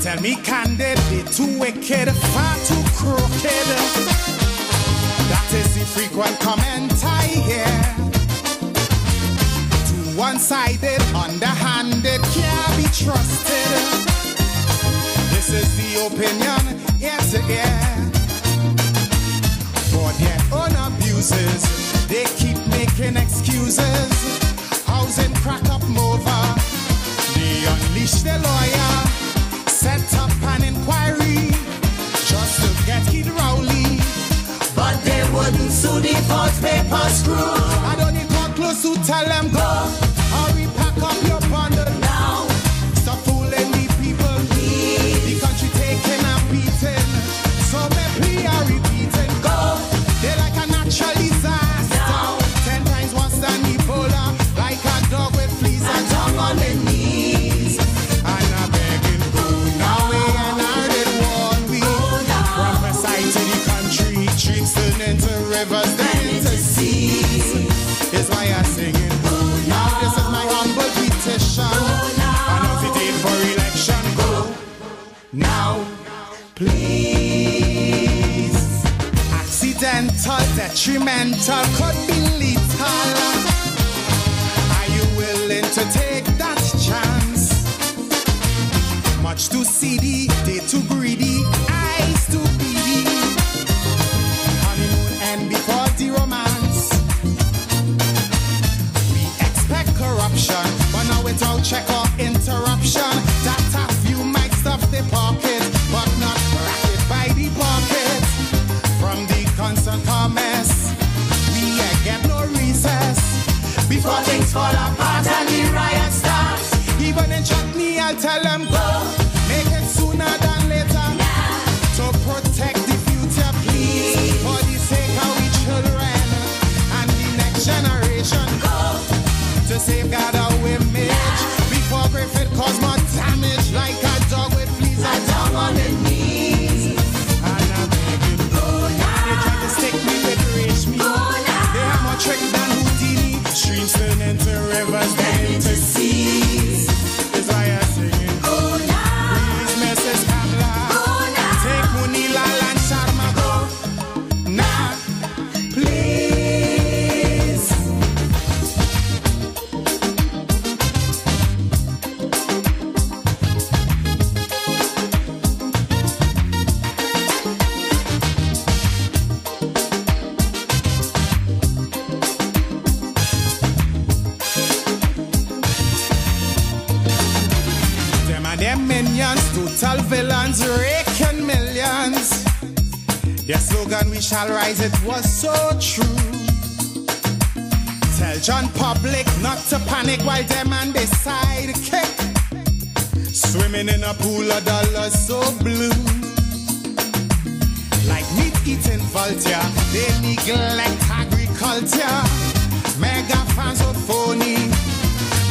Tell me candid, they too wicked, far too crooked. That is the frequent comment I hear. Too one-sided, underhanded, can't be trusted. This is the opinion, ear to ear. For their own abuses, they keep making excuses. Housing crack up over. They unleash the lawyer, set up an inquiry just to get Kid Rowley. But they wouldn't sue the false paper screw. I don't need to come close to tell them go. Hurry, pack up your bundle now. Stop fooling the people. The country taking a beating. So me plea are repeating. Go. They're like a natural disaster. Now. 10 times worse than Ebola. Like a dog with fleas and tongue on their knees. And I'm begging, go now. We and I did one week. Prophesy to the country. Streets turn into rivers, then into seas. Is why I'm singing, go now. This is my humble petition. Announce the date for election. Go now, please. Accidental, detrimental, could be lethal. Are you willing to take that chance? Much too seedy, they too greedy, eyes too beady. Honeymoon end before the romance. We expect corruption, but now without check or interruption. That a few might stuff the pocket, but not racket by the pocket. From the constant comments, we get no recess. Before things fall apart and the riot starts. Even in chutney, I'll tell them go. Make it sooner than later. To protect the future, please. For the sake of we children and the next generation. Go. To safeguard our image. Before Griffith cause more damage. Like a dog with fleas and tongue on the knees. And I'm begging, go now. They try to stick me with Rashmi. Go now. They have more trick than Houdini. Streams turn into rivers, then into seas. Is why I'm singing, go now. Please, Mrs. Kamla. Go now. Take Munila and Sharma. Go now, please. Them and their minions, total villains, raking millions. Their slogan, we shall rise, it was so true. Tell John Public not to panic while them and they sidekick. Swimming in a pool of dollars so blue. Like meat-eating vulture, they neglect agriculture. Mega fans of phony,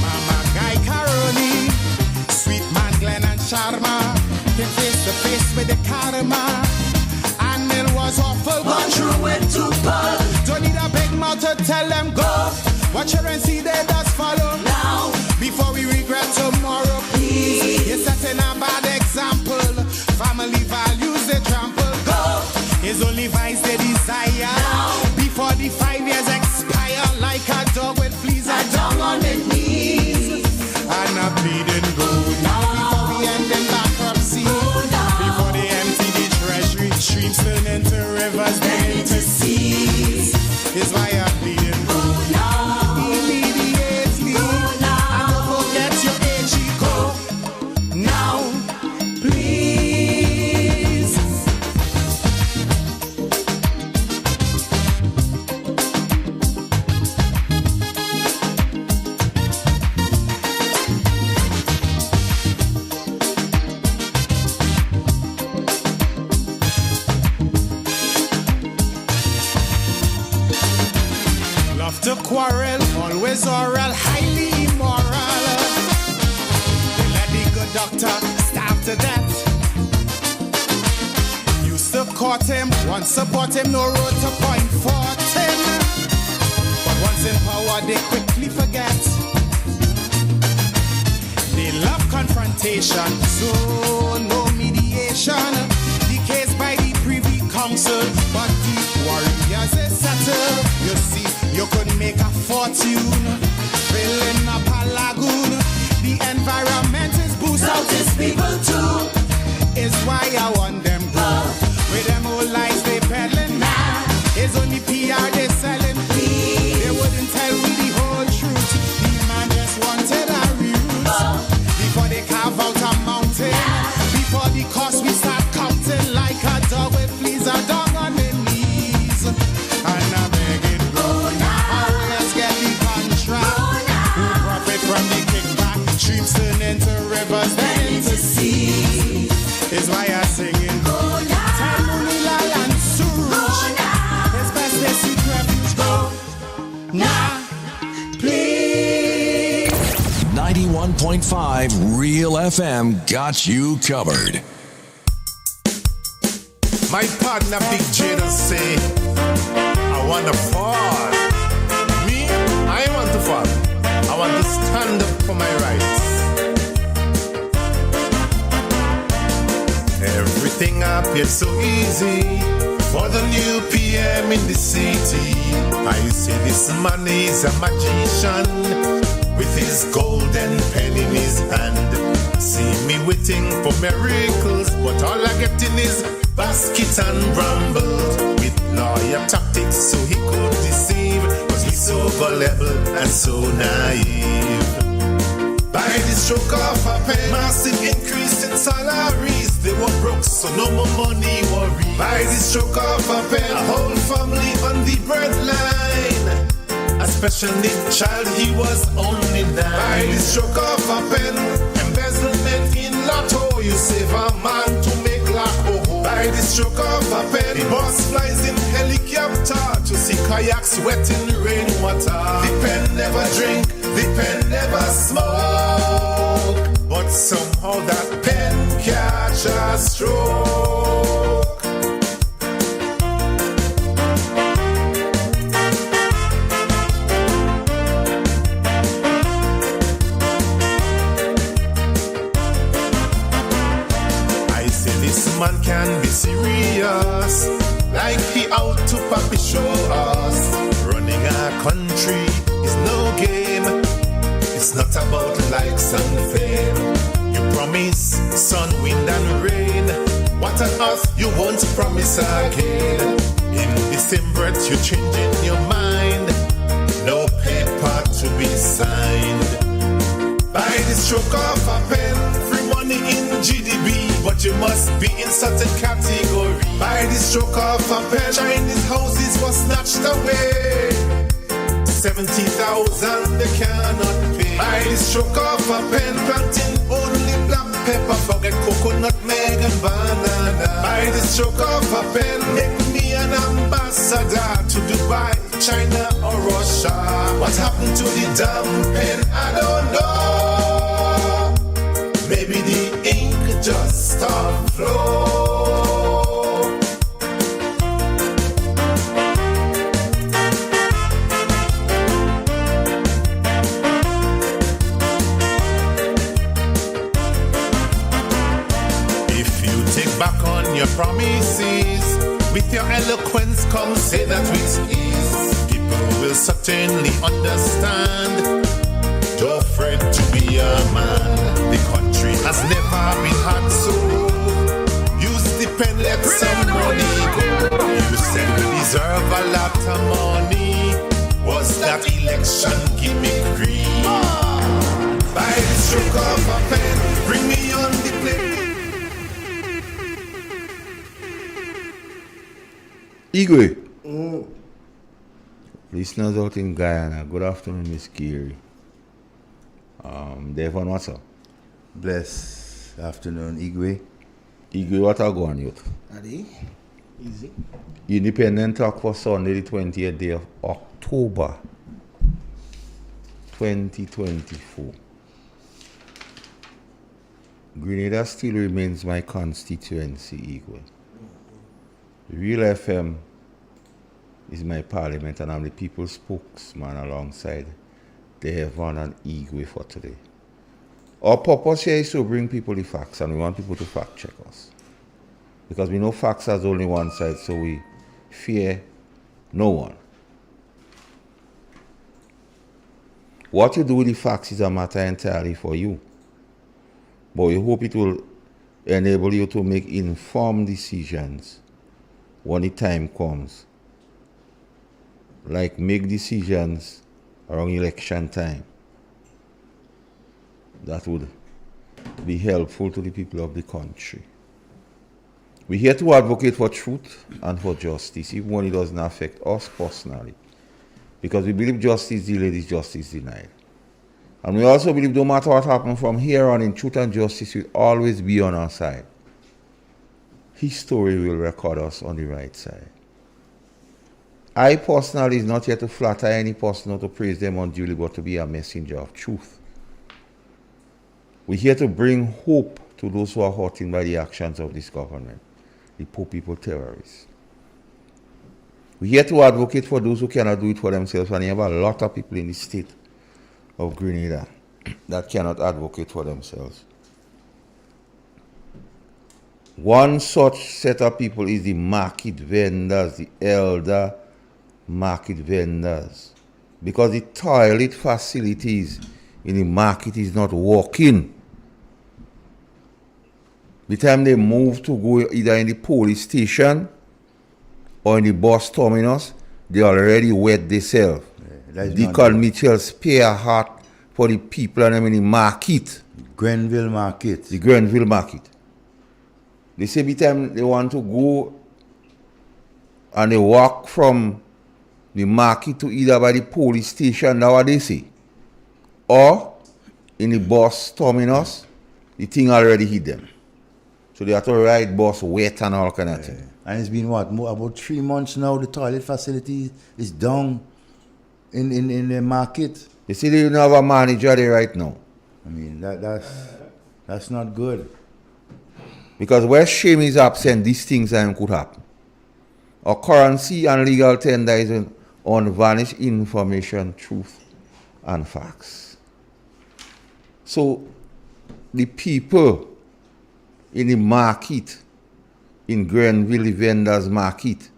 Mama Guy Caroni. Sweet man Glenn and Sharma came face to face with the karma. And it was awful, gone through it to pull. Don't need a big mouth to tell them go. Watch her and see they just follow now. Before we regret tomorrow, please. You're setting a bad example. Family values they trample. Go. It's only vice they desire now. Before the 5 years expire. Like a dog with fleas and tongue on the knees. And a bleeding go now. Before we end in bankruptcy. Before they empty the treasury. Streams turn into rivers, then into seas. Is why I'm bleeding go now. Immediately. And don't forget your AG. Go now, please. Love to quarrel, always oral, highly immoral. They let the good doctor starve to death. Used to court him, once support him, no road to point for him. But once in power, they quickly forget. They love confrontation, so no make a fortune, filling up a lagoon. The environment is boost out these people too. Is why I want them grow. With them old lies they peddling now. It's only PR they selling. They wouldn't tell me the whole truth. The man just wanted a roots. Before they carve out a mountain. Before the cost we start counting. Like a dog with fleas, a dog on their knees. And I beg it, go now. Let's get the contract. Who profit from the kickback? Streams turn into rivers, then into seas. Is why I sing it. Tell Munila and Surush. It's best they seek refuge. Go now, please. 91.5 Real FM got you covered. My partner Big J does say, I want to fall. Me, I want to fall. I want to stand up for my rights. Everything appeared so easy for the new PM in the city. I say this man is a magician with his golden pen in his hand. See me waiting for miracles, but all I get in is basket and brambles with lawyer tactics so he could deceive. Cause he's so gullible and so naive. By the stroke of a pen, massive increase in salaries. They were broke, so no more money worry. By the stroke of a pen, a whole family on the breadline. A special need child, he was only 9. By the stroke of a pen, embezzlement in lotto. You save a man to make lotto. By the stroke of a pen, the boss flies in helicopter to see kayaks wet in rainwater. The pen never drink, the pen never smoke, but somehow that pen catch a stroke. I say this man can be serious, like he out to puppy show us. Running a country is no game. It's not about likes and fame. You promise sun, wind and rain. What on earth you won't promise again? In the same breath you're changing your mind. No paper to be signed. By the stroke of a pen, free money in GDP, but you must be in certain category. By the stroke of a pen, Chinese houses were snatched away. 70,000 they cannot pay. By the stroke of a pen, planting only black pepper, forget coconut, meg and banana. By the stroke of a pen, make me an ambassador to Dubai, China or Russia. What happened to the damn pen? I don't know. Maybe the ink just stopped flowing. Back on your promises, with your eloquence come say that with ease. People will certainly understand. Don't afraid to be a man. The country has never been hard so. Use the pen, let somebody go. You said we deserve a lot of money. Was that election gimmickry? By the stroke of a pen, bring me on the plate. Igwe. Listeners out in Guyana, good afternoon, Miss Geary. Devon, what's up? Bless afternoon, Igwe. Igwe, what are going on, youth? Adi, easy. Independent Talk for Sunday, the 20th day of October, 2024. Grenada still remains my constituency, Igwe. Real FM is my parliament, and I'm the people's spokesman alongside Devon and Igwe for today. Our purpose here is to bring people the facts, and we want people to fact check us. Because we know facts has only one side, so we fear no one. What you do with the facts is a matter entirely for you. But we hope it will enable you to make informed decisions when the time comes. Like make decisions around election time that would be helpful to the people of the country. We're here to advocate for truth and for justice, even when it doesn't affect us personally. Because we believe justice delayed is justice denied. And we also believe no matter what happens from here on in, truth and justice will always be on our side. History will record us on the right side. I personally is not here to flatter any person or to praise them unduly, but to be a messenger of truth. We're here to bring hope to those who are hurting by the actions of this government, the poor people terrorists. We're here to advocate for those who cannot do it for themselves, and you have a lot of people in the state of Grenada that cannot advocate for themselves. One such set of people is the market vendors, the elder market vendors, because the toilet facilities in the market is not working. The time they move to go either in the police station or in the bus terminus, they already wet themselves. They call Mitchell spare heart for the people and them in the market. Grenville Market. The Grenville Market. They say every time they want to go and they walk from the market to either by the police station, now what they say, or in the bus terminus, the thing already hit them. So they have to ride bus wet and all kind of thing. And it's been what, about 3 months now, the toilet facility is down in the market. You see, they don't have a manager there right now. I mean, that's not good. Because where shame is absent, these things could happen. Our currency and legal tender is on vanished information, truth, and facts. So, the people in the market, in Grenville, the vendors market,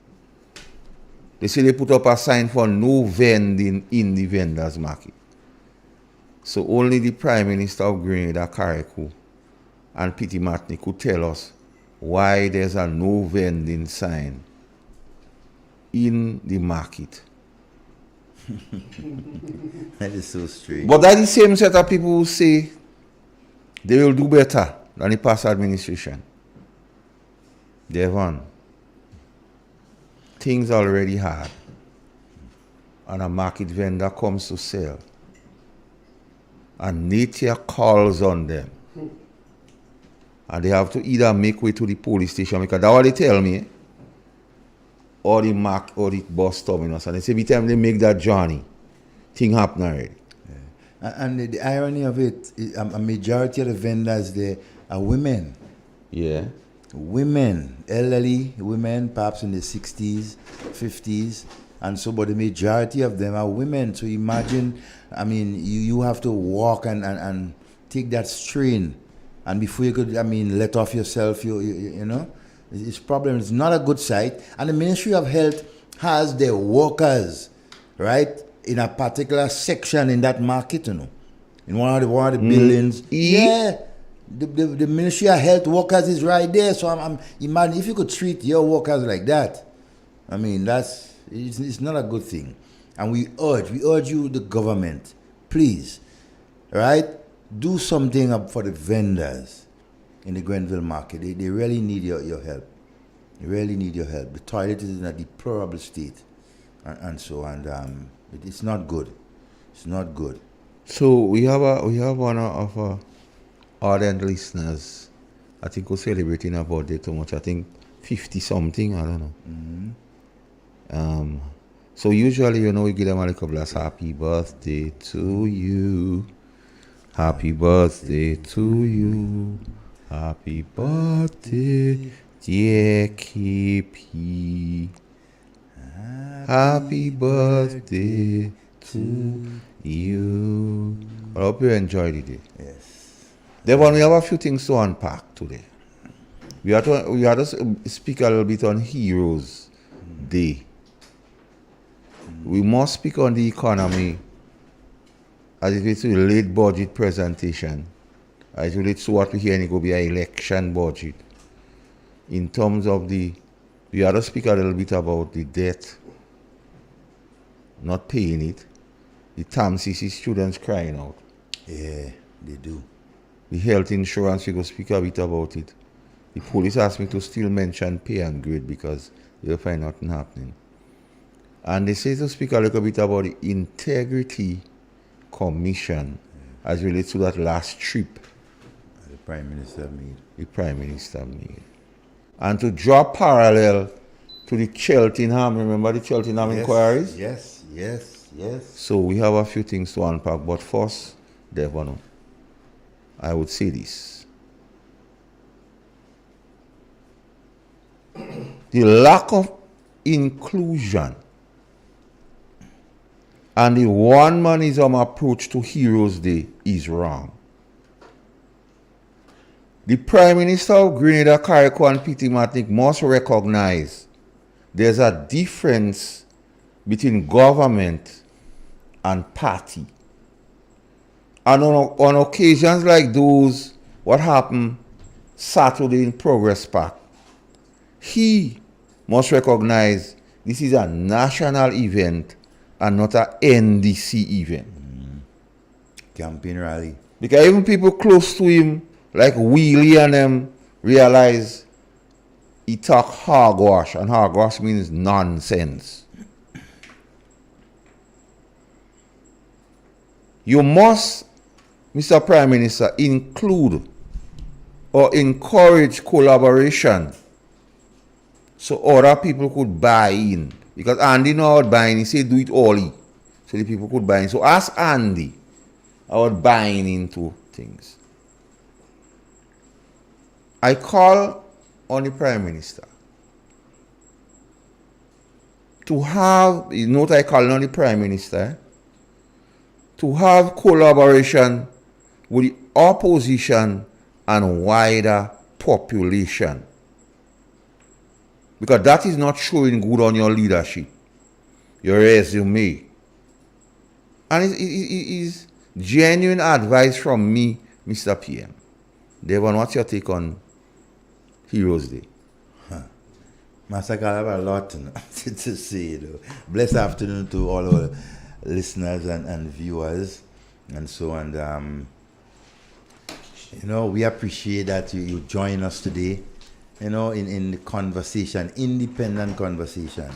they say they put up a sign for no vending in the vendors market. So only the Prime Minister of Grenada, Kareku, and Pity Matney could tell us why there's a no vending sign in the market. That is so strange. But that's the same set of people who say they will do better than the past administration. Devon, things are already hard, and a market vendor comes to sell, and nature calls on them, and they have to either make way to the police station, because that's what they tell me, or the bus terminus, and they say every time they make that journey, thing happen already. Yeah. And the irony of it, a majority of the vendors there are women. Yeah. Women, elderly women, perhaps in the 60s, 50s, and so, but the majority of them are women. So imagine, I mean, you have to walk and take that strain, and before you could, let off yourself, you know, it's problem. It's not a good sight. And the Ministry of Health has their workers, right, in a particular section in that market, you know, in one of the buildings. Yeah. The Ministry of Health workers is right there. So I'm imagine if you could treat your workers like that. I mean, it's not a good thing. And we urge you, the government, please, right, do something up for the vendors in the Grenville market. They really need your help. They really need your help. The toilet is in a deplorable state, and so it's not good. It's not good. So we have one of our ardent listeners, I think, we're celebrating a birthday too much. I think 50 something, I don't know. Mm-hmm. So usually, we give them a little blast. Happy birthday to you. Happy birthday to you. Happy birthday, dear KP. Happy birthday to you. I hope you enjoyed it. Yes. Devon, we have a few things to unpack today. We have to speak a little bit on Heroes Day. We must speak on the economy as it relates to the late budget presentation, as it relates to what we hear, and it will be an election budget. In terms of we had to speak a little bit about the debt, not paying it, the TAMCC students crying out. Yeah, they do. The health insurance, we go speak a bit about it. The police asked me to still mention pay and grade because they'll find nothing happening. And they say to speak a little bit about the Integrity Commission as relates to that last trip The Prime Minister made. the Prime Minister made. And to draw parallel to the Cheltenham, remember the Cheltenham inquiries? Yes. So we have a few things to unpack, but first, Devon, I would say this. The lack of inclusion and the one-manism approach to Heroes Day is wrong. The Prime Minister of Grenada, Carriacou, and P.T. Martinique must recognize there's a difference between government and party. And on occasions like those, what happened Saturday in Progress Park, he must recognize this is a national event and not an NDC event. Campaign rally. Because even people close to him, like Wheelie and them, realize he talk hogwash, and hogwash means nonsense. You must, Mr. Prime Minister, include or encourage collaboration so other people could buy in. Because Andy know about buying, he said do it all. So the people could buy in. So ask Andy about buying into things. I call on the Prime Minister to have, you note I call on the Prime Minister, to have collaboration with the opposition and wider population. Because that is not showing good on your leadership, your resume. And it is genuine advice from me, Mr. PM. Devon, what's your take on Heroes Day? Master, I have a lot to say. Though. Blessed afternoon to all our listeners and viewers and so on. We appreciate that you join us today, in the conversation, independent conversation.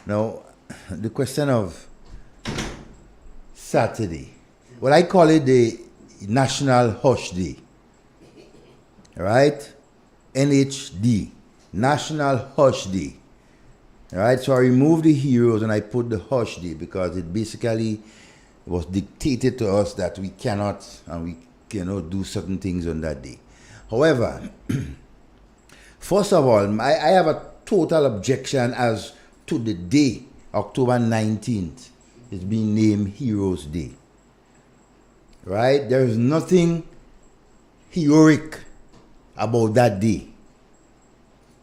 Now, the question of Saturday, well, I call it the National Hush Day, right? NHD, National Hush Day. All right, so I removed the heroes and I put the Hush Day because it basically was dictated to us that we cannot and we cannot do certain things on that day. However, first of all, I have a total objection as to the day, October 19th, is being named Heroes Day. Right? There is nothing heroic about that day,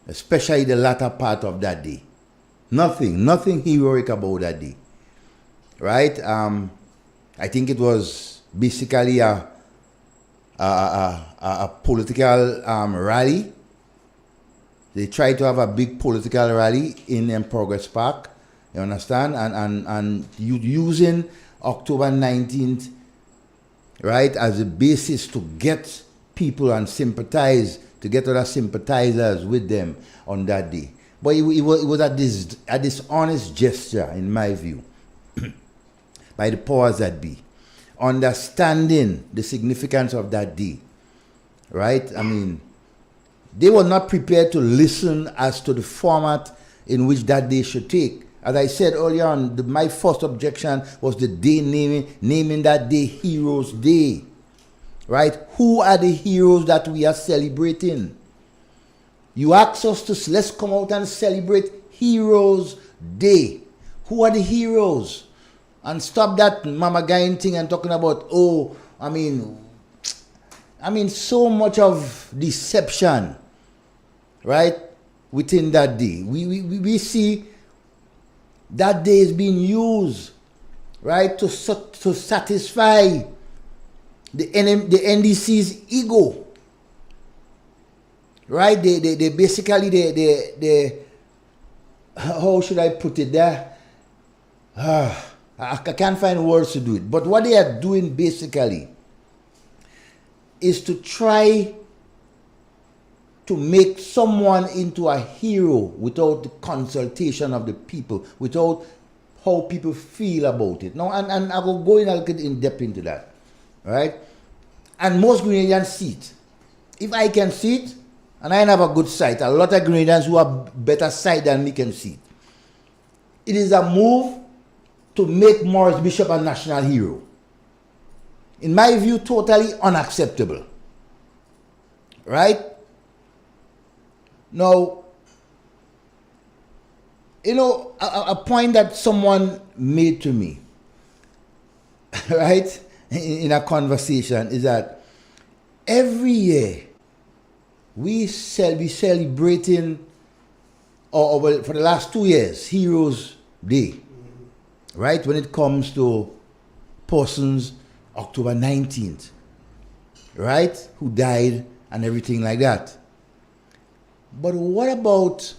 especially the latter part of that day. Nothing heroic about that day. Right? I think it was basically a political rally. They tried to have a big political rally in Progress Park, you understand? And using October 19th, right, as a basis to get people and sympathize, to get other sympathizers with them on that day. But it was a dishonest gesture, in my view, by the powers that be. Understanding the significance of that day, right? I mean, they were not prepared to listen as to the format in which that day should take. As I said earlier on, my first objection was the day naming that day Heroes Day, right? Who are the heroes that we are celebrating? You ask us to, let's come out and celebrate Heroes Day. Who are the heroes? And stop that mama guy thing and talking about, I mean, so much of deception, right, within that day. We see that day is being used, right, to satisfy the NDC's ego. Right? They basically, how should I put it there? I can't find words to do it. But what they are doing basically is to try to make someone into a hero without the consultation of the people, without how people feel about it. Now, and I will go in a little in depth into that. Right? And most Grenadians see it. If I can see it, and I have a good sight, a lot of Grenadians who have better sight than me can see it. It is a move to make Maurice Bishop a national hero. In my view, totally unacceptable. Right? Now, you know, a point that someone made to me, right, in a conversation is that every year we celebrating, or well, for the last 2 years, Heroes Day, right, when it comes to persons, October 19th, right, who died and everything like that. But what about,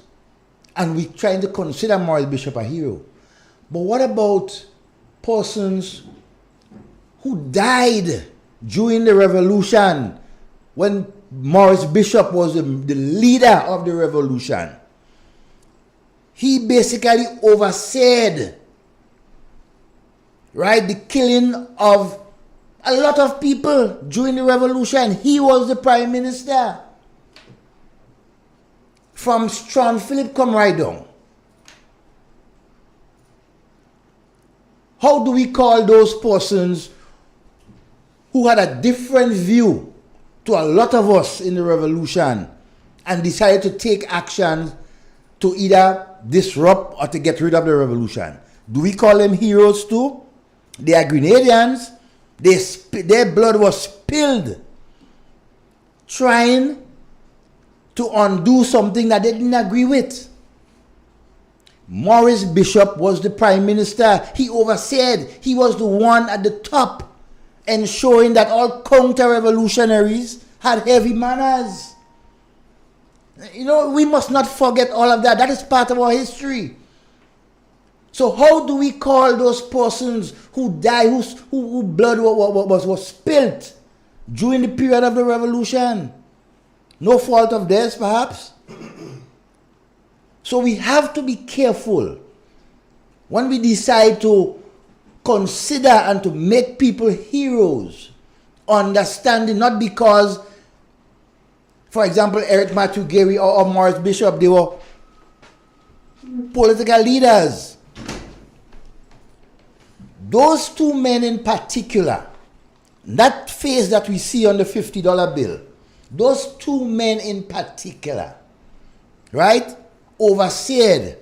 and we're trying to consider Maurice Bishop a hero, but what about persons who died during the revolution when Maurice Bishop was the leader of the revolution? He basically oversaw, right, the killing of a lot of people during the revolution. He was the prime minister. From Strawn Philip come right down. How do we call those persons who had a different view to a lot of us in the revolution and decided to take action to either disrupt or to get rid of the revolution? Do we call them heroes too? They are Grenadians. Their blood was spilled trying to undo something that they didn't agree with. Maurice Bishop was the prime minister. He oversaw. He was the one at the top, ensuring that all counter-revolutionaries had heavy manners. You know, we must not forget all of that. That is part of our history. So how do we call those persons who died, whose blood was spilled during the period of the revolution? No fault of theirs, perhaps. So we have to be careful when we decide to consider and to make people heroes, understanding not because, for example, Eric Matthew Gary or Maurice Bishop, they were political leaders. Those two men in particular, that face that we see on the $50 bill, those two men in particular, right, oversaw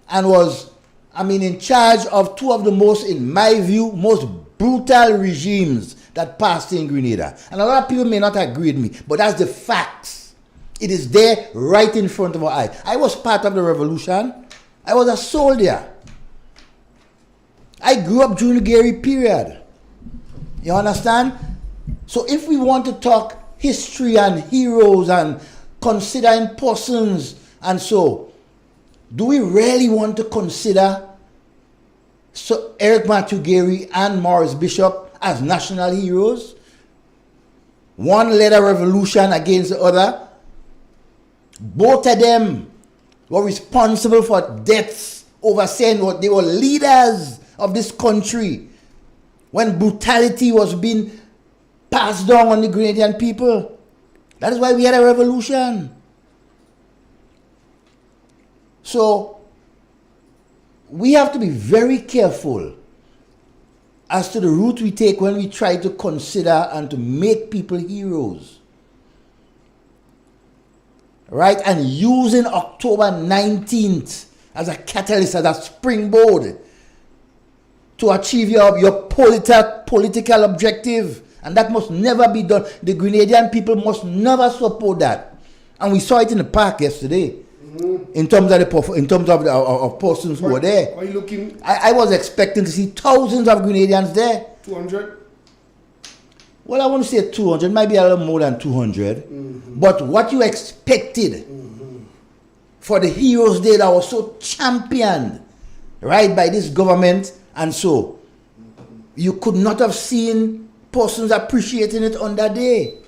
and was, in charge of two of the most, in my view, most brutal regimes that passed in Grenada. And a lot of people may not agree with me, but that's the facts. It is there right in front of our eyes. I was part of the revolution. I was a soldier. I grew up during the Gary period. You understand? So if we want to talk history and heroes and considering persons and so, do we really want to consider Eric Matthew Gary and Maurice Bishop as national heroes? One led a revolution against the other. Both of them were responsible for deaths, overseeing what they were leaders of this country when brutality was being passed down on the Grenadian people. That is why we had a revolution. So we have to be very careful as to the route we take when we try to consider and to make people heroes. Right? And using October 19th as a catalyst, as a springboard to achieve your political objective. And that must never be done. The Grenadian people must never support that. And we saw it in the park yesterday. In terms of of persons who were there. Are you looking I was expecting to see thousands of Grenadians there. 200? Well, I want to say 200, maybe a little more than 200. But what you expected for the Heroes Day that was so championed, right, by this government, and so you could not have seen persons appreciating it on that day.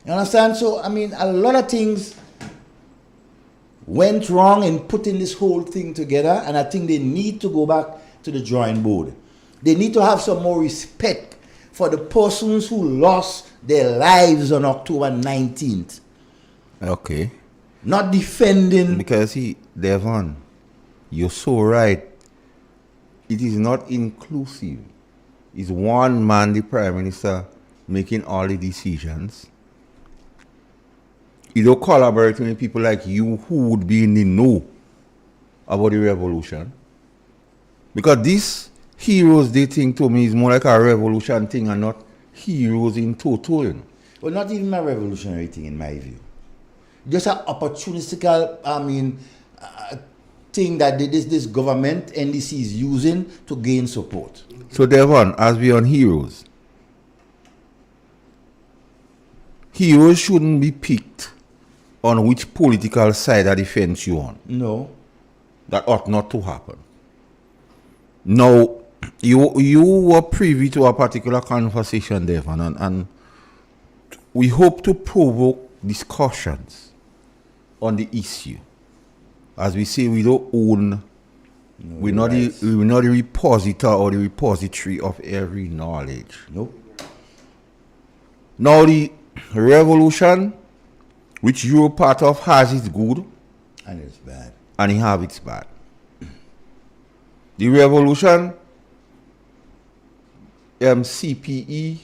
You understand? So, I mean, a lot of things went wrong in putting this whole thing together, and I think they need to go back to the drawing board. They need to have some more respect for the persons who lost their lives on October 19th. Okay. Not defending. Because Devon, you're so right. It is not inclusive. It's one man, the Prime Minister, making all the decisions. You don't collaborate with people like you who would be in the know about the revolution. Because this Heroes Day thing to me is more like a revolution thing and not heroes in total. You know? Well, not even a revolutionary thing in my view. Just an opportunistical, thing that this government, NDC, is using to gain support. So Devon, as we on heroes shouldn't be picked on which political side of the fence you on. No. That ought not to happen. Now, you were privy to a particular conversation, Devon, and we hope to provoke discussions on the issue. As we say, we don't own, we're not the repository or the repository of every knowledge. Nope. Now, the revolution, which you're part of, has its good. And it's bad. And it have its bad. The revolution, CPE,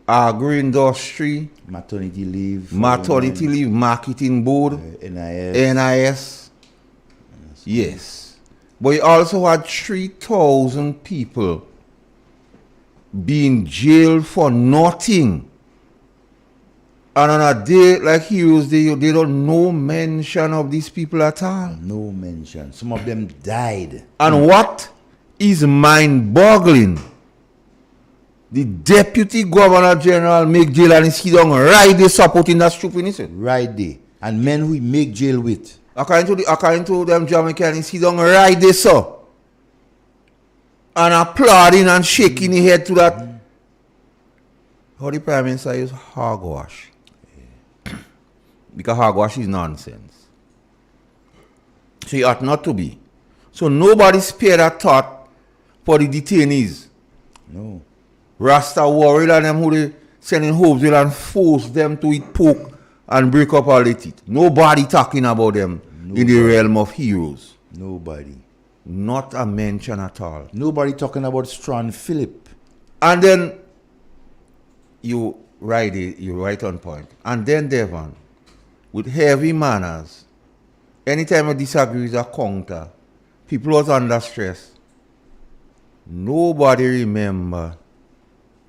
agro-industry, maternity leave, marketing board, NIS. Yes. But you also had 3,000 people being jailed for nothing. And on a day like Heroes Day, they don't no mention of these people at all. No mention. Some of them died. And what is mind-boggling, the Deputy Governor General make jail and he don't right there supporting that stupidness. Right there. And men who make jail with. According to them Jamaicans, he don't right there, so. And applauding and shaking his head to that. How the Prime Minister is hogwash. Because hogwash is nonsense. So it ought not to be. So nobody spared a thought for the detainees. No. Rasta worried on them who they sending hopes with and force them to eat pork and break up all their teeth. Nobody talking about them in the realm of heroes. Nobody. Not a mention at all. Nobody talking about Strawn Phillip. And then you're right on point. And then Devon, with heavy manners, anytime I disagree with a counter, people was under stress. Nobody remember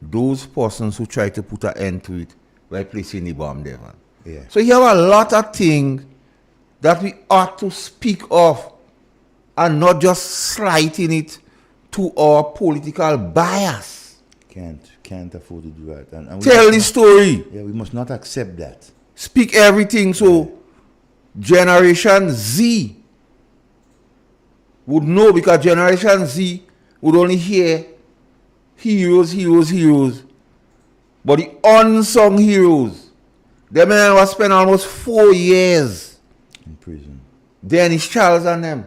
those persons who tried to put an end to it by placing the bomb, Devon. Yeah. So you have a lot of things that we ought to speak of and not just slighting it to our political bias. Can't afford to do that. And tell the story. Yeah, we must not accept that. Speak everything so Generation Z would know, because Generation Z would only hear heroes. But the unsung heroes, them men was spent almost 4 years in prison. Dennis Charles and them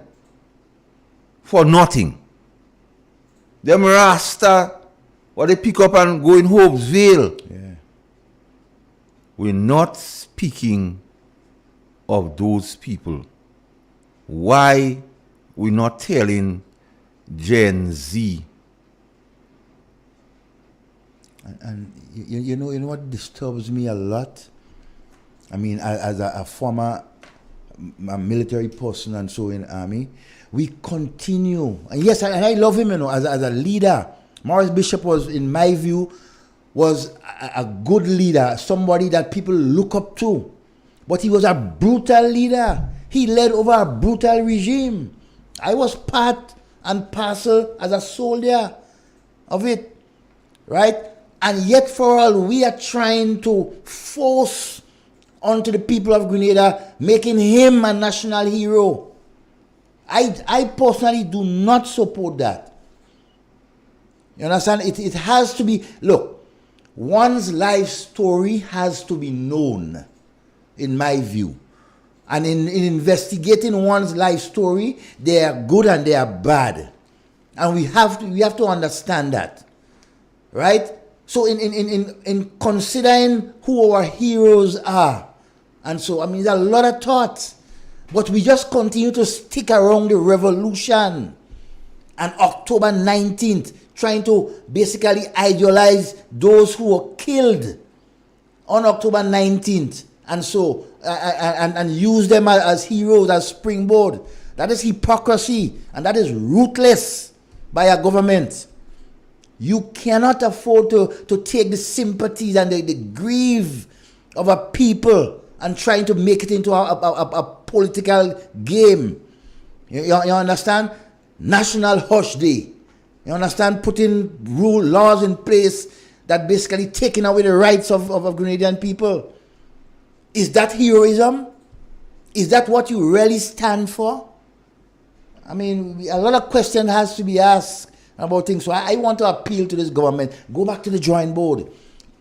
for nothing. Them Rasta, what they pick up and go in Hopesville. Yeah. We're not speaking of those people. Why we're not telling Gen Z? And you know what disturbs me a lot? I mean, as a former military person and so in army, we continue. And yes, I love him, as a leader. Maurice Bishop was, in my view, was a good leader, somebody that people look up to. But he was a brutal leader. He led over a brutal regime. I was part and parcel as a soldier of it, right? And yet for all, we are trying to force onto the people of Grenada, making him a national hero. I personally do not support that. You understand? It has to be, look, one's life story has to be known, in my view. And in investigating one's life story, they are good and they are bad. And we have to understand that. Right? So in considering who our heroes are, and so, I mean, there's a lot of thoughts, but we just continue to stick around the revolution and October 19th, trying to basically idealize those who were killed on October 19th, and so, and use them as heroes, as springboard. That is hypocrisy, and that is ruthless by a government. You cannot afford to take the sympathies and the grief of a people and trying to make it into a political game. You understand? National hush day. You understand? Putting laws in place that basically taking away the rights of Grenadian people. Is that heroism? Is that what you really stand for? I mean, a lot of questions has to be asked about things. So I want to appeal to this government. Go back to the drawing board.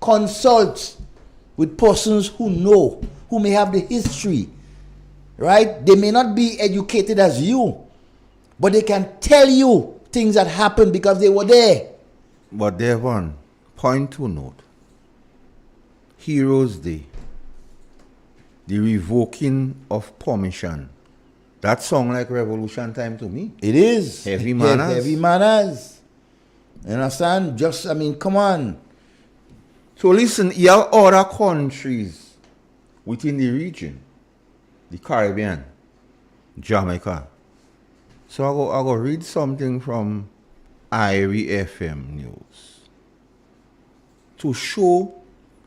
Consult with persons who know, who may have the history, right? They may not be educated as you, but they can tell you things that happened because they were there. But there one point to note. Heroes Day. The revoking of permission. That sound like revolution time to me. It is. Heavy manners. Heavy manners. You understand? Just, I mean, come on. So listen, you have other countries within the region, the Caribbean, Jamaica. So I go read something from IRI FM News to show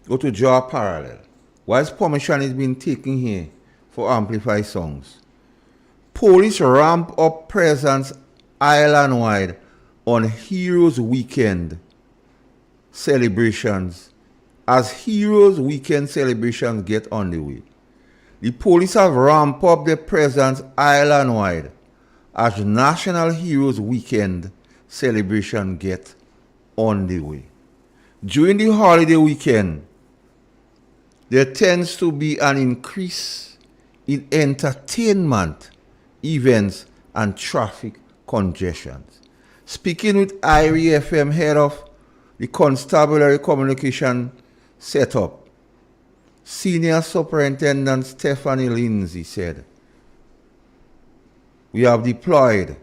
or to draw a parallel. Whilst permission is being taken here for Amplify songs, police ramp up presence island-wide on Heroes Weekend celebrations as Heroes Weekend celebrations get underway. The police have ramped up their presence island-wide as National Heroes Weekend celebration get underway. During the holiday weekend, there tends to be an increase in entertainment, events, and traffic congestions. Speaking with IRI FM head of the Constabulary Communication Setup, Senior Superintendent Stephanie Lindsay said, "We have deployed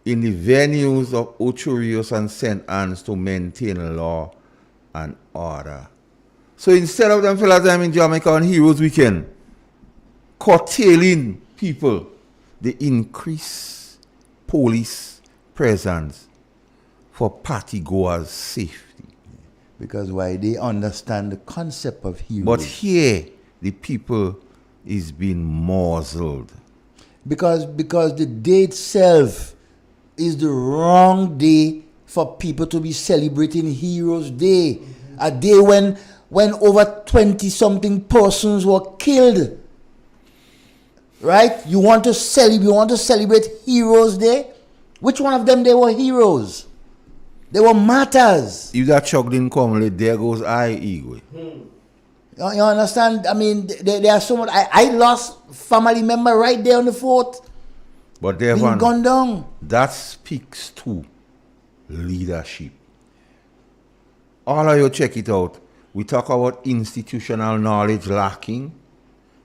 in the venues of Ocho Rios and St. Anne's to maintain law and order." So instead of them fellas I'm in Jamaica on Heroes Weekend, curtailing people, they increase police presence for party goers' safety. Because why? They understand the concept of heroes. But here, the people is being muzzled. Because the day itself is the wrong day for people to be celebrating Heroes Day. A day when over 20-something persons were killed. Right? You want to celebrate Heroes Day? Which one of them they were heroes? They were martyrs. If that chuck didn't come, there goes I, Igwe. You understand? I mean, there are so much. I lost family member right there on the fort. But there being gunned down. That speaks to leadership. All of you check it out. We talk about institutional knowledge lacking.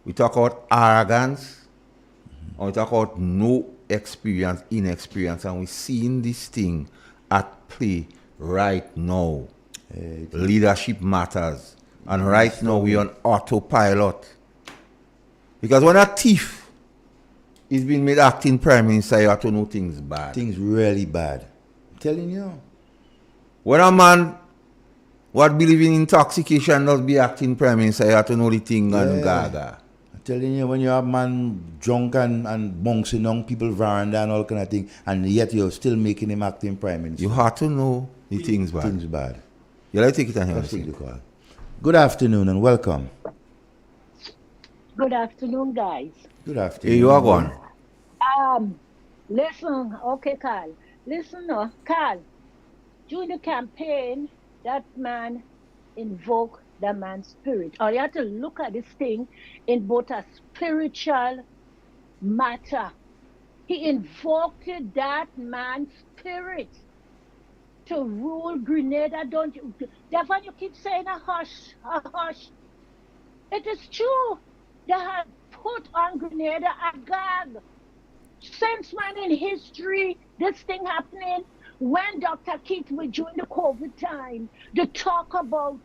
We talk about arrogance. And we talk about no experience, inexperience. And we're seeing this thing at play right now. Leadership matters. And right now we're on autopilot. Because when a thief is being made acting prime minister, you have to know things bad. Things really bad. I'm telling you. When a man What believe in intoxication not be acting prime minister, you have to know the thing and gaga. I'm telling you, when you have man drunk and bouncing on people's veranda and all kind of thing, and yet you're still making him acting prime minister. You have to know the things bad. Things bad. You like take it and Let's take the call. Good afternoon and welcome. Good afternoon, guys. Good afternoon. Hey, you are gone. Listen, okay, Carl. Listen, Carl. During the campaign, that man invoked the man's spirit. Or you have to look at this thing in both a spiritual matter. He invoked that man's spirit to rule Grenada. Don't you? Devon, you keep saying a hush, a hush. It is true. They have put on Grenada a gag. Since man in history, this thing happening, when Dr. Keith was during the COVID time, they talk about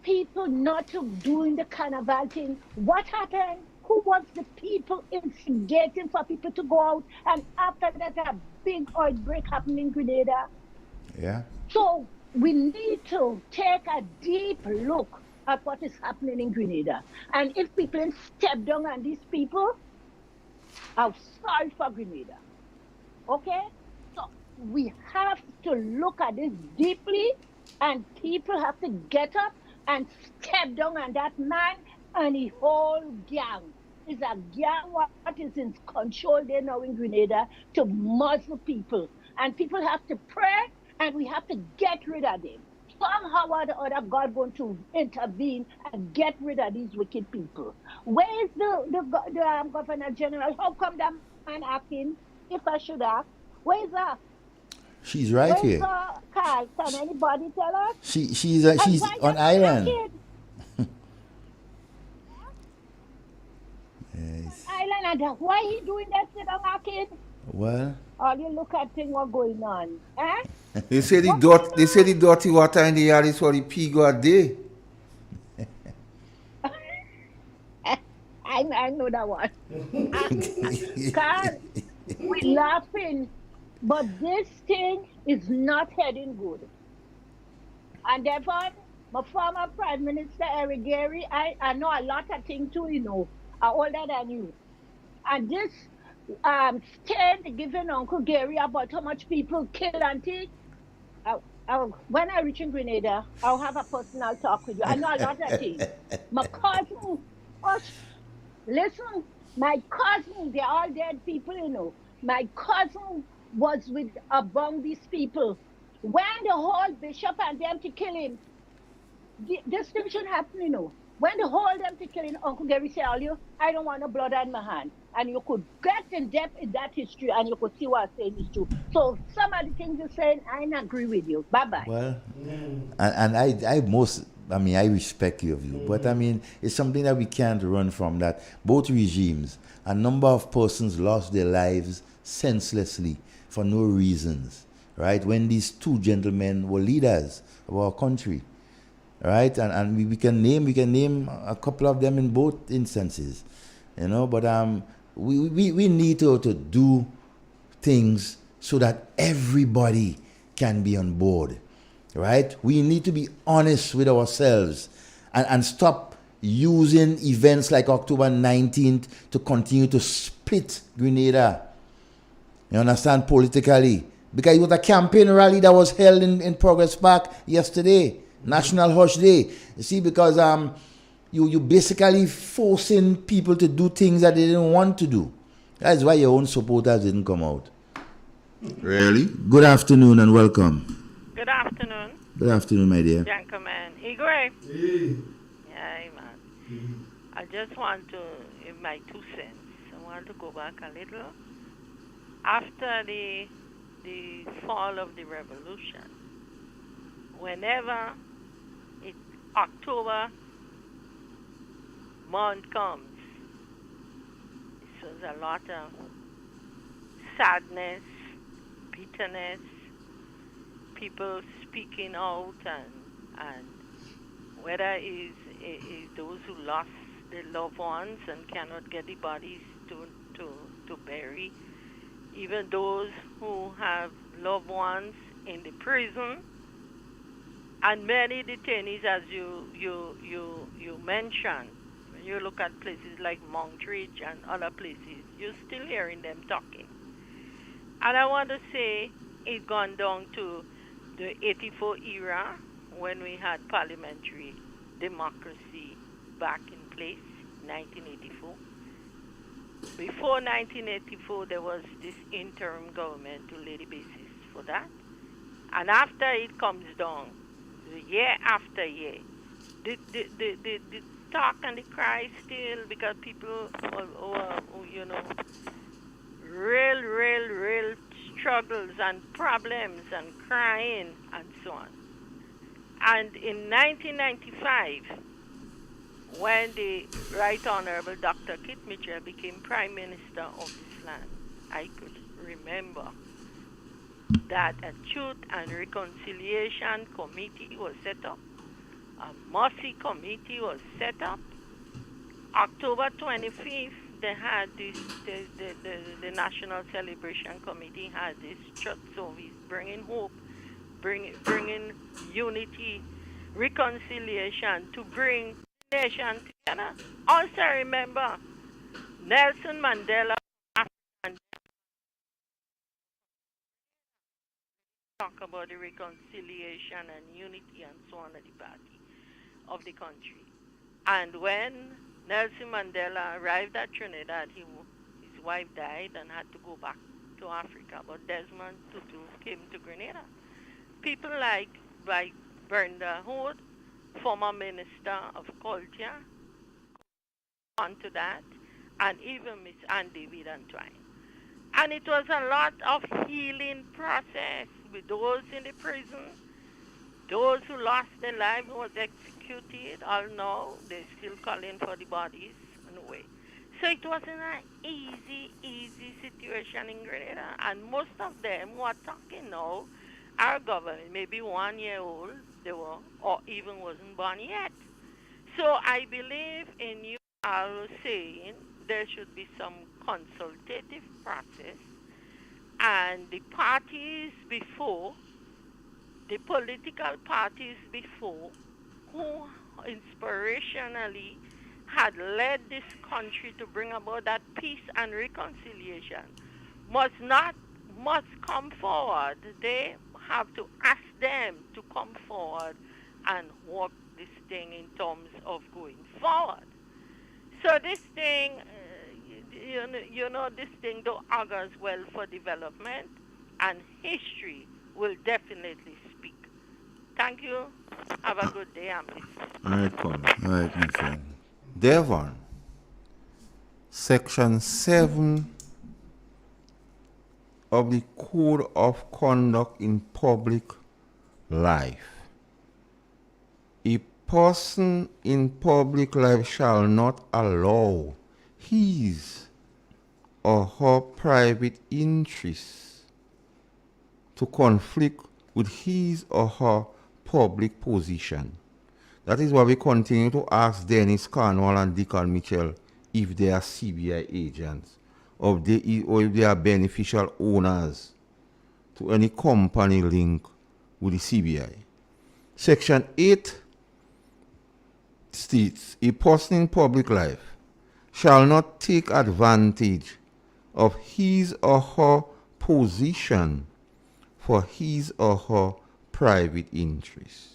people not doing the carnival thing. What happened? Who was the people instigating for people to go out? And after that, a big outbreak happened in Grenada. Yeah. So we need to take a deep look at what is happening in Grenada. And if people step down on these people, I'm sorry for Grenada. Okay? So we have to look at this deeply, and people have to get up and step down on that man and the whole gang. It's a gang what is in control there now in Grenada to muzzle people. And people have to pray, and we have to get rid of them. Somehow or the other, God going to intervene and get rid of these wicked people. Where is the Governor General? How come that man acting? If I should ask, where is her? She's right Where's here. Carl? Can anybody tell us? She's on island. Yes. Island, and why he doing that to the kid? Well, All you look at thing what going on, eh? They say the dirty water in the yard is for the pig or day. I know that one. Carl, we laughing, but this thing is not heading good. And therefore, my former Prime Minister Eric Gary, I know a lot of things too, you know, are older than you. And this stand giving Uncle Gary about how much people kill and take. When I reach in Grenada, I'll have a personal talk with you. I know a lot of things. My cousin, listen, my cousin, they're all dead people, you know. My cousin was with among these people. When the whole bishop and them to kill him, this thing should happen, you know. When the whole them to kill him, Uncle Gary said, I don't want no blood on my hand. And you could get in depth in that history and you could see what I'm saying is true. So some of the things you're saying, I don't agree with you. Bye-bye. well, and I respect your view, but I mean, it's something that we can't run from, that both regimes, a number of persons lost their lives senselessly for no reasons, right? When these two gentlemen were leaders of our country, right? And we can name a couple of them in both instances, you know, but we need to do things so that everybody can be on board, right? We need to be honest with ourselves and stop using events like October 19th to continue to split Grenada. You understand, politically? Because it was a campaign rally that was held in Progress Park yesterday, National Hush Day. You see, because you basically forcing people to do things that they didn't want to do. That's why your own supporters didn't come out. Really? Good afternoon and welcome. Good afternoon. Good afternoon, my dear. Gentlemen. Igor. Hey. Yeah, man. I just want to give my 2 cents. I want to go back a little. After the fall of the revolution, whenever October month comes, there's a lot of sadness, bitterness, people speaking out, and whether is those who lost their loved ones and cannot get the bodies to bury, even those who have loved ones in the prison And many detainees, as you mentioned, when you look at places like Montreal and other places, you're still hearing them talking. And I want to say it gone down to the 84 era when we had parliamentary democracy back in place, 1984. Before 1984, there was this interim government to lay the basis for that. And after it comes down, year after year, the talk and the cry still, because people you know, real struggles and problems and crying and so on. And in 1995, when the Right Honorable Dr. Kit Mitchell became Prime Minister of this land, I could remember that a Truth and Reconciliation Committee was set up. A Mossy Committee was set up. October 25th, they had this, the National Celebration Committee had this church service, bringing hope, bringing unity, reconciliation, to bring the nation together. Also remember, Nelson Mandela talk about the reconciliation and unity and so on at the party of the country. And when Nelson Mandela arrived at Trinidad, his wife died and had to go back to Africa. But Desmond Tutu came to Grenada. People like Brenda Hood, former Minister of Culture, onto that, and even Miss Anne David Antwine. And it was a lot of healing process with those in the prison, those who lost their lives, who was executed. All know they're still calling for the bodies in a way. So it wasn't an easy situation in Grenada. And most of them who are talking now, our government, maybe 1 year old, they were, or even wasn't born yet. So I believe in you all saying there should be some consultative process, and the parties before, the political parties before, who inspirationally had led this country to bring about that peace and reconciliation, must come forward. They have to ask them to come forward and work this thing in terms of going forward. So this thing, this thing augurs well for development, and history will definitely speak. Thank you. Have a good day, I'm listening. All right, Paul. All right, my friend. Devon, Section 7 of the Code of Conduct in Public Life. A person in public life shall not allow his or her private interests to conflict with his or her public position. That is why we continue to ask Dennis Cornwall and Deacon Mitchell if they are CBI agents, or if they are beneficial owners to any company link with the CBI. Section 8 states, a person in public life shall not take advantage of his or her position for his or her private interests.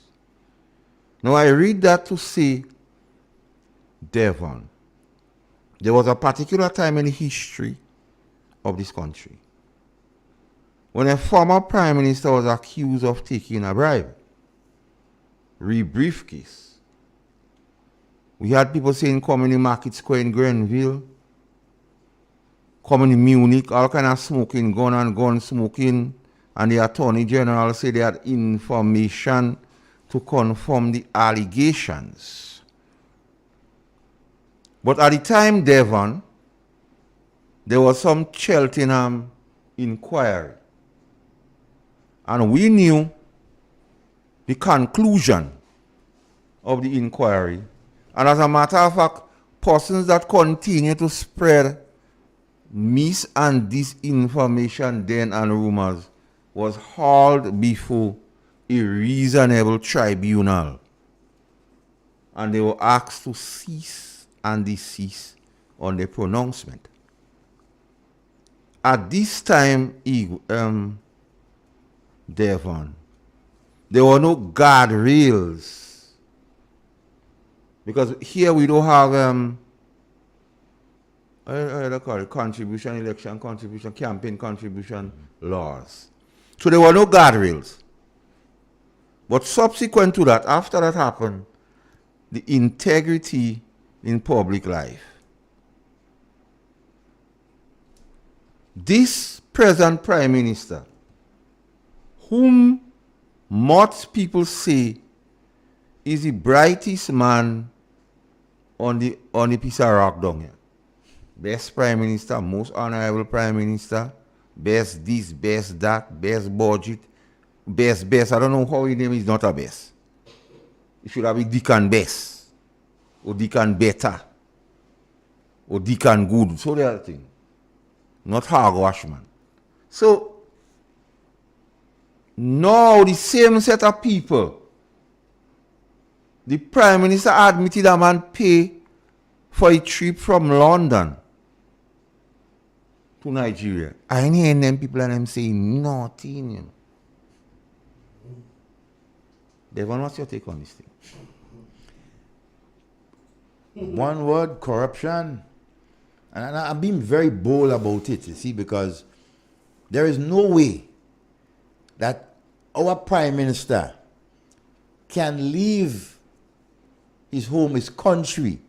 Now I read that to say, Devon, there was a particular time in the history of this country when a former prime minister was accused of taking a bribe. Briefcase. We had people saying come in the Market Square in Grenville, come in Munich, all kind of smoking, gun smoking, and the Attorney General said they had information to confirm the allegations. But at the time, Devon, there was some Cheltenham inquiry. And we knew the conclusion of the inquiry. And as a matter of fact, persons that continue to spread mis and disinformation then and rumors was hauled before a reasonable tribunal, and they were asked to cease and desist on the pronouncement. At this time, Devon, there were no guardrails, because here we don't have they call it contribution, election contribution, campaign contribution laws. So there were no guardrails. But subsequent to that, after that happened, the integrity in public life. This present Prime Minister, whom most people say is the brightest man on the piece of rock down here. Best Prime Minister, most honorable Prime Minister, best this, best that, best budget, best. I don't know how his name is not a best. It should have been Deacon Best, or Deacon Better, or Deacon Good. So the other thing. Not hogwash, man. So, now the same set of people, the Prime Minister admitted a man pay for a trip from London to Nigeria. I ain't hearing them people and them saying nothing, you know. Devon, what's your take on this thing? One word, corruption. And I'm being very bold about it, you see, because there is no way that our Prime Minister can leave his home, his country,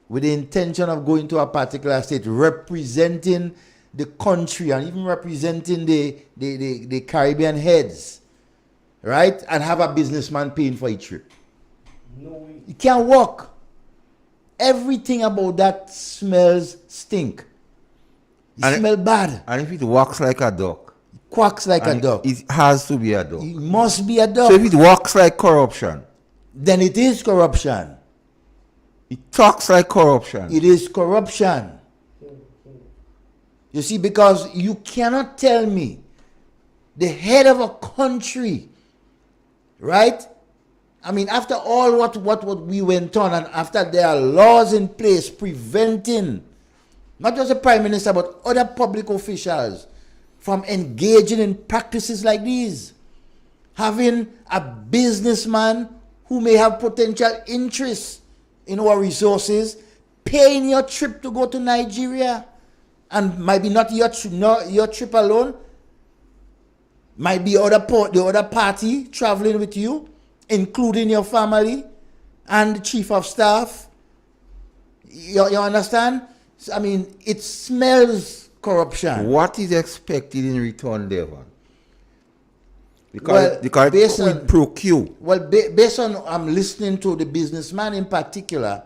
with the intention of going to a particular state, representing the country and even representing the Caribbean heads, right? And have a businessman paying for a trip. No way. It can't work. Everything about that smells stink. It smells bad. And if it walks like a duck. It quacks like a duck. It has to be a duck. It must be a duck. So if it walks like corruption. Then it is corruption. It talks like corruption. It is corruption. You see, because you cannot tell me the head of a country, right? I mean, after all what we went on, and after there are laws in place preventing not just the Prime Minister but other public officials from engaging in practices like these, having a businessman who may have potential interest in our resources paying your trip to go to Nigeria, and might be not your trip alone, might be the other party traveling with you, including your family and the chief of staff. You understand? I mean, it smells corruption. What is expected in return, Devon? Well, based on I'm listening to the businessman in particular,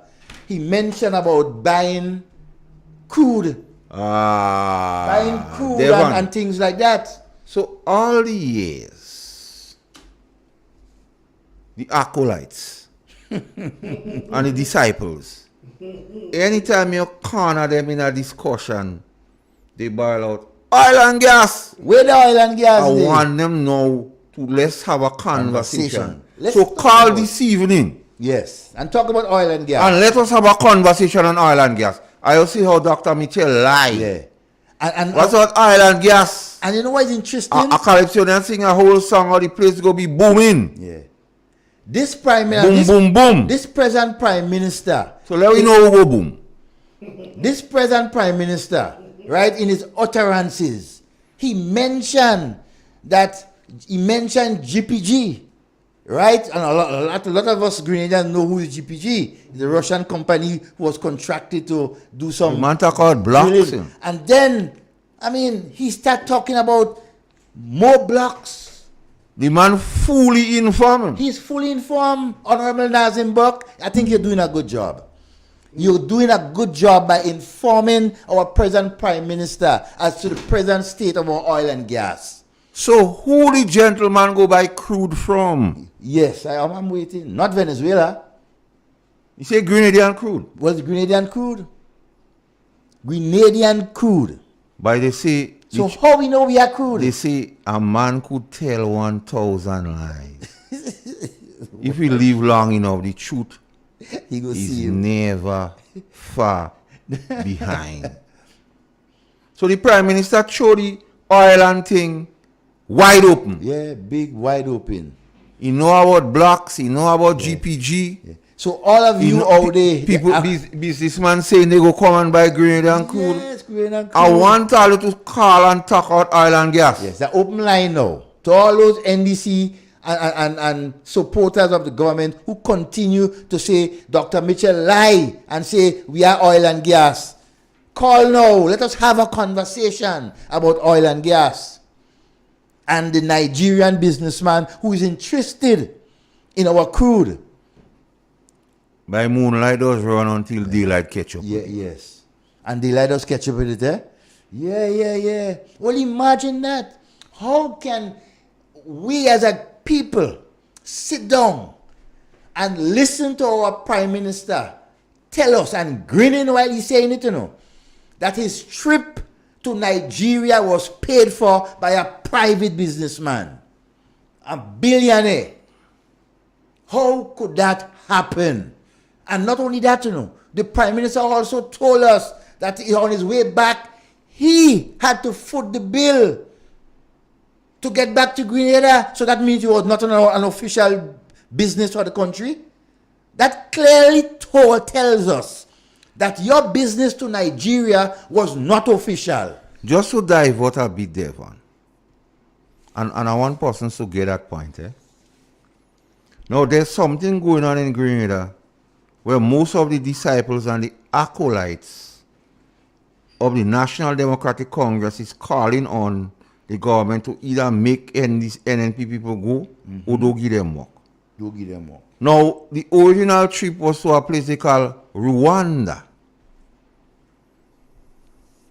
he mentioned about buying crude. Buying crude and things like that. So all the years, the acolytes and the disciples, anytime you corner them in a discussion, they boil out oil and gas. Where the oil and gas? I want them now to let's have a conversation. So call this evening. Yes, and talk about oil and gas. And let us have a conversation on oil and gas. I'll see how Dr. Mitchell lied. Yeah. And what's about oil and gas? And you know what is interesting? A Caribbean sing a whole song or the place go be booming. Yeah. This Prime Minister. Boom, boom, boom. This present Prime Minister. So let me know who go boom. This present Prime Minister, right, in his utterances, he mentioned GPG. Right? And a lot of us Grenadians know who is GPG. The Russian company who was contracted to do some... The man talk about blocks. And then, I mean, he started talking about more blocks. The man fully informed. He's fully informed. Honorable Nazim Buck, I think you're doing a good job. You're doing a good job by informing our present Prime Minister as to the present state of our oil and gas. So who the gentleman go buy crude from? Yes, I'm waiting. Not Venezuela. You say Grenadian crude? What's Grenadian crude? Grenadian crude. But they say So how we know we are crude? They say a man could tell 1,000 lies. If we live long enough, the truth He go is see you. never far behind. So the Prime Minister showed the oil and thing wide open. Yeah, big, wide open. He know about blocks, he know about GPG. Yeah. So all of you out there, people, businessmen saying they go come and buy grain and crude. yes, grain and I crude. want all you to call and talk about oil and gas. Yes, the open line now to all those NDC and supporters of the government who continue to say Dr. Mitchell lie and say we are oil and gas. Call now. Let us have a conversation about oil and gas. And the Nigerian businessman who is interested in our crude. By moonlight does run until daylight catch up. Yeah, yes. And daylight does catch up with it, eh? Yeah. Well, imagine that. How can we as a people sit down and listen to our Prime Minister tell us and grinning while he's saying it, that his trip to Nigeria was paid for by a private businessman, a billionaire. How could that happen? And not only that, the Prime Minister also told us that on his way back, he had to foot the bill to get back to Grenada. So that means it was not an official business for the country. That clearly tells us that your business to Nigeria was not official. Just to divert a bit, Devon. And I want persons to get that point, Now, there's something going on in Grenada where most of the disciples and the acolytes of the National Democratic Congress is calling on the government to either make NNP people go or don't give them work. Don't give them work. Now, the original trip was to a place they call Rwanda.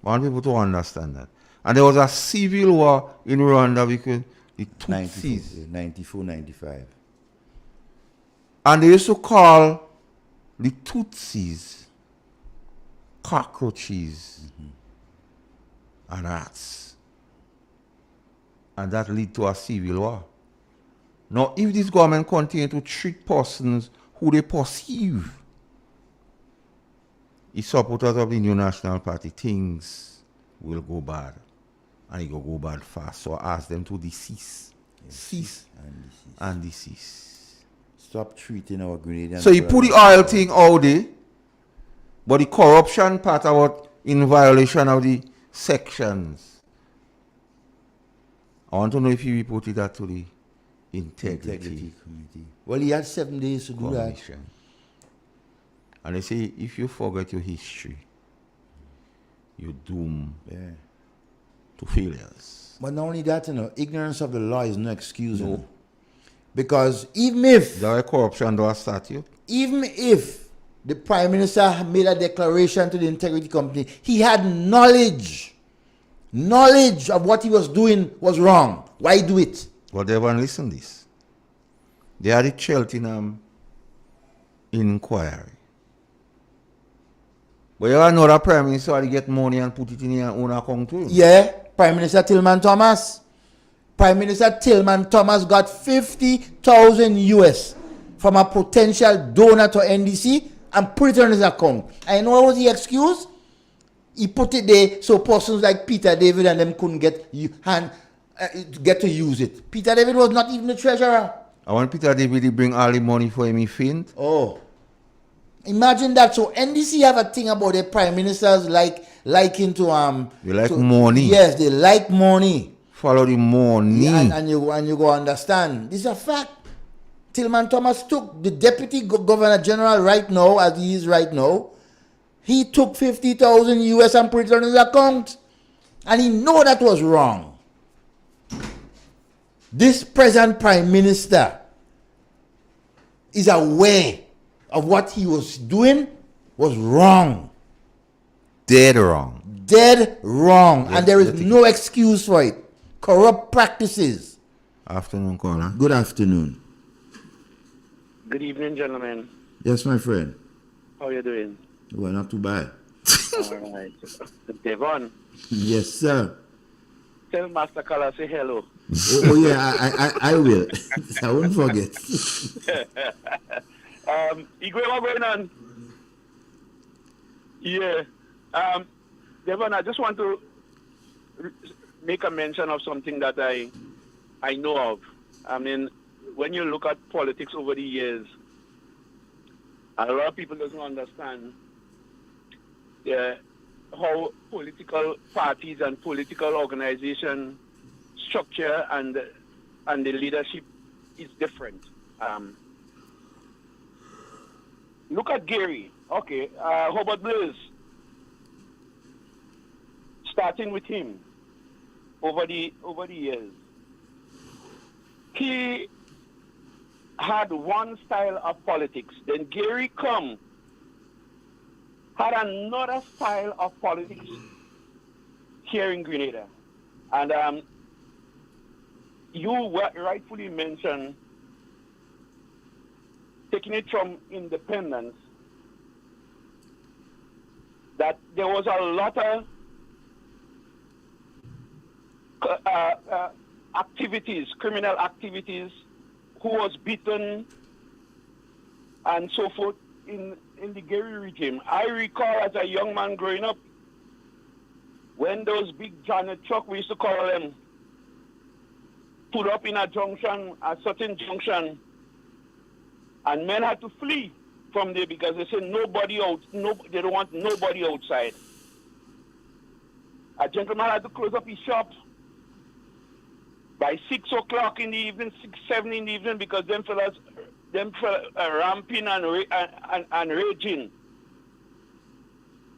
I want people to understand that. And there was a civil war in Rwanda because the Tutsis. 94, 95. And they used to call the Tutsis cockroaches and rats. And that led to a civil war. Now, if this government continue to treat persons who they perceive is supporters of the New National Party, things will go bad. And it will go bad fast. So I ask them to cease. Cease and desist. Stop treating our Grenadians. So you put the oil thing out there, but the corruption part about in violation of the sections. I want to know if you reported that to the Integrity Committee. Well, he had 7 days to do that. And they say if you forget your history, you're doomed to failures. But not only that, ignorance of the law is no excuse. No. Because even if the corruption does start you. Even if the Prime Minister made a declaration to the Integrity Company, he had knowledge of what he was doing was wrong. Why do it? But everyone listen to this. They had the Cheltenham inquiry. But you know that Prime Minister had to get money and put it in your own account too. Yeah, Prime Minister Tillman Thomas. Prime Minister Tillman Thomas got 50,000 US from a potential donor to NDC and put it on his account. And what was the excuse? He put it there so persons like Peter David and them couldn't get to use it. Peter David was not even the treasurer. I want Peter David to bring all the money for him, he faint. Oh. Imagine that. So NDC have a thing about their prime ministers liking to They like money. Yes, they like money. Follow the money. Yeah, and you go understand. This is a fact. Tillman Thomas took the deputy governor general right now, as he is right now. He took 50,000 US and put it on his account. And he know that was wrong. This present prime minister is aware of what he was doing was wrong. Dead wrong. Dead wrong. And there is no excuse for it. Corrupt practices. Afternoon, caller. Good afternoon. Good evening, gentlemen. Yes, my friend. How are you doing? Well, not too bad. All right. Devon. Yes, sir. Tell Master Kala say hello. Oh yeah, I will. I won't forget. Igwe, what going on? Yeah. Devon, I just want to make a mention of something that I know of. I mean, when you look at politics over the years, a lot of people doesn't understand how political parties and political organization structure and the leadership is different. Look at Gary. Okay, Hobart Blaze. Starting with him over the years, he had one style of politics. Then Gary had another style of politics here in Grenada. And you rightfully mentioned taking it from independence, that there was a lot of activities, criminal activities, who was beaten and so forth in the Gary regime. I recall as a young man growing up, when those big Janet truck, we used to call them, put up in a certain junction, and men had to flee from there because they said they don't want nobody outside. A gentleman had to close up his shop by 6 o'clock in the evening, 6, 7 in the evening, because them fellas ramping and raging.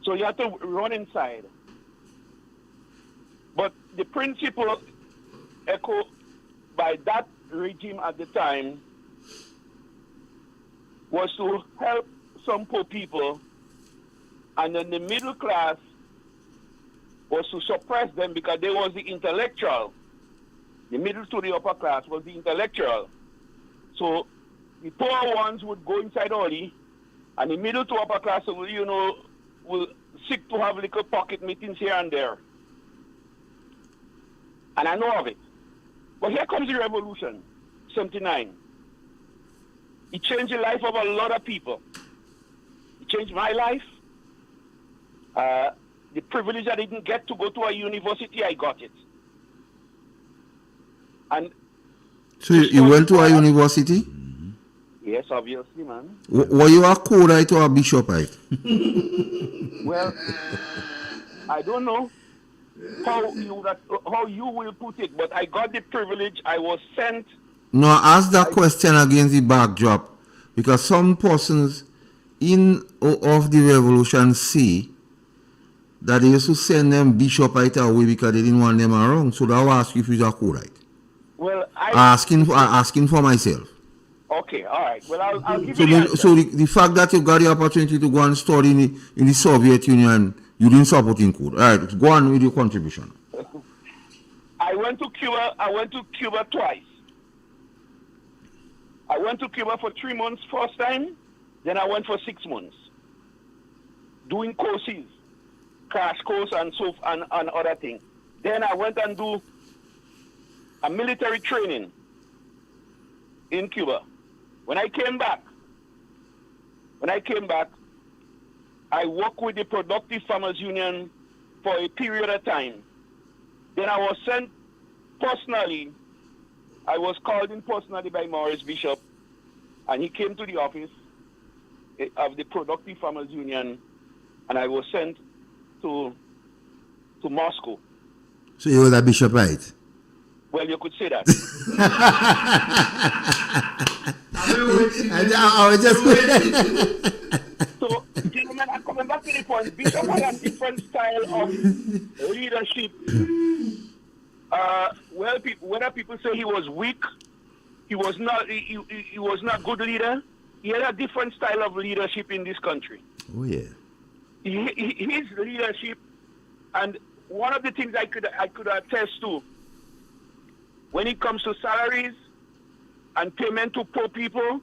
So you have to run inside. But the principle echoed by that regime at the time was to help some poor people, and then the middle class was to suppress them because they was the intellectual. The middle to the upper class was the intellectual. So the poor ones would go inside early, and the middle to upper class will seek to have little pocket meetings here and there. And I know of it. But here comes the revolution, 79. It changed the life of a lot of people. It changed my life. The privilege I didn't get to go to a university, I got it. And so you went to a university? Mm-hmm. Yes, obviously, man. Were you a co-write or a bishopite? Well, I don't know how you will put it, but I got the privilege. I was sent. No, ask that question against the backdrop, because some persons of the revolution see that they used to send them bishopite away because they didn't want them around. So I will ask you if you're a co-write. Well, asking for myself. Okay, all right. Well, I'll give you the answer. So the fact that you got the opportunity to go and study in the Soviet Union, you didn't support in Cuba. All right, go on with your contribution. I went to Cuba twice. I went to Cuba for 3 months first time, then I went for 6 months, doing courses, crash course and other things. Then I went and do a military training in Cuba. When I came back, I worked with the Productive Farmers Union for a period of time. Then I was sent personally. I was called in personally by Maurice Bishop, and he came to the office of the Productive Farmers Union, and I was sent to Moscow. So you were a bishop, right? Well, you could say that. I was just So, gentlemen, I'm coming back to the point. Bishop had a different style of leadership. Whether people say he was weak, he was not a good leader. He had a different style of leadership in this country. Oh yeah. His leadership, and one of the things I could attest to, when it comes to salaries and payment to poor people,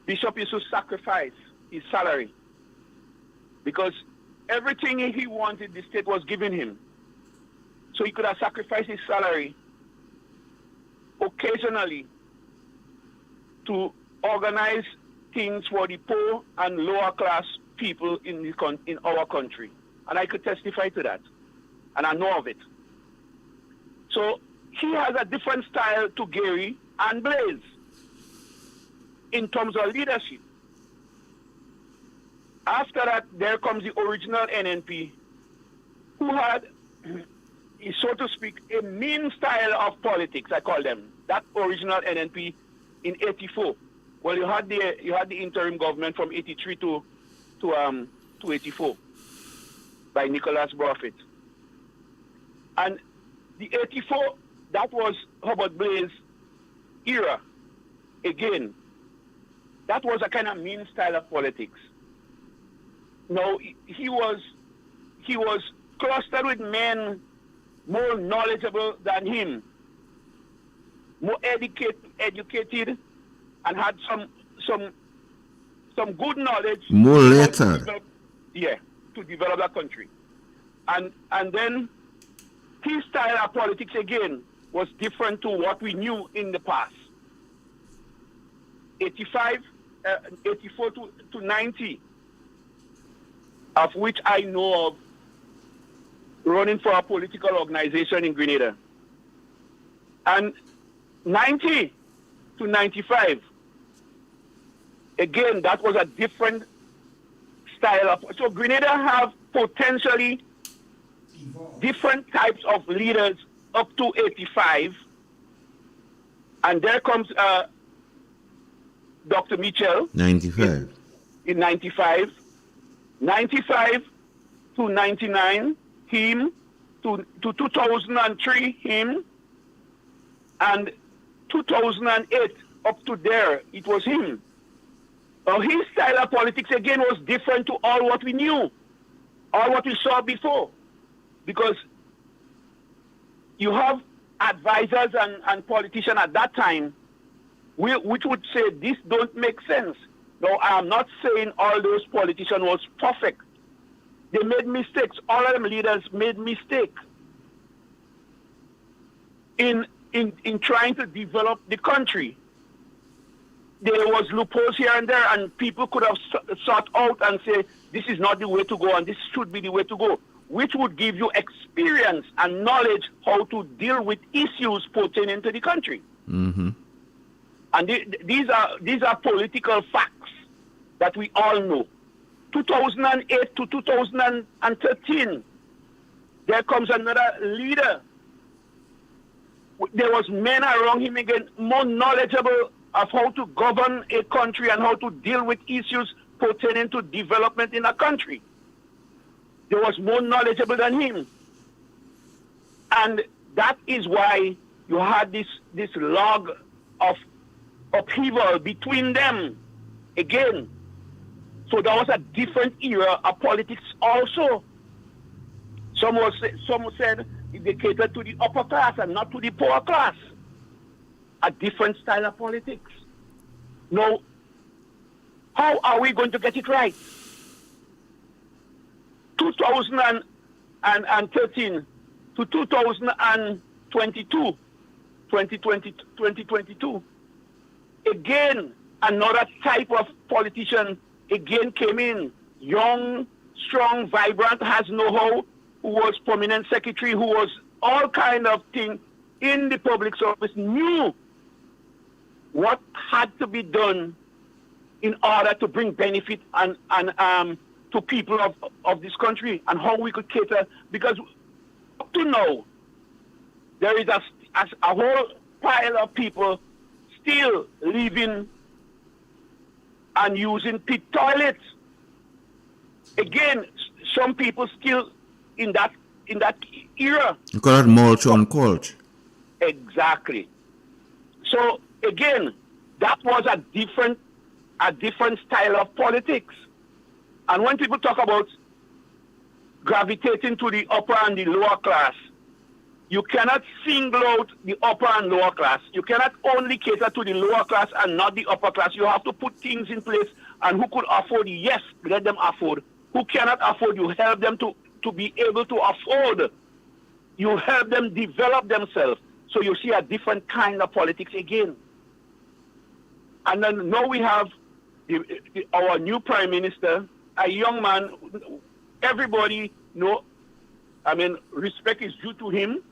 Bishop used to sacrifice his salary because everything he wanted, the state was giving him. So he could have sacrificed his salary occasionally to organize things for the poor and lower class people in our country. And I could testify to that. And I know of it. So he has a different style to Gary and Blaze in terms of leadership. After that, there comes the original NNP, who had, so to speak, a mean style of politics, I call them. That original NNP in 84. Well, you had the interim government from 83 to 84 by Nicholas Buffett. And the 84, that was Hubert Blaze era. Again, that was a kind of mean style of politics. No, he was clustered with men more knowledgeable than him, more educated, and had some good knowledge. More later. To develop the country. And then his style of politics again was different to what we knew in the past. 84 to 90, of which I know of running for a political organization in Grenada. And 90 to 95, again, that was a different style of. So Grenada have potentially different types of leaders up to 85. And there comes Dr. Mitchell. 95. In 95. 95 to 99, him. To 2003, him. And 2008, up to there, it was him. His style of politics, again, was different to all what we knew, all what we saw before. Because you have advisors and politicians at that time which would say, this don't make sense. No, I am not saying all those politicians was perfect. They made mistakes. All of them leaders made mistakes in trying to develop the country. There was loopholes here and there, and people could have sought out and say, this is not the way to go, and this should be the way to go, which would give you experience and knowledge how to deal with issues pertaining to the country. Mm-hmm. And these are political facts that we all know. 2008 to 2013, there comes another leader. There was men around him again, more knowledgeable of how to govern a country and how to deal with issues pertaining to development in a country. There was more knowledgeable than him. And that is why you had this log of upheaval between them again. So that was a different era of politics also. Some said they catered to the upper class and not to the poor class. A different style of politics. Now, how are we going to get it right? 2013 to 2022, again, another type of politician again came in. Young, strong, vibrant, has know-how, who was prominent secretary, who was all kind of thing in the public service, knew what had to be done in order to bring benefit and to people of this country, and how we could cater, because up to now there is a whole pile of people still living and using pit toilets. Again, some people still in that era. You call it mulch on culture. Exactly. So again, that was a different style of politics. And when people talk about gravitating to the upper and the lower class, you cannot single out the upper and lower class. You cannot only cater to the lower class and not the upper class. You have to put things in place, and who could afford, yes, let them afford. Who cannot afford, you help them to be able to afford. You help them develop themselves. So you see a different kind of politics again. And then now we have our new prime minister, a young man. Everybody know, respect is due to him.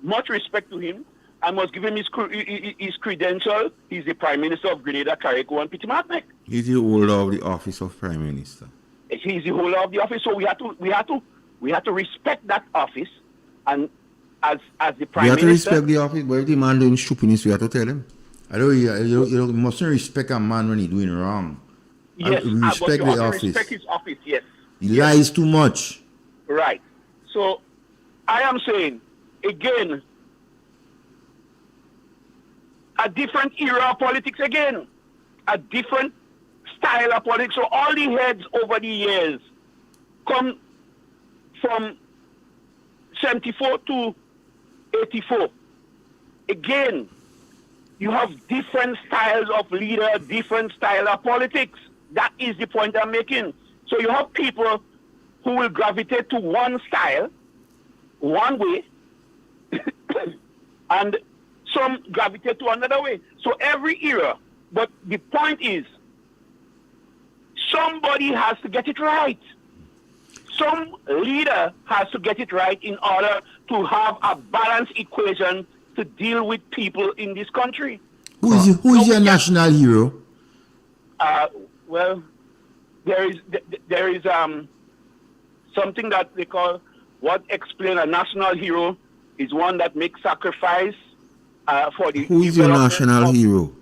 Much respect to him. I must give him his credential. He's the prime minister of Grenada, Carriacou, and Petit-Martinique. He's the holder of the office of prime minister. He's the holder of the office. So we have to respect that office, and as the prime minister. We have to respect the office, but if the man doing stupidness, we have to tell him. I know you mustn't respect a man when he's doing wrong. Yes, respect the office. Respect his office, yes. He lies too much. Right. So I am saying, again, a different era of politics again. A different style of politics. So all the heads over the years come from 74 to 84. Again, you have different styles of leader, different style of politics. That is the point I'm making. So you have people who will gravitate to one style, one way, and some gravitate to another way. So every era. But the point is, somebody has to get it right. Some leader has to get it right in order to have a balanced equation to deal with people in this country. Who is your national hero? Well, there is something that they call what explain a national hero is one that makes sacrifice for the. Who is your national hero?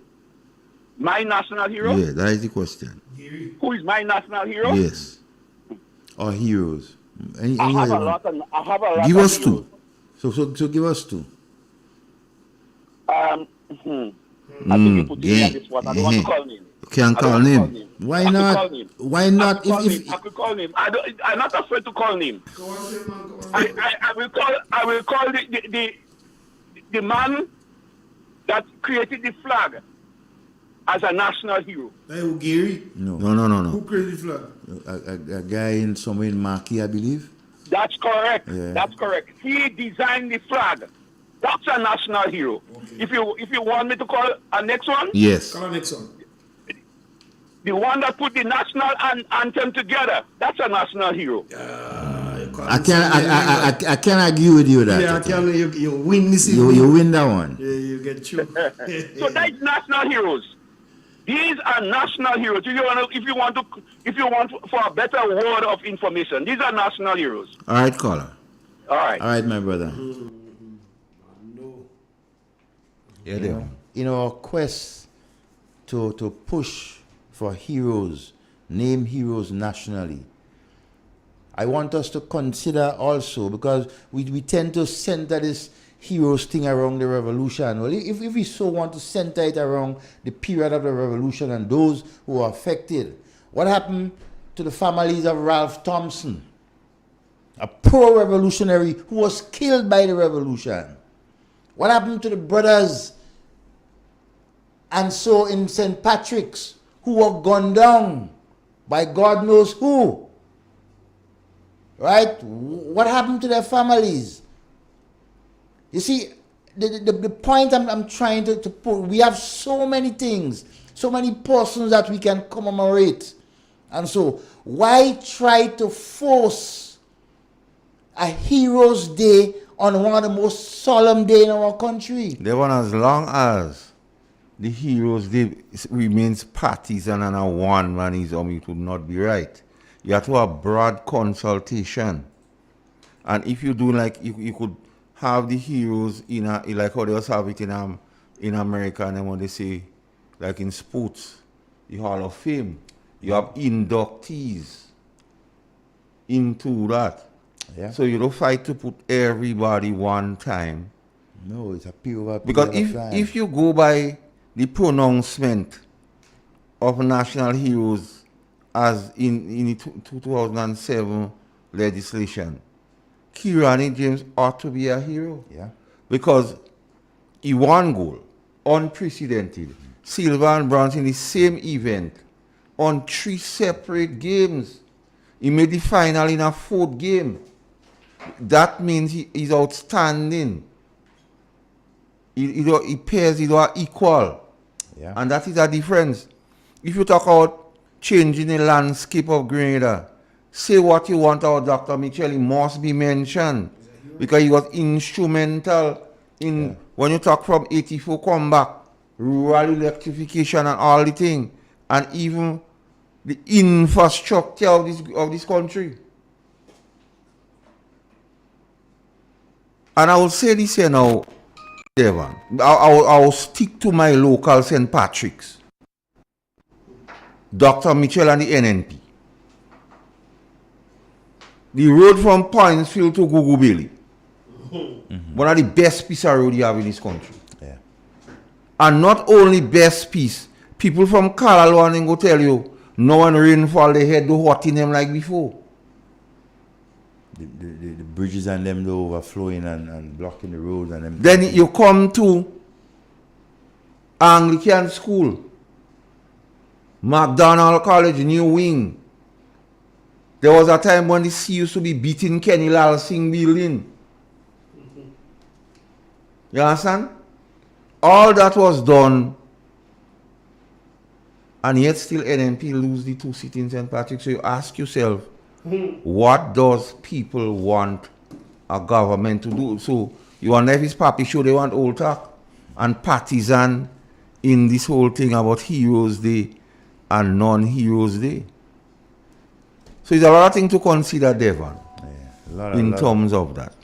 My national hero? Yeah, that is the question. Who is my national hero? Yes. Or heroes? I have a lot. Give us two. So give us two. I think you put me on this one. I don't want to call him. You can't call him. Why not? Why not? I could call him. I'm not afraid to call him. I will call the man that created the flag as a national hero. Who, Gary? No. Who created the flag? A guy somewhere in Marquis, I believe. That's correct. Yeah. That's correct. He designed the flag. That's a national hero. Okay. If you want me to call a next one? Yes. Call a next one. The one that put the national anthem together. That's a national hero. I can't argue with you that. Yeah, I can. You win this. You win that one. Yeah, you get through. So that's national heroes. These are national heroes. If you want for a better word of information, these are national heroes. All right, caller. All right, my brother. No. Yeah, in our quest to push for heroes, name heroes nationally, I want us to consider also, because we tend to center this heroes thing around the revolution. Well, if we so want to center it around the period of the revolution and those who were affected, what happened to the families of Ralph Thompson, a pro-revolutionary who was killed by the revolution? What happened to the brothers and so in St. Patrick's who were gunned down by God knows who? Right? What happened to their families? You see, the point I'm trying to put, we have so many things, so many persons that we can commemorate. And so, why try to force a Heroes Day on one of the most solemn days in our country? The one, as long as the Heroes Day remains partisan and a one-manism, it would not be right. You have to have broad consultation. And if you do, like, you could have the heroes in like how they also have it in America, and then when they say, like in sports, the Hall of Fame, you have inductees into that. Yeah. So you don't fight to put everybody one time. No, it's a period. Because if you go by the pronouncement of national heroes as in the 2007 legislation, Kirani James ought to be a hero. Yeah. Because he won gold, unprecedented. Silver and bronze in the same event on 3 separate games. He made the final in a 4th game. that means he's outstanding. He pays, he are equal. Yeah. And that is a difference. If you talk about changing the landscape of Grenada, say what you want about Dr. Mitchell, he must be mentioned. Because he was instrumental in, when you talk from 84 come back, rural electrification and all the thing, and even the infrastructure of this country. And I will say this here now, Devon. I will stick to my local St. Patrick's. Dr. Mitchell and the NNP. The road from Pointsfield to Gugubilly. One of the best pieces of road you have in this country. Yeah. And not only best piece, people from Carlalwan go tell you, no one rainfall, they had to hot in them like before. The bridges and them they overflowing and blocking the roads and them. Then you come to Anglican School, McDonald College, New Wing. There was a time when the sea used to be beating Kenny Lal Singh building. You understand? All that was done, and yet still NMP lose the 2 seats in St. Patrick. So you ask yourself, what does people want a government to do? So you wonder if it's Papi show they want old talk and partisan in this whole thing about Heroes Day and non-Heroes Day. So it's a lot of things to consider, Devon, in terms of that.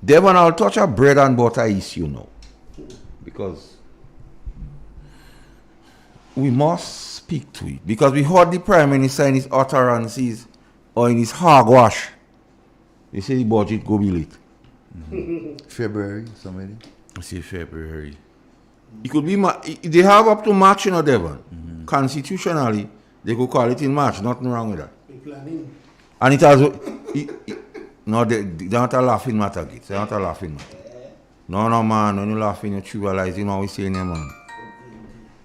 Devon, I'll touch a bread and butter issue now, because we must speak to it. Because we heard the Prime Minister in his utterances or in his hogwash, they say the budget go be late. February, somebody. I say February. It could be, they have up to March, you know, Devon. Constitutionally, they could call it in March, nothing wrong with that. Planning. And it has, no, they're not a laughing matter, kids. They're not a laughing matter. No, man, when you laughing, you trivialize, you know what we say, man.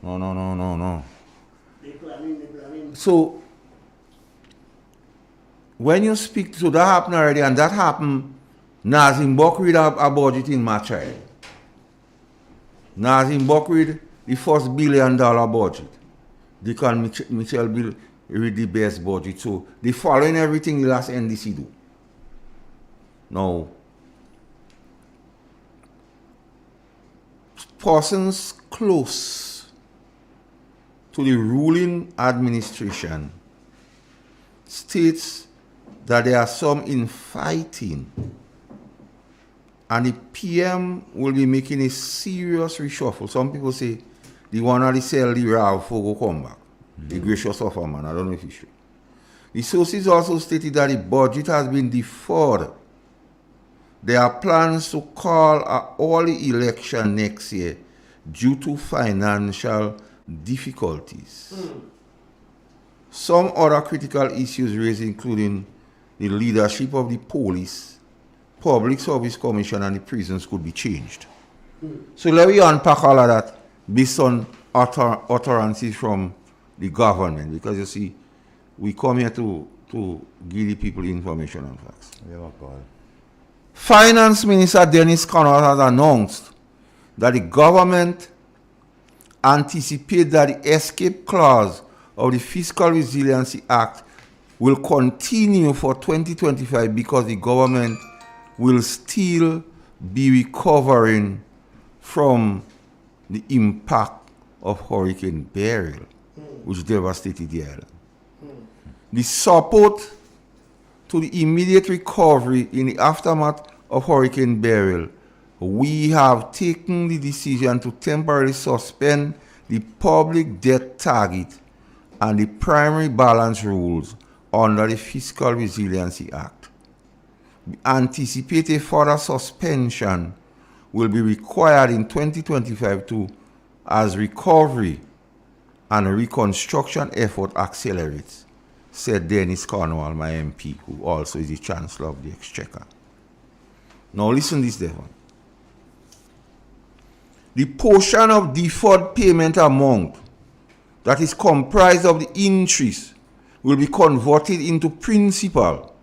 No. They planning. So, when you speak, so that happened already, and that happened, Nazim Bokrid a budget in March already. Nazim Bokrid, the first $1 billion budget. They call Michelle Bill read the best budget. So, they following everything the last NDC do. Now, persons close to the ruling administration states that there are some infighting, and the PM will be making a serious reshuffle. Some people say the one of the sell the RAV for go come back. The gracious offer, man. I don't know if it's true. The sources also stated that the budget has been deferred. There are plans to call an early election next year due to financial difficulties. Some other critical issues raised, including the leadership of the police, Public Service Commission, and the prisons, could be changed. So let me unpack all of that based on utterances from the government, because you see, we come here to give the people information and facts. Finance Minister Dennis Conrad has announced that the government anticipates that the escape clause of the Fiscal Resiliency Act will continue for 2025 because the government will still be recovering from the impact of Hurricane Beryl, which devastated the island. The support to the immediate recovery in the aftermath of Hurricane Beryl, we have taken the decision to temporarily suspend the public debt target and the primary balance rules under the Fiscal Resiliency Act. We anticipate a further suspension will be required in 2025 as recovery and reconstruction effort accelerates, said Dennis Cornwall, my MP, who also is the Chancellor of the Exchequer. Now listen to this, Devon. The portion of deferred payment amount that is comprised of the interest will be converted into principal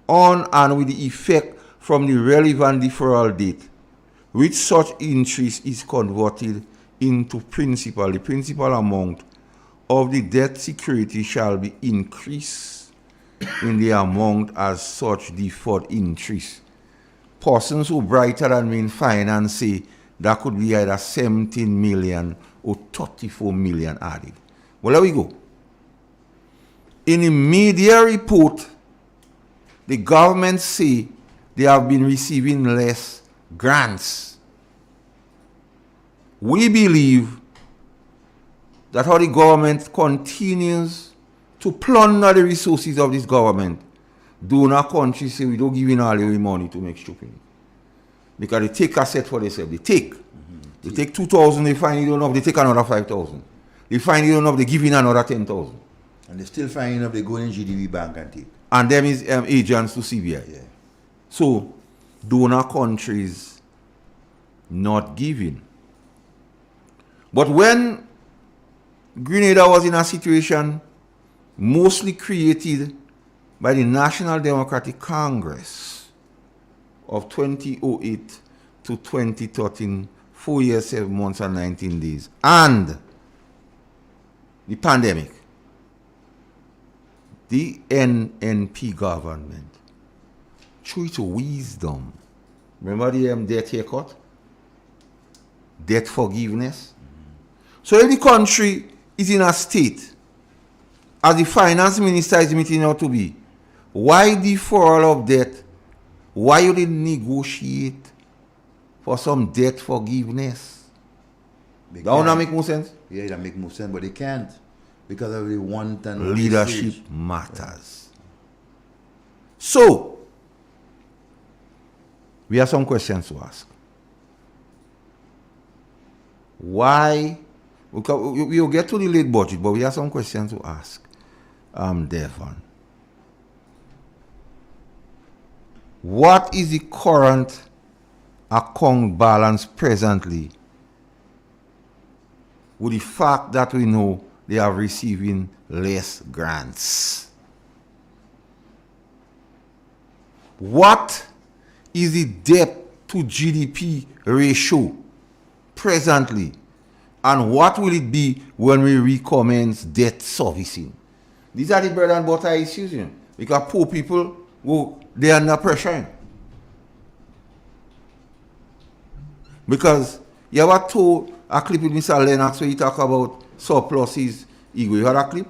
on and with the effect from the relevant deferral date, which such interest is converted into principal. The principal amount of the debt security shall be increased in the amount as such deferred interest. Persons who brighter than me in finance say that could be either 17 million or 34 million added. Well, there we go. In the media report, the government say they have been receiving less grants. We believe that how the government continues to plunder the resources of this government, donor countries say we don't give in all the money to make stupid. Because they take asset for themselves. They take. They take 2,000, they find it enough, they take another 5,000. They find it enough, they give in another 10,000. And they still find enough, they go in GDP bank and take. And them is agents to CBI. Yeah. So, donor countries not giving. But when Grenada was in a situation mostly created by the National Democratic Congress of 2008 to 2013, 4 years, 7 months, and 19 days, and the pandemic, the NNP government, through its wisdom, remember the debt haircut? Debt forgiveness? So if the country is in a state, as the finance minister is meeting out to be, why deferral of debt? Why you didn't negotiate for some debt forgiveness? That will not make more sense? Yeah, that make more sense, but they can't. Because of the want and leadership matters. So, we have some questions to ask. Why? We'll get to the late budget, but we have some questions to ask. Devon. What is the current account balance presently with the fact that we know they are receiving less grants? What is the debt to GDP ratio presently? And what will it be when we recommence debt servicing? These are the bread and butter issues, you know, because poor people, they are under pressure. Because you ever told a clip with Mr. Lennox where he talk about surpluses? You heard that clip?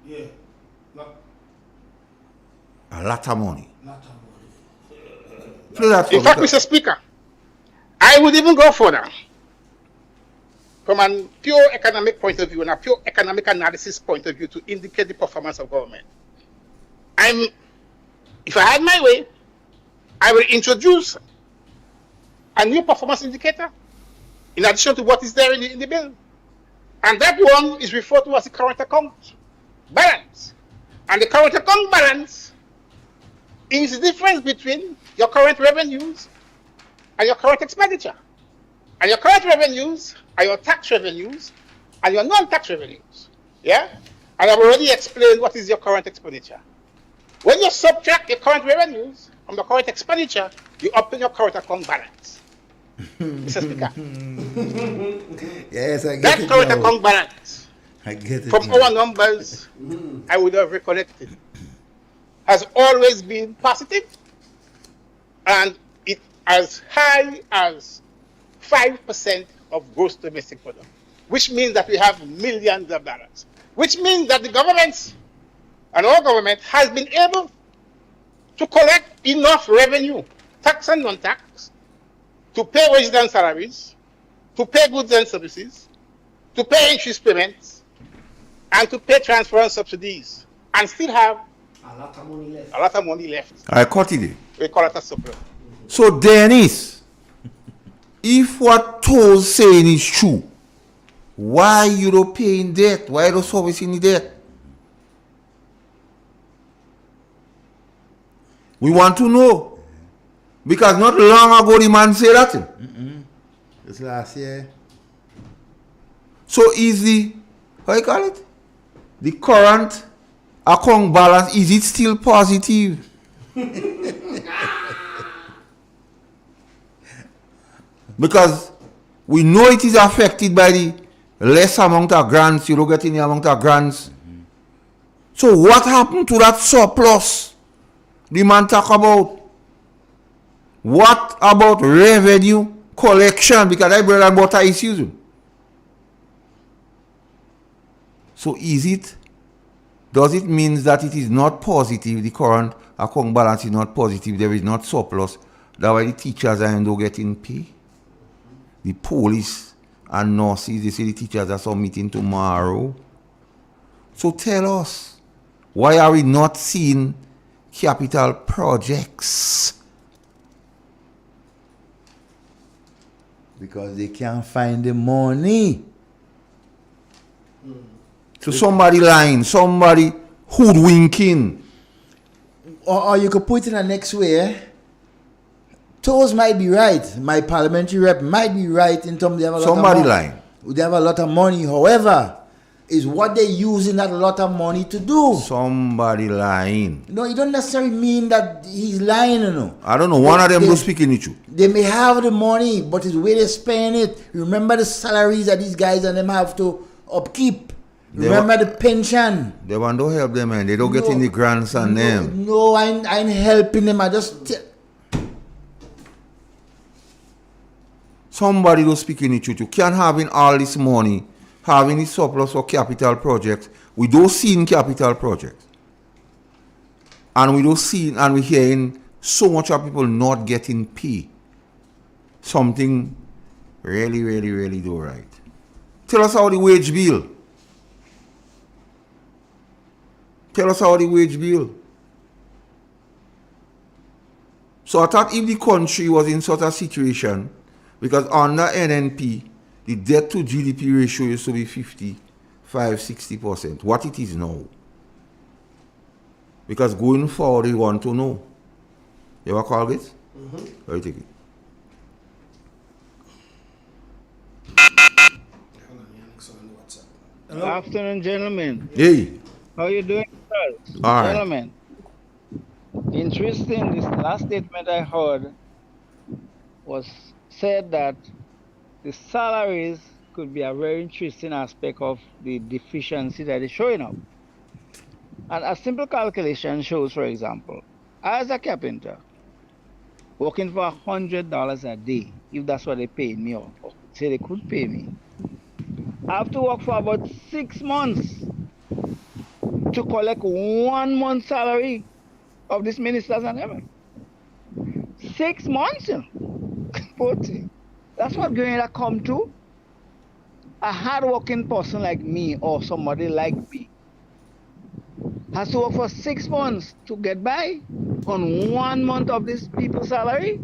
Yeah. A lot of money. In fact, Mr. Speaker, I would even go further. From a pure economic point of view and a pure economic analysis point of view to indicate the performance of government. If I had my way, I will introduce a new performance indicator in addition to what is there in the bill. And that one is referred to as the current account balance. And the current account balance is the difference between your current revenues and your current expenditure. And your current revenues are your tax revenues and your non-tax revenues. Yeah? And I've already explained what is your current expenditure. When you subtract your current revenues from the current expenditure, you obtain your current account balance. Mr. Speaker. Yes, I get that it. That current now. account balance, I get it. from now. our numbers, I would have recollected, has always been positive, and it as high as 5% of gross domestic product, which means that we have millions of dollars, which means that the government and our government has been able to collect enough revenue, tax and non-tax, to pay wages and salaries, to pay goods and services, to pay interest payments, and to pay transfer and subsidies, and still have A lot of money left. a lot of money left. I caught it. We call it a surplus. So, Dennis, if what To's saying is true, why you don't paying debt? Why you don't servicing the debt? We want to know. Because not long ago the man said that. This last year. So easy, how you call it? the current account balance, is it still positive? Because we know it is affected by the less amount of grants, you don't get any amount of grants. So what happened to that surplus the man talk about? What about revenue collection? Because I bread and butter issues. So does it mean that it is not positive, the current account balance is not positive, there is not surplus, that's why the teachers are not getting pay? The police and nurses, they say the teachers are submitting tomorrow. So tell us, why are we not seeing capital projects? Because they can't find the money. So somebody lying, somebody hoodwinking. Or you could put it in the next way. Toes might be right. My parliamentary rep might be right in terms of they have a lot somebody of money. lying. They have a lot of money. However, is what they using that lot of money to do. Somebody lying. No, it don't necessarily mean that he's lying, you know. I don't know. One of them don't speak in the truth. They may have the money, but it's the way they spend it. Remember the salaries that these guys and them have to upkeep. Remember the pension. They want to help them, and they don't get any grants on them. No, I ain't helping them. I just somebody don't speak in the truth. You can't having all this money, having the surplus for capital projects. We don't see in capital projects. And we don't see, and we're hearing so much of people not getting pay. Something really, really, really do right. Tell us how the wage bill. Tell us how the wage bill. So I thought if the country was in such a situation, because under NNP, the debt to GDP ratio used to be 55-60%. What it is now. Because going forward, we want to know. You ever call this? How you take it? Hello? Afternoon, gentlemen. Hey. How you doing, sir? All right. Gentlemen. Interesting, this last statement I heard was said that the salaries could be a very interesting aspect of the deficiency that is showing up. And a simple calculation shows, for example, as a carpenter, working for $100 a day, if that's what they pay me, or say they could pay me, I have to work for about 6 months to collect 1 month's salary of these ministers and everything. 6 months, you know. That's what going to come to. A hard-working person like me or somebody like me has to work for 6 months to get by on 1 month of these people's salary.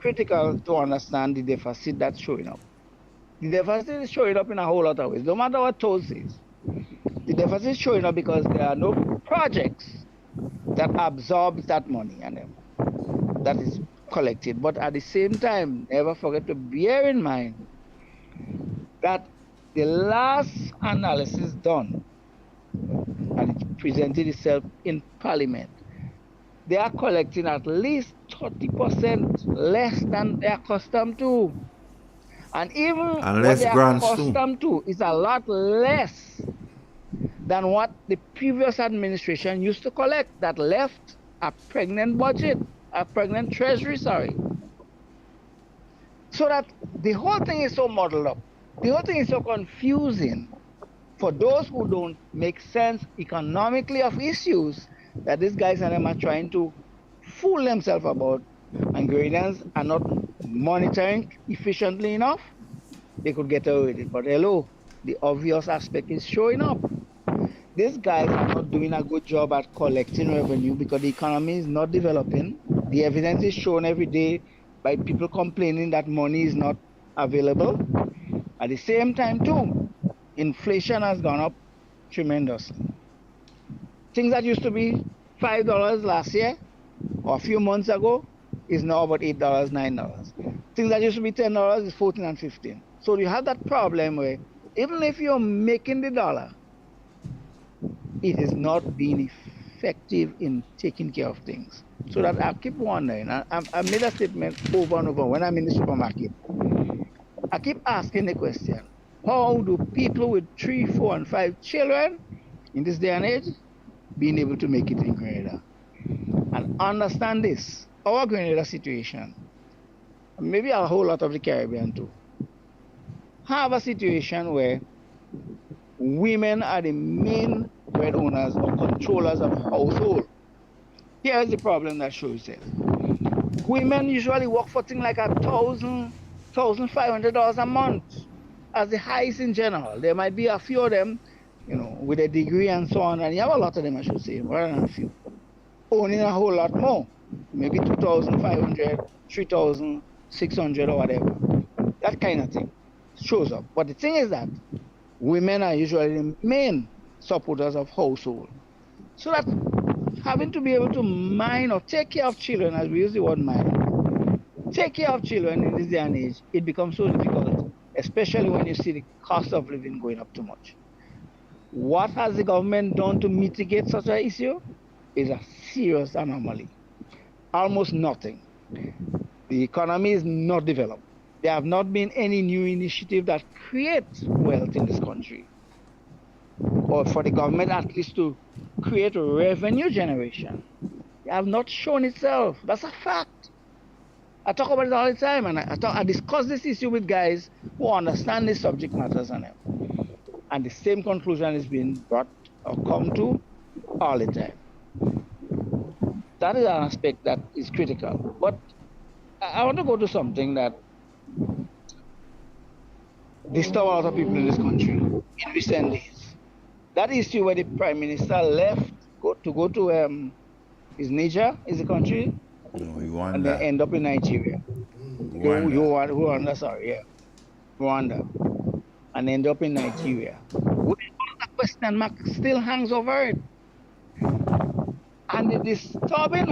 Critical to understand the deficit that's showing up. The deficit is showing up in a whole lot of ways. No matter what Toll says, the deficit is showing up because there are no projects that absorb that money and that is collected. But at the same time, never forget to bear in mind that the last analysis done, and it presented itself in Parliament, they are collecting at least 30% less than they are accustomed to. And even what they are accustomed to is a lot less than what the previous administration used to collect, that left a pregnant budget, a pregnant treasury, sorry. So that the whole thing is so muddled up. The whole thing is so confusing for those who don't make sense economically of issues that these guys and them are trying to fool themselves about, and Grenadians are not monitoring efficiently enough. They could get away with it. But hello, the obvious aspect is showing up. These guys are not doing a good job at collecting revenue because the economy is not developing. The evidence is shown every day by people complaining that money is not available. At the same time too, inflation has gone up tremendously. Things that used to be $5 last year or a few months ago is now about $8, $9. Things that used to be $10 is $14 and $15. So you have that problem where even if you're making the dollar, it has not been effective in taking care of things. So that I keep wondering, I made a statement over and over when I'm in the supermarket. I keep asking the question, how do people with 3, 4, and 5 children in this day and age being able to make it in Grenada? And understand this, our Grenada situation, maybe a whole lot of the Caribbean too, have a situation where women are the main breadwinners or controllers of household. Here is the problem that shows itself. Women usually work for things like $1,000, $1,500 a month as the highest in general. There might be a few of them, with a degree and so on, and you have a lot of them, I should say, more than a few, owning a whole lot more, maybe 2,500, 3,600 or whatever. That kind of thing shows up. But the thing is that women are usually the main supporters of household. So that having to be able to mind or take care of children, as we use the word mind, take care of children in this day and age, it becomes so difficult, especially when you see the cost of living going up too much. What has the government done to mitigate such an issue? Is a serious anomaly. Almost nothing. The economy is not developed. There have not been any new initiative that creates wealth in this country, or for the government at least to create revenue generation. They have not shown itself. That's a fact. I talk about it all the time, and I discuss this issue with guys who understand the subject matters on it. And the same conclusion is being brought or come to all the time. That is an aspect that is critical. But I want to go to something that disturbs a lot of people in this country in recent days. That issue where the Prime Minister left to go to is Niger, is the country? No, Rwanda. And then end up in Nigeria. Rwanda, sorry, yeah. Rwanda. And end up in Nigeria. The question mark still hangs over it. And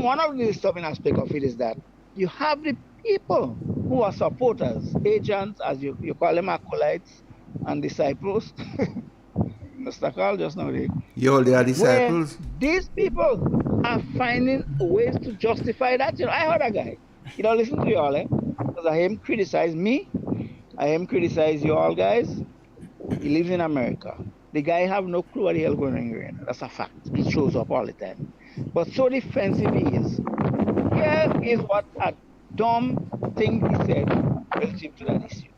one of the disturbing aspects of it is that you have the people who are supporters, agents, as you call them, acolytes and disciples. Mr. Carl just now. They are disciples. These people are finding ways to justify that. I heard a guy. He don't listen to you all, because I him criticize me. I him criticize you all guys. He lives in America. The guy have no clue what the hell going on in Grenada. That's a fact. He shows up all the time. But so defensive he is. Here is what a dumb thing he said relative to that issue.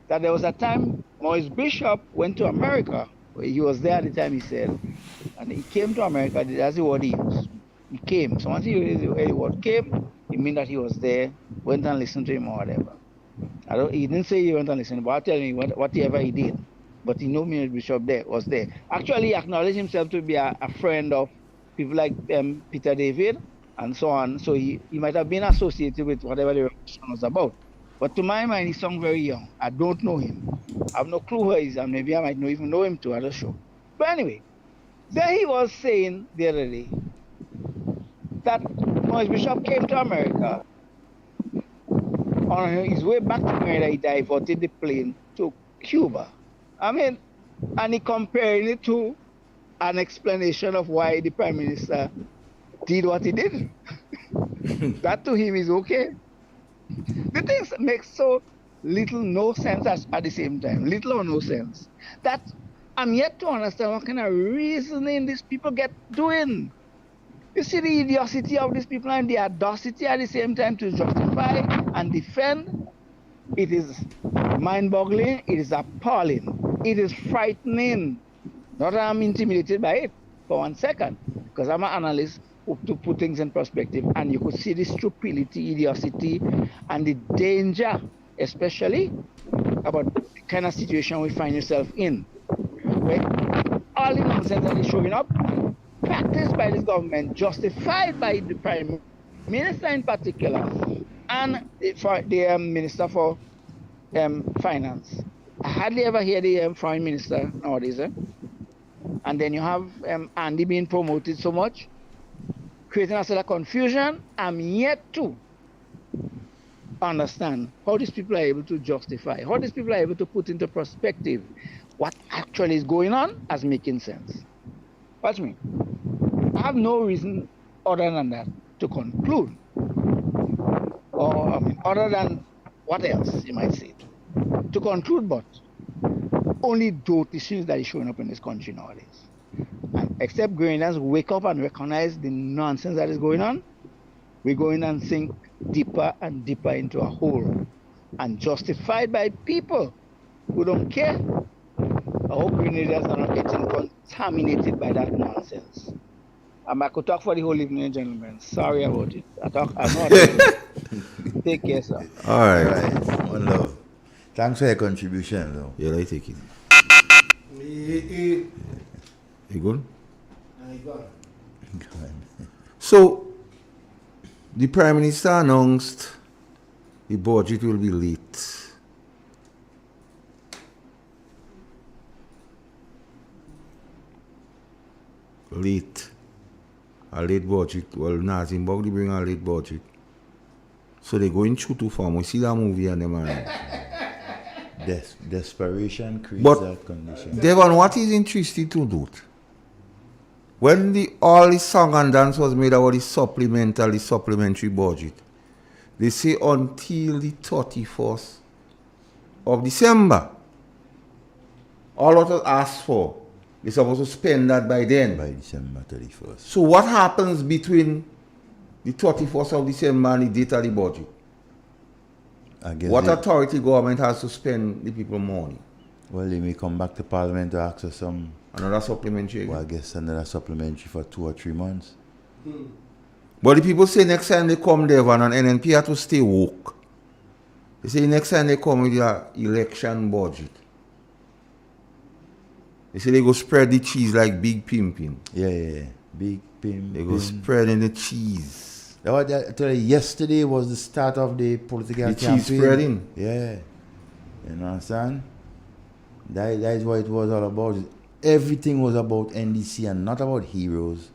That there was a time Maurice Bishop went to America. He was there at the time, he said, and he came to America. That's the word he used. He came. So once he used the word came, it means that he was there, went and listened to him or whatever. He didn't say he went and listened, but I'll tell you whatever he did. But he knew Maurice Bishop was there. Actually, he acknowledged himself to be a friend of people like Peter David and so on. So he might have been associated with whatever the revolution was about. But to my mind, he sounds very young. I don't know him. I have no clue who he is, and maybe I might not even know him too. I'm not sure. But anyway, there he was saying the other day that Maurice Bishop came to America. On his way back to Grenada, he diverted the plane to Cuba. And he comparing it to an explanation of why the Prime Minister did what he did. That to him is okay. The things make so no sense at the same time, little or no sense, that I'm yet to understand what kind of reasoning these people get doing. You see the idiocy of these people and the audacity at the same time to justify and defend. It is mind-boggling. It is appalling. It is frightening. Not that I'm intimidated by it for 1 second, because I'm an analyst to put things in perspective, and you could see the stupidity, idiocy, and the danger, especially about the kind of situation we find yourself in. Right? All the nonsense that is showing up, practiced by this government, justified by the Prime Minister in particular, and the Minister for Finance. I hardly ever hear the Foreign Minister nowadays. And then you have Andy being promoted so much, creating a sort of confusion. I'm yet to understand how these people are able to justify, how these people are able to put into perspective what actually is going on as making sense. Watch me. I have no reason other than that to conclude, or other than what else you might say, to conclude, but only those issues that is showing up in this country nowadays. And except Grenadians wake up and recognize the nonsense that is going on, we're going and sink deeper and deeper into a hole, and justified by people who don't care. I hope Grenadians are not getting contaminated by that nonsense. I could talk for the whole evening, gentlemen. Sorry about it. I'm not. Take care, sir. All right. One love. Thanks for your contribution, though. Yeah, I take it. You good? So, the Prime Minister announced the budget will be late. A late budget. Well, Nazimbog, they bring a late budget. So they're going true to form. We see that movie and them are desperation creates that condition. Devon, what is interesting to note? When all the song and dance was made about the supplementary budget, they say until the 31st of December, all what was asked for, they're supposed to spend that by then. By December 31st. So what happens between the 31st of December and the date of the budget? What authority government has to spend the people money? Well, they may come back to Parliament to ask for some... Another supplementary? Well, I guess another supplementary for 2 or 3 months. But the people say next time they come there, and NNP have to stay woke. They say next time they come with their election budget, they say they go spread the cheese like big pimping. Yeah. Big pimping. They go spreading the cheese. Yesterday was the start of the political campaign. Cheese spreading. Yeah. You understand? That is what it was all about. Everything was about NDC and not about heroes.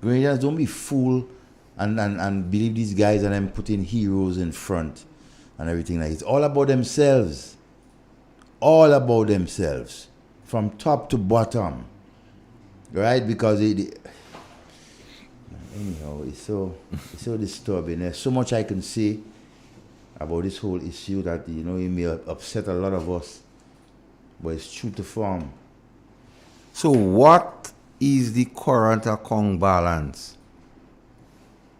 Grenadians, don't be fooled and believe these guys and then putting heroes in front and everything like that. It's all about themselves. All about themselves. From top to bottom. Right? Because anyhow, it's so disturbing. There's so much I can say about this whole issue that, it may upset a lot of us. But it's true to form. So what is the current account balance?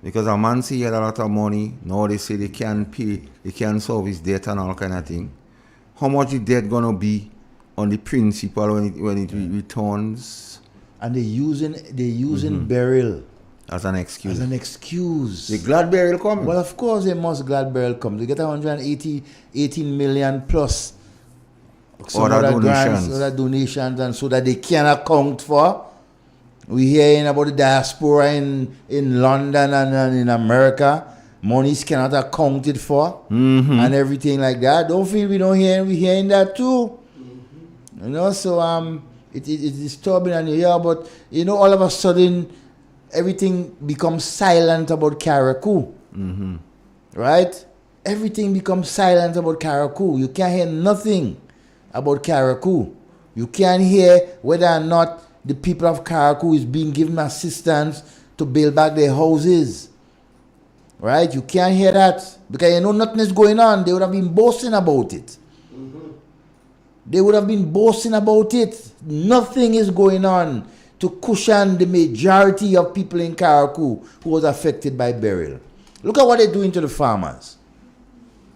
Because a man say he had a lot of money, now they say they can't pay, they can't service debt and all kind of thing. How much is debt gonna be on the principal when it returns? And they're using burial as an excuse. The glad burial coming. Well, of course they must glad burial come. They get 18 million plus some other donations, and so that they can account for. We hearing about the diaspora in London and in America. Monies cannot accounted for and everything like that. Don't feel we don't hear. We hearing that too. So it's disturbing and but all of a sudden everything becomes silent about Karakou. Right? Everything becomes silent about Karakou. You can't hear nothing about Karakou. You can't hear whether or not the people of Karakou is being given assistance to build back their houses. Right? You can't hear that because nothing is going on. They would have been boasting about it. They would have been boasting about it. Nothing is going on to cushion the majority of people in Karakou who was affected by burial. Look at what they're doing to the farmers.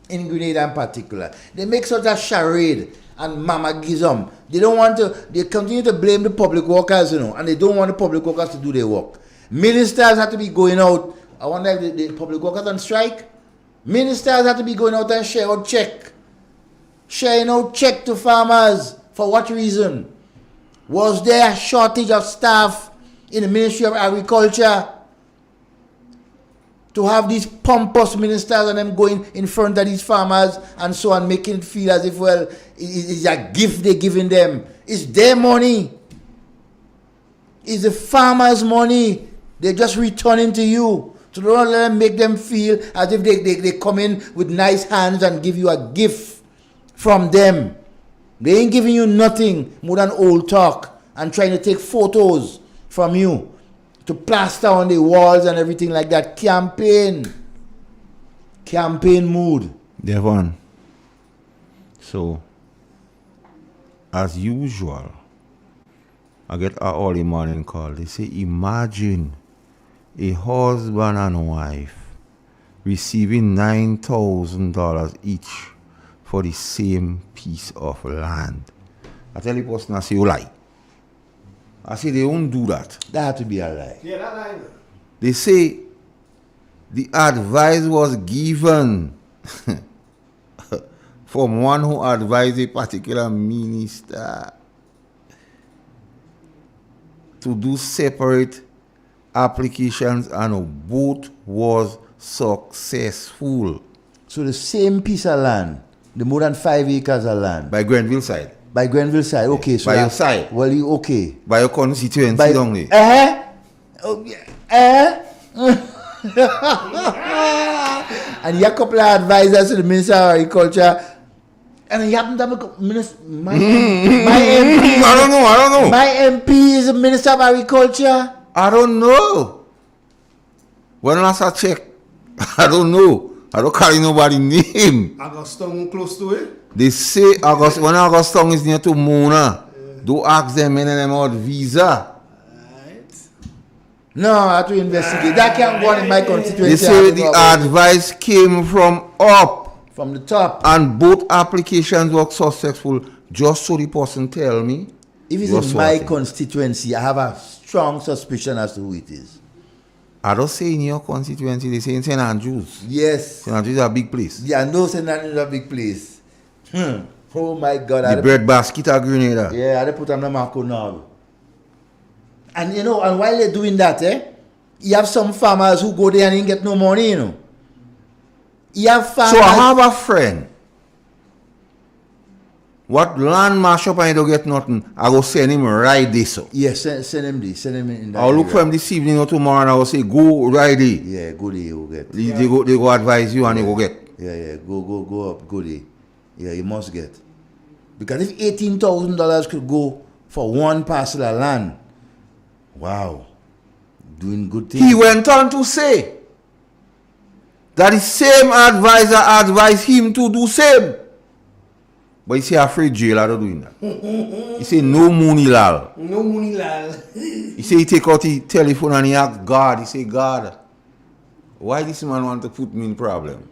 In Grenada in particular. They make such a charade and mamagism. They continue to blame the public workers, and they don't want the public workers to do their work. Ministers have to be going out. I wonder if the public workers on strike. Ministers have to be going out and sharing out check. Sharing out check to farmers. For what reason? Was there a shortage of staff in the Ministry of Agriculture to have these pompous ministers and them going in front of these farmers and so on, making it feel as if, well, it's a gift they're giving them. It's their money. It's the farmers' money. They're just returning to you. So don't let them make them feel as if they come in with nice hands and give you a gift from them. They ain't giving you nothing more than old talk and trying to take photos from you to plaster on the walls and everything like that. Campaign mood. Devon. So, as usual, I get an early morning call. They say, imagine a husband and wife receiving $9,000 each for the same piece of land. I tell the person, I say, you lie. I say, they won't do that. That had to be a lie. Yeah, that line. They say the advice was given from one who advised a particular minister to do separate applications, and both was successful. So the same piece of land, the more than 5 acres of land. By Grenville side. By Grenville side, okay. So by your side. Well, you okay. By your constituency, don't they? And you have a couple of advisors to the Minister of Agriculture. And you happen to have a minister, my MP. I don't know. My MP is the Minister of Agriculture. I don't know. When last I check, I don't know. I don't carry nobody's name. Augustong close to it? They say when Augustong is near to Mona, do ask them any of them about visa. No, I have to investigate. That can't go on in my constituency. They say the advice came from up. From the top. And both applications were successful, just so the person tell me. If it's in my constituency, I have a strong suspicion as to who it is. I don't say in your constituency, they say in St. Andrews. Yes. St. Andrews is a big place. Yeah, no, St. Andrews is a big place. Oh my God. The bread basket of Grenada. Yeah, I put on the Marco now. And you know, and while they're doing that, you have some farmers who go there and ain't get no money, you know. You have farmers. So I have a friend. What land mash up and he don't get nothing, I go send him right this. So. Yes, send him this. Send him in that. I'll look for him this evening or tomorrow and I will say, go right there. Yeah, go there, you get. They go advise you and they go get. Yeah, go up, go there. Yeah, you must get. Because if $18,000 could go for one parcel of land, wow, doing good things. He went on to say that the same advisor advised him to do same. But he say afraid jail are doing that. He say no money lal. No money lal. He say he take out the telephone and he ask God. He say, God, why this man want to put me in problem?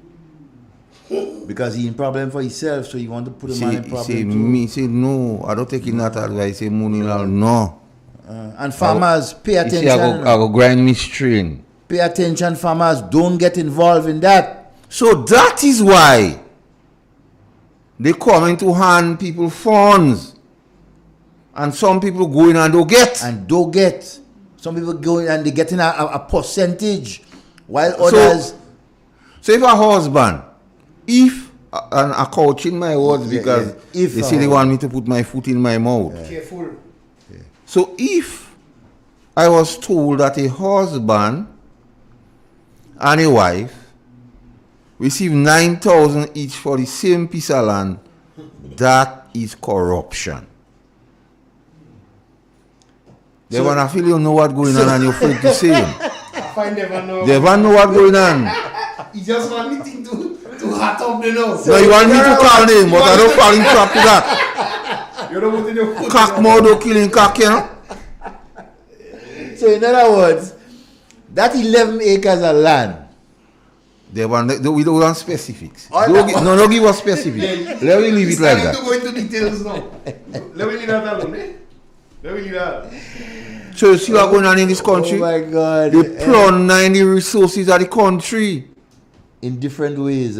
Because he in problem for himself, so he want to put a man in problem He say no, I don't take in that advice. He say money lal, no. And farmers, pay attention. He say I go grind me strain. Pay attention, farmers, don't get involved in that. So that is why they come in to hand people funds. And some people go in and don't get. Some people go in and they get in a percentage. While others... So if a husband, and I couch in my words because they say they want me to put my foot in my mouth. Yeah. Careful. Yeah. So if I was told that a husband and a wife receive 9,000 each for the same piece of land, that is corruption. They want to feel you know what's going on and you're afraid to say him. I never know. They want to know what's going on. He just want me to hot up the nose. No, you want me to call him, but I don't fall in trap to that. You don't want to know. Cock more don't killing cock, you know? So in other words, that 11 acres of land. We don't want specifics. Don't give us specifics. Let me leave it like that. I need to go into details now. Let me leave that alone, Let me leave that. So you see what's going on in this country? Oh my God. They plunder the resources of the country. In different ways,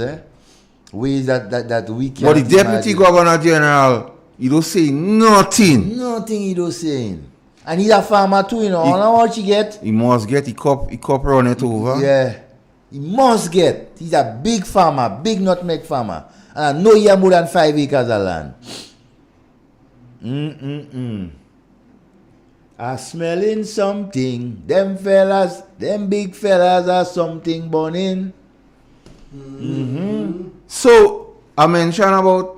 Ways that we can. But the Deputy Governor General, he don't say nothing. Nothing he don't say. And he's a farmer too, you know. All how much he get? He must get, he cup run it over. Yeah. He must get. He's a big farmer, big nutmeg farmer. And I know he has more than 5 acres of land. I smelling something. Them big fellas are something burning. So, I mentioned about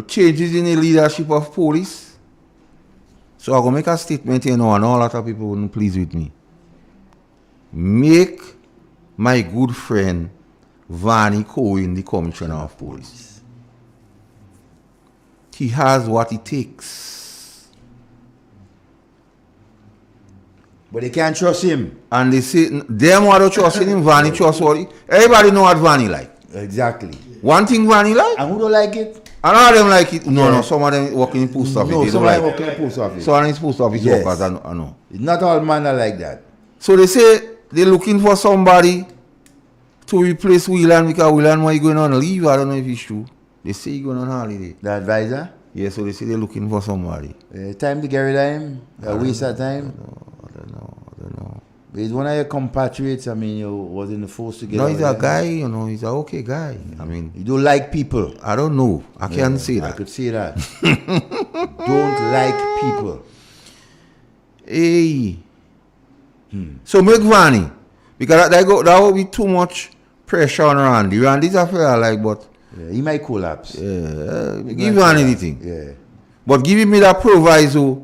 changes in the leadership of police. So I'm going to make a statement, and a lot of people wouldn't please with me. Make my good friend Vani Cohen the Commissioner of Police. He has what it takes. But they can't trust him. And they say, them want to trust him, Vani trust what everybody know what Vani like. Exactly. One thing Vani like. And who don't like it? And all of them like it. No, some of them working in post office. No, they some don't of them like working in post office. So in post office workers, I know. It's not all men are like that. So they say they're looking for somebody to replace Whelan because Whelan might going on leave. I don't know if it's true. They say he's going on holiday. The advisor? Yeah, so they say they're looking for somebody. Time to get rid of him? A waste of time? I don't know. But he's one of your compatriots. I mean, you was in the force to get No, he's out a there. guy, he's an okay guy. I mean, you don't like people. I don't know. I can't say that. I could say that. Don't like people. Hey. So make Vani. Because that will be too much pressure on Randy. Randy's a fair like, but he might collapse. Yeah, give Vani anything. Yeah. But give him that proviso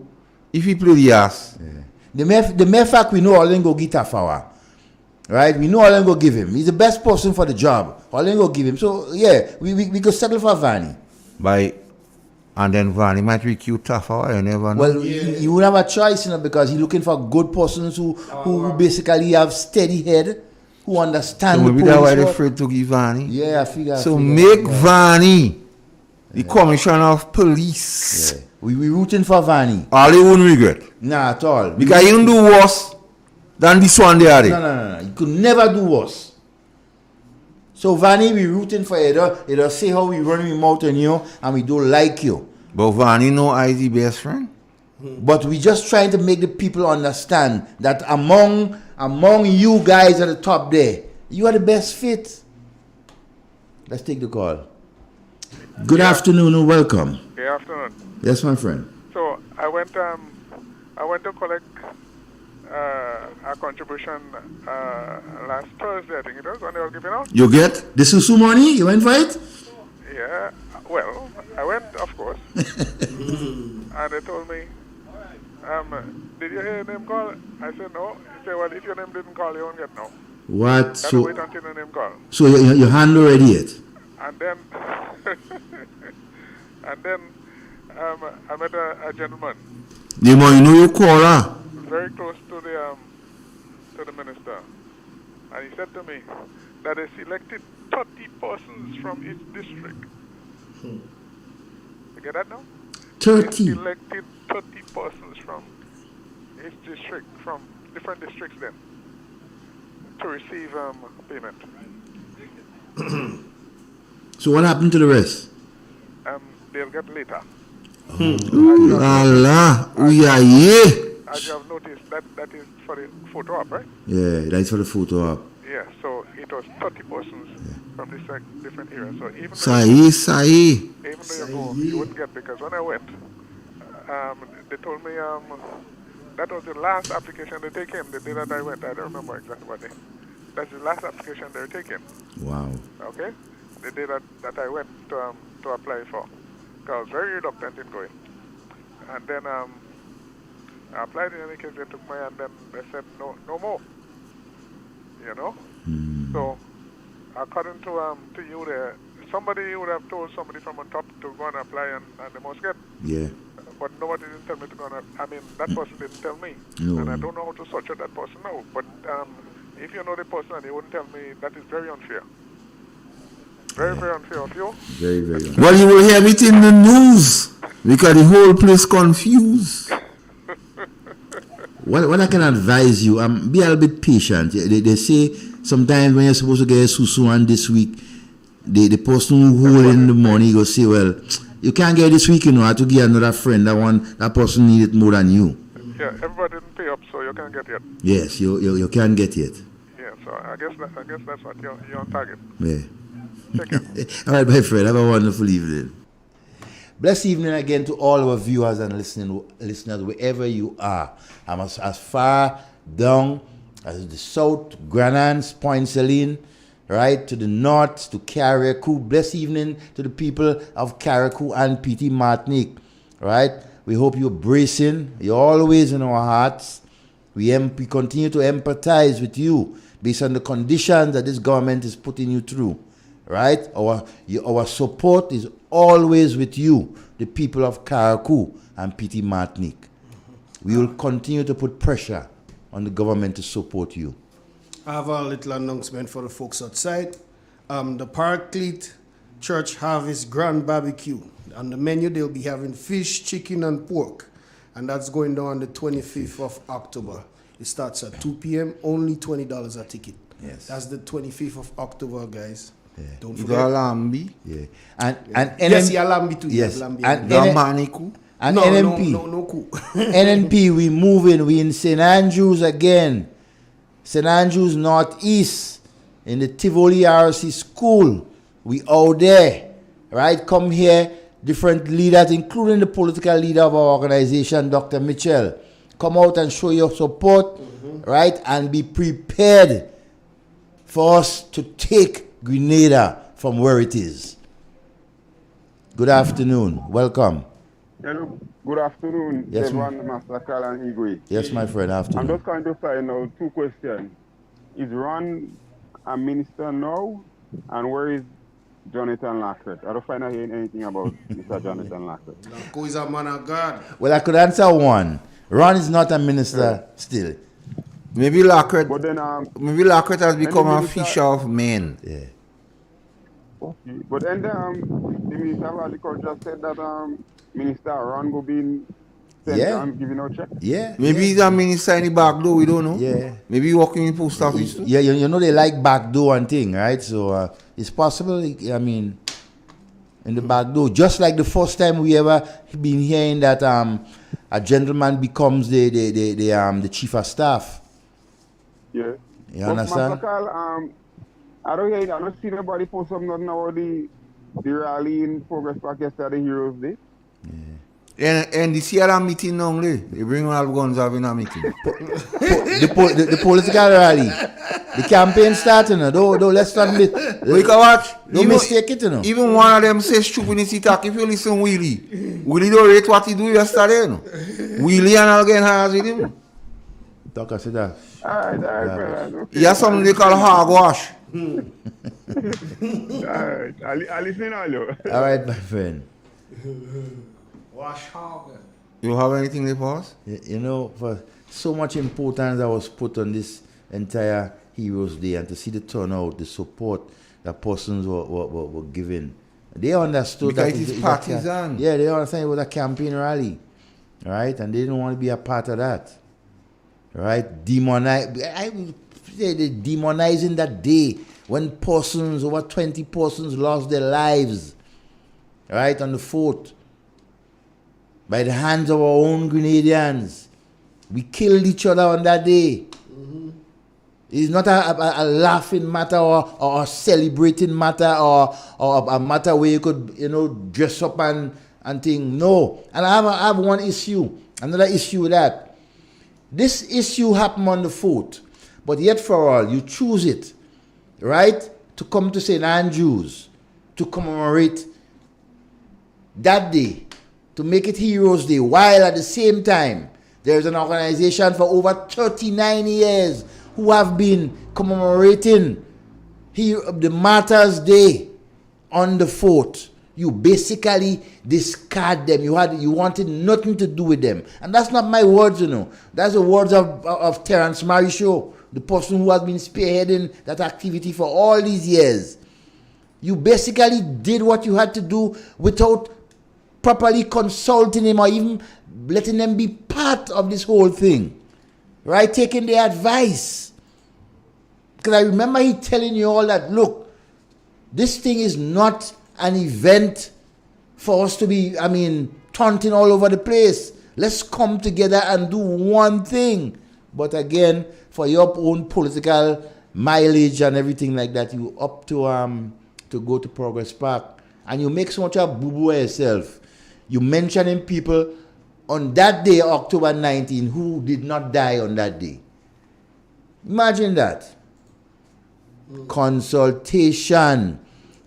if he play the ass. Yeah. The mere fact we know all them go get Tafawa. Right? We know all them go give him. He's the best person for the job. All them go give him. So yeah, we could settle for Vani. And then Vani might recruit Tafawa, you never know. Well, you would have a choice, because he's looking for good persons who basically have steady head, who understand so the maybe police that's why they're work. afraid to give Vani. Yeah, I figure. So make Vani the Commissioner of Police. Yeah. We rooting for Vani. All he won't regret. Nah, at all. Because he don't do worse than this one there. No. You could never do worse. So Vani, we rooting for you. It'll say how we run your mouth on you and we don't like you. But Vani know I the best friend. But we just trying to make the people understand that among you guys at the top there, you are the best fit. Let's take the call. Good afternoon and welcome. Good afternoon. Yes, my friend. So I went to collect a contribution last Thursday, I think it was, when they were giving out. You get the Susu money? You went for it? Yeah, well, I went, of course. And they told me, did you hear your name call? I said, no. He said, well, if your name didn't call, you won't get no. What? So wait until your name call. So your hand already yet? And then, I met a gentleman. The more you know you call her. Very close to the minister, and he said to me that they selected 30 persons from each district. You get that now? 30. They selected 30 persons from each district, from different districts then, to receive payment. So what happened to the rest? They'll get later. Allah, As you have noticed, that is for the photo op, right? Yeah, that's for the photo op. Yeah, so it was 30 persons from different areas. So even though you go, you wouldn't get, because when I went, they told me that was the last application they taken. The day that I went, I don't remember exactly what day. That's the last application they were taking. Wow. Okay? The day that I went to apply for. Because I was very reluctant in going. And then I applied in any case, they took me, and then they said no more. You know? So according to you there, somebody would have told somebody from on top to go and apply, and they must get. Yeah. But nobody didn't tell me to go and I mean, that person didn't tell me. No. And I don't know how to search out that person now. But if you know the person and you wouldn't tell me, that is very unfair. Very, very unfair of you. Very, very unfair. Well, you will hear it in the news because the whole place confused. What I can advise you, be a little bit patient. They say sometimes when you're supposed to get a susu on this week, the person who holding the money go say, well, you can't get it this week, I have to give another friend that person need it more than you. Yeah, everybody didn't pay up, so you can't get it. Yes, you can't get it. Yeah, so I guess that's what you're on target. Yeah. All right, my friend, have a wonderful evening. Blessed evening again to all our viewers and listeners wherever you are. I'm as far down as the south, Granans, Point Celine, right, to the north, to Carriacou. Blessed evening to the people of Carriacou and Petit Martinique, right. We hope you're bracing. You're always in our hearts. We continue to empathize with you based on the conditions that this government is putting you through. Right? Our support is always with you, the people of Carriacou and Petit Martinique. We will continue to put pressure on the government to support you. I have a little announcement for the folks outside. The Paraclete Church have its grand barbecue. On the menu, they'll be having fish, chicken, and pork. And that's going down on the 25th of October. It starts at 2 p.m., only $20 a ticket. Yes. That's the 25th of October, guys. Yeah. Don't You forget. got Lambi? Yeah. And Yes, yeah, Lambi too. Yes. Lambi. And Lamaniku? And no, NNP. No coup. NNP, we moving. We in St. Andrews again. St. Andrews Northeast in the Tivoli RC School. We out there. Right? Come here. Different leaders, including the political leader of our organization, Dr. Mitchell. Come out and show your support. Right? And be prepared for us to take Grenada from where it is. Good afternoon. Welcome. Hello. Good afternoon, Yes, everyone, Master Carl and Igwe. Yes, my friend. Afternoon. I'm just trying to find out two questions. Is Ron a minister now? And where is Jonathan Lackett? I don't find out hearing anything about Mr. Jonathan Lackett. Who is a man of God? Well, I could answer one. Ron is not a minister still. Maybe Lackett. But then, maybe Lackett has become a minister- fisher of men. Yeah. Okay. But then the Minister of Agriculture said that Minister Ron go be sent Yeah. and giving out check. Yeah. Maybe he's a minister in the back door, we don't know. Yeah. Maybe he working in post office too. Yeah, you know they like backdoor and thing, right? So it's possible, I mean, in the back door. Just like the first time we ever been hearing that a gentleman becomes the chief of staff. Yeah. You But understand? Master Carl, I don't see nobody post up nothing about the rally in Progress Park yesterday, Heroes Day. And the Sierra meeting now, they bring all guns out in a meeting. The political rally. The campaign starting. Don't let's not We can watch. Don't mistake it, you know. Even one of them says stupidity talk. If you listen Willie don't rate what he do yesterday. No? Willie and I'll get hands with him. Talk, I said that. All right, brother. Okay. He has something they call hogwash. All right, I listen to you. All right, my friend. Wash hog. You have anything to pause? You know, for so much importance that was put on this entire Heroes Day, and to see the turnout, the support that persons were given. They understood Because that it is partisan. Yeah, they understand it was a campaign rally, right? And they didn't want to be a part of that, right? I would say they demonizing that day when persons, over 20 persons, lost their lives, right, on the fort by the hands of our own Grenadians. We killed each other on that day. It's not a laughing matter or a celebrating matter or a matter where you could, dress up and thing. No. And I have one issue, another issue with that. This issue happened on the fort, but yet for all, you choose it, right, to come to St. Andrews to commemorate that day, to make it Heroes Day, while at the same time, there's an organization for over 39 years who have been commemorating the Martyrs' Day on the fort. You basically discard them. You wanted nothing to do with them. And that's not my words, That's the words of Terence Marichaud, the person who has been spearheading that activity for all these years. You basically did what you had to do without properly consulting him or even letting them be part of this whole thing, right? Taking their advice. Because I remember he telling you all that, look, this thing is not an event for us to be, taunting all over the place. Let's come together and do one thing. But again, for your own political mileage and everything like that, you up to go to Progress Park and you make so much a boo-boo yourself. You mentioning people on that day, October 19, who did not die on that day. Imagine that. Consultation.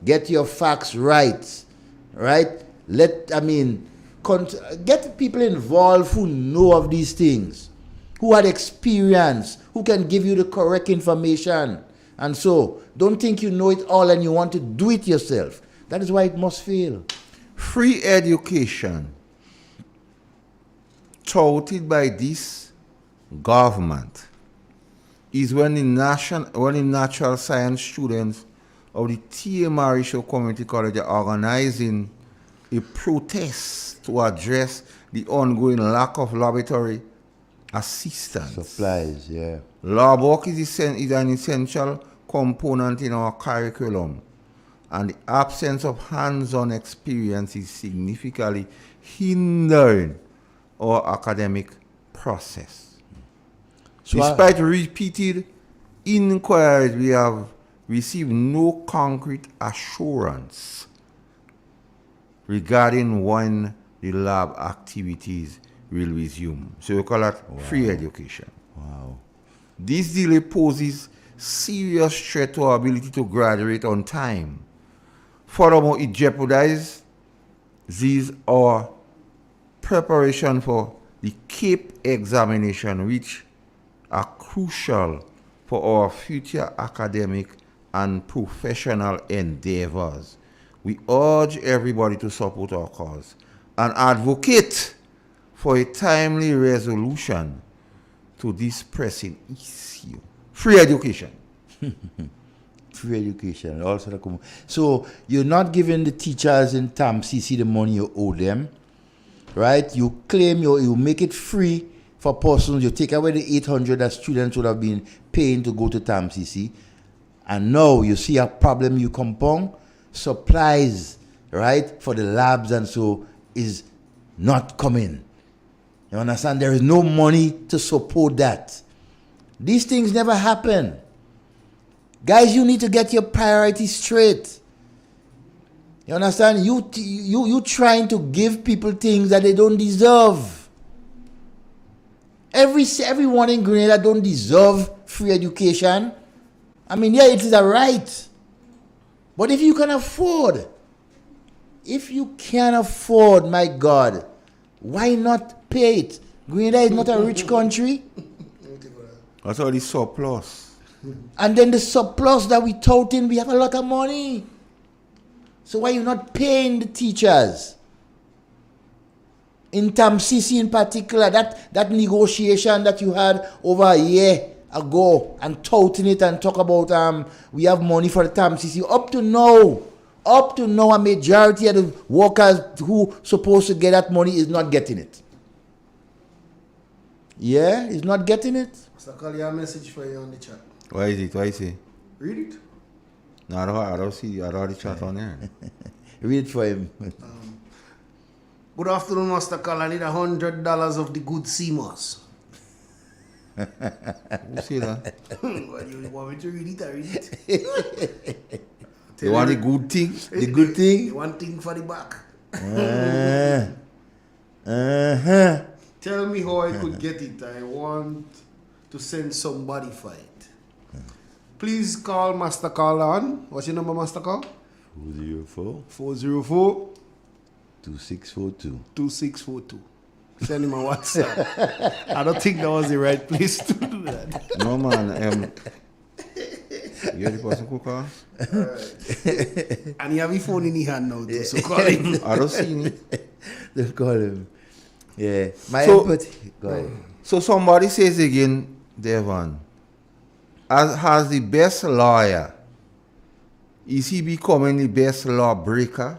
Get your facts right. Right? Get people involved who know of these things, who had experience, who can give you the correct information. And so, don't think you know it all and you want to do it yourself. That is why it must fail. Free education touted by this government is when the natural science students of the T.A. Marisho Community College are organizing a protest to address the ongoing lack of laboratory assistance. Supplies, yeah. Lab work is an essential component in our curriculum, and the absence of hands-on experience is significantly hindering our academic process. So despite repeated inquiries, we have received no concrete assurance regarding when the lab activities will resume. So we call that free education. Wow. This delay poses serious threat to our ability to graduate on time. Furthermore, it jeopardizes our preparation for the CAPE examination, which are crucial for our future academic and professional endeavors. We urge everybody to support our cause and advocate for a timely resolution to this pressing issue. Free education. Free education. Also, so you're not giving the teachers in TAMCC the money you owe them, right? You claim you make it free for persons. You take away the 800 that students would have been paying to go to TAMCC, and now you see a problem you compound. Supplies, right, for the labs and so is not coming. You understand? There is no money to support that. These things never happen. Guys, you need to get your priorities straight. You understand? You trying to give people things that they don't deserve. Everyone in Grenada don't deserve free education. I mean, yeah, it is a right. But if you can afford, my God, why not pay it? Grenada is not a rich country. That's all the surplus. And then the surplus that we touting, we have a lot of money. So why you not paying the teachers? In TAMCC in particular, that negotiation that you had over a year ago and touting it and talk about we have money for the TAMCC. Up to now, a majority of the workers who supposed to get that money is not getting it. Yeah, is not getting it. Mr. Call you a message for you on the chat. Why is it? Why is it? Read it. No, I don't see. I don't the chat on there. Read it for him. Good afternoon, Master Call. I need $100 of the good CMOS. Who say that? What, you want me to read it? I read it. You want the good thing? The good thing? The one thing for the back. Tell me how I could get it. I want to send somebody for it. Please call Master Call on. What's your number, Master Call? 404 2642. 2642. Send him a WhatsApp. I don't think that was the right place to do that. No, man. You the person who call? Right. And you have your phone in your hand now, too, so call him. I don't see it. Just call him. Yeah. My input. Go ahead. So somebody says again, Devon, has the best lawyer, is he becoming the best lawbreaker?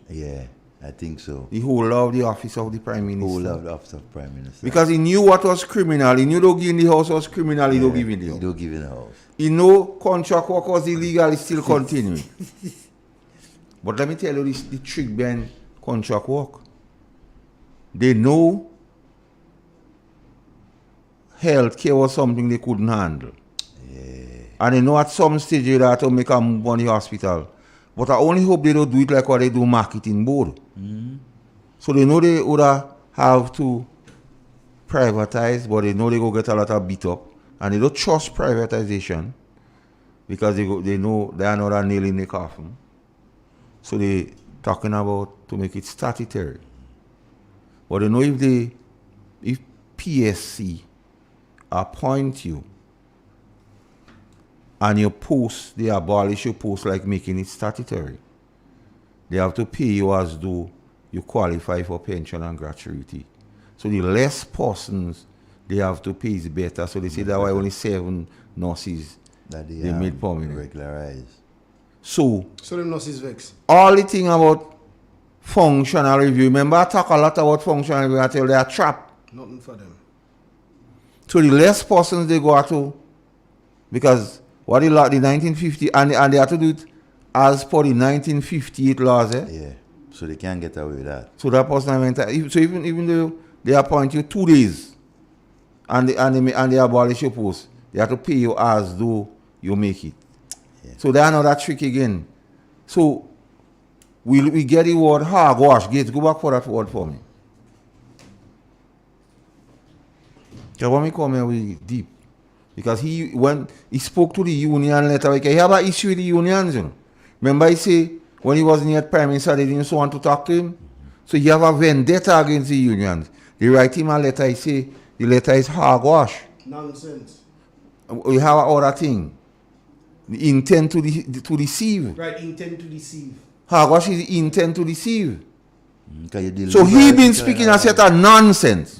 Yeah, I think so. He who loved the office of the Prime Minister. Who loved the office of Prime Minister. Because he knew what was criminal. He knew don't give in the house was criminal, he don't give in the house. He don't give in the house. He know contract work was illegal, he still continuing. But let me tell you the trick behind contract work. They know healthcare was something they couldn't handle. Yeah. And they know at some stage they have to make a move on the hospital. But I only hope they don't do it like what they do marketing board. Mm-hmm. So they know they would have to privatize, but they know they go get a lot of beat up. And they don't trust privatization because they know they are not a nail in the coffin. So they talking about to make it statutory. But if PSC appoint you and you post, they abolish your post like making it statutory, they have to pay you as though you qualify for pension and gratuity. So the less persons they have to pay is better. So they say that's why only 7 nurses that they made permanent. Regularized. So the nurses vex. All the thing about functional review, remember I talk a lot about functional review until they are trapped. Nothing for them. So the less persons they go to, because what the 1950, and they have to do it as per the 1958 laws, Yeah. So they can't get away with that. So that person, so even though they appoint you 2 days and they abolish your post, they have to pay you as though you make it. Yeah. So they another trick again. So we get the word hogwash. Gates, go back for that word for me. Because when we come here, we deep. Because when he spoke to the union letter, he have an issue with the unions. You know? Remember he say, when he wasn't yet Prime Minister, they didn't want to talk to him. So he have a vendetta against the unions. They write him a letter, he say, the letter is hogwash. Nonsense. We have another thing. The intent to deceive. Right, intent to deceive. Hogwash is the intent to deceive. So he been speaking a set of nonsense.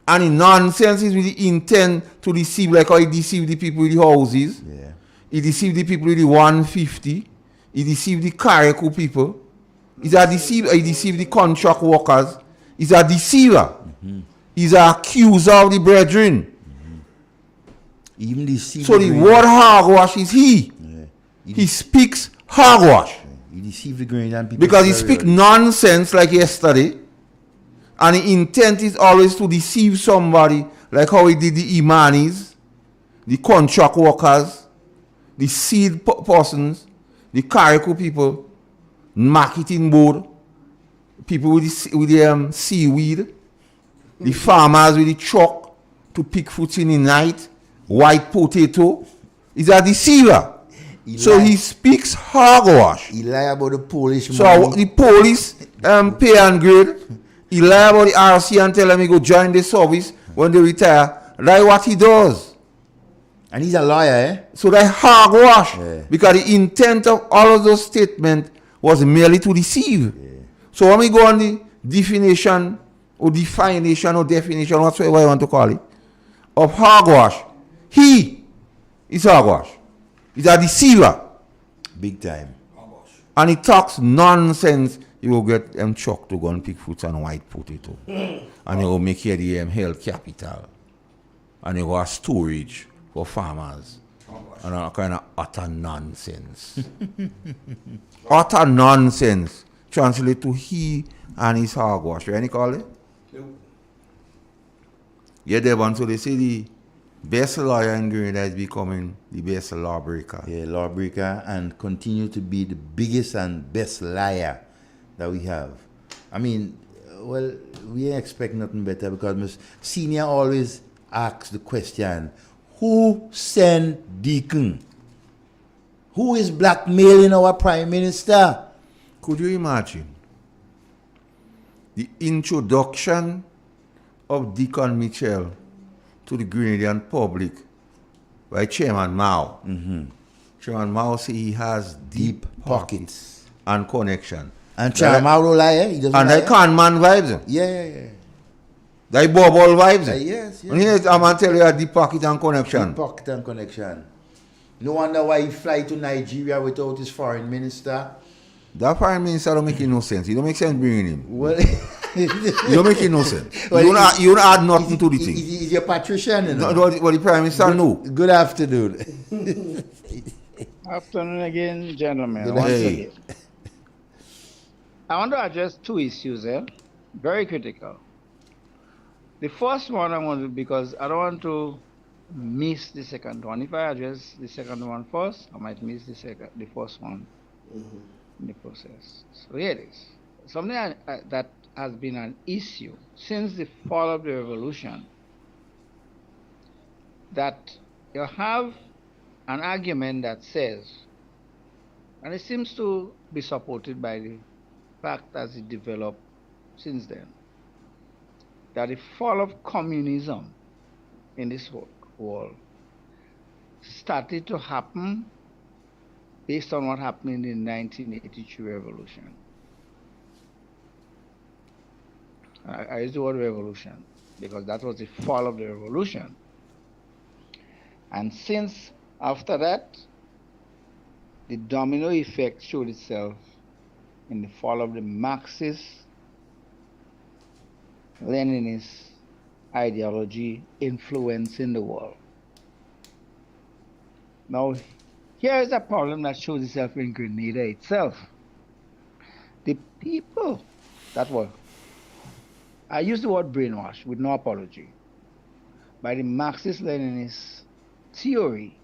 And the nonsense is with the intent to deceive, like how he deceived the people with the houses. Yeah. He deceived the people with the 150. He deceived the Karikou people. He's a deceiver. He deceived the contract workers. He's a deceiver. He's an accuser of the brethren. Even deceived. So the word hogwash is he. Yeah. He speaks hogwash. Yeah. He deceived the grain and people. Because he speaks nonsense like yesterday. And the intent is always to deceive somebody, like how he did the Imanis, the contract workers, the seed persons, the Karikou people, marketing board, people with the seaweed, the farmers with the truck to pick fruits in the night, white potato. He's a deceiver. So he speaks hogwash. He lie about the Polish so money. The police pay and grade. He lie about the RC and tell them he go join the service when they retire. That's what he does. And he's a lawyer, eh? So that hogwash. Yeah. Because the intent of all of those statements was merely to deceive. Yeah. So when we go on the definition or definition, whatsoever you want to call it, of hogwash, he is hogwash. He's a deceiver. Big time. And he talks nonsense. You will get them truck to go and pick fruits and white potato. And you will make here the health capital. And you will have storage for farmers. And a kind of utter nonsense. Utter nonsense. Translate to he and his hogwash. You any call it? Yep. Yeah, they want to they say the best lawyer in Grenada is becoming the best lawbreaker. Yeah, lawbreaker and continue to be the biggest and best liar that we have. I mean, well, we expect nothing better because Senior always asks the question, who sent Deacon? Who is blackmailing our Prime Minister? Could you imagine the introduction of Deacon Mitchell to the Grenadian public by Chairman Mao? Chairman Mao says he has deep pockets and connection. And Chairman Mao don't lie, eh? He doesn't and lie. I can't man vibes. Yeah. They bubble vibes. Yes. And here I'm going to tell you a deep pocket and connection. Deep pocket and connection. No wonder why he fly to Nigeria without his foreign minister. That foreign minister don't make no sense. It don't make sense bringing him. Well, it don't make no sense. Well, you don't add nothing to the thing. He's your patrician, you know. What the Prime Minister know. Good afternoon. Afternoon again, gentlemen. Hey. I want to address 2 issues here. Very critical. The first one I want to, because I don't want to miss the second one. If I address the second one first, I might miss the first one in the process. So here it is. Something that has been an issue since the fall of the revolution, that you have an argument that says, and it seems to be supported by the fact as it developed since then, that the fall of communism in this world started to happen based on what happened in the 1983 revolution. I use the word revolution because that was the fall of the revolution. And since after that, the domino effect showed itself in the fall of the Marxist, Leninist ideology influencing the world. Now, here is a problem that shows itself in Grenada itself. The people that were, I use the word brainwashed with no apology, by the Marxist-Leninist theory.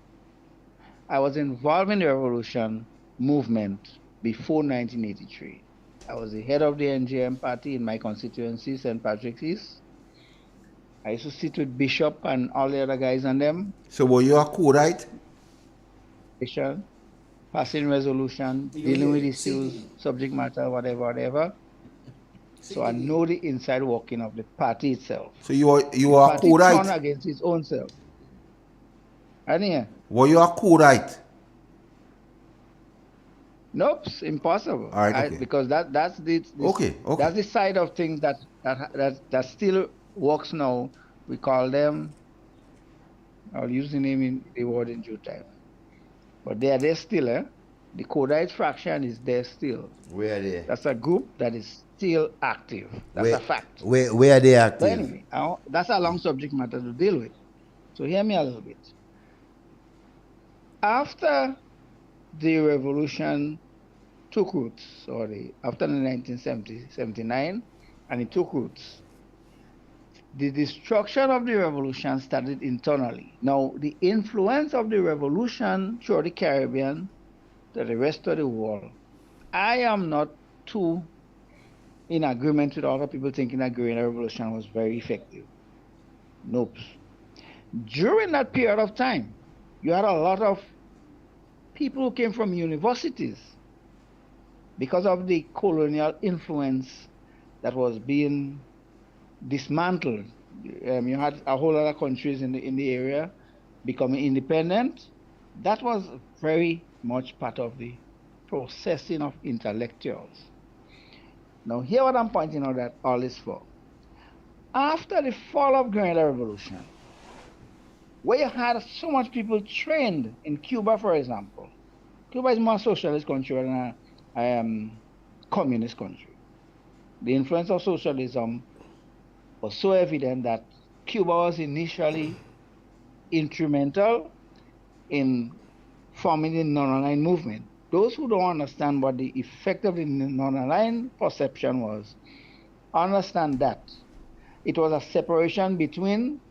I was involved in the revolution movement before 1983. I was the head of the NGM party in my constituency, St. Patrick's East. I used to sit with Bishop and all the other guys and them. So were you a co-right? Passing resolution, dealing with issues, subject matter, whatever. So I know the inside working of the party itself. So you are co-right? Turned against its own self. Were you a co-right? Nope, impossible. All right, okay. Because that's the side of things that still works now. We call them, I'll use the name in the word in due time. But they are there still, eh? The co-right fraction is there still. Where are they? That's a group that is still active. That's a fact. Where are they active? But anyway, that's a long subject matter to deal with. So hear me a little bit. After the revolution took roots, after the 1979, and it took roots, the destruction of the revolution started internally. Now, the influence of the revolution through the Caribbean to the rest of the world, I am not too in agreement with other people thinking that Grenada Revolution was very effective. Nope. During that period of time, you had a lot of people who came from universities because of the colonial influence that was being dismantled. You had a whole lot of countries in the area becoming independent. That was very much part of the processing of intellectuals. Now, here what I'm pointing out that all is for. After the fall of Grenada Revolution, where you had so much people trained in Cuba, for example. Cuba is more socialist country than a communist country. The influence of socialism was so evident that Cuba was initially instrumental in forming the non-aligned movement. Those who don't understand what the effect of the non-aligned perception was, understand that it was a separation between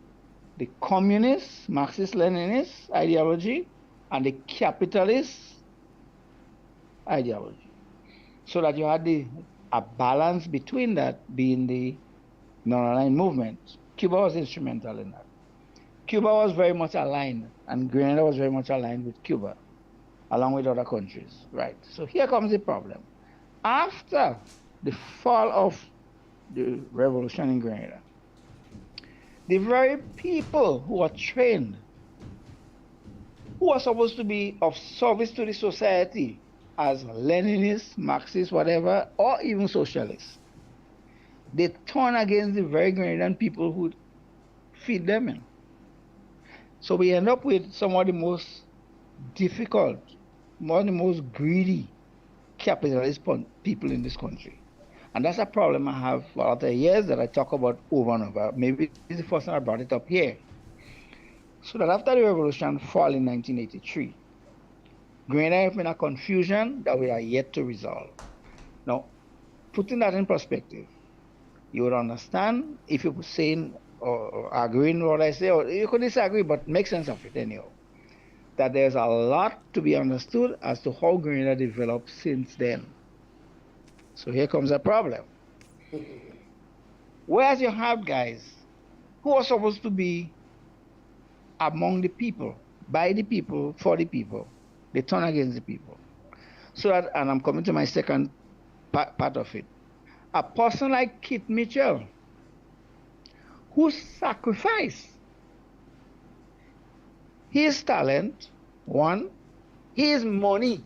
the communist, Marxist-Leninist ideology and the capitalist ideology. So that you had a balance between that being the non-aligned movement. Cuba was instrumental in that. Cuba was very much aligned, and Grenada was very much aligned with Cuba, along with other countries, right? So here comes the problem. After the fall of the revolution in Grenada, the very people who are trained, who are supposed to be of service to the society as Leninists, Marxists, whatever, or even socialists, they turn against the very Grenadian people who feed them in. So we end up with some of the most difficult, one of the most greedy capitalist people in this country. And that's a problem I have for other years that I talk about over and over. Maybe this is the first time I brought it up here. So that after the revolution fall in 1983, Grenada is in a confusion that we are yet to resolve. Now, putting that in perspective, you would understand if you were saying or agreeing with what I say, or you could disagree, but make sense of it anyhow, that there's a lot to be understood as to how Grenada developed since then. So here comes a problem. Whereas you have guys who are supposed to be among the people, by the people, for the people, they turn against the people. So that, and I'm coming to my second part of it. A person like Kit Mitchell who sacrificed his talent, one, his money.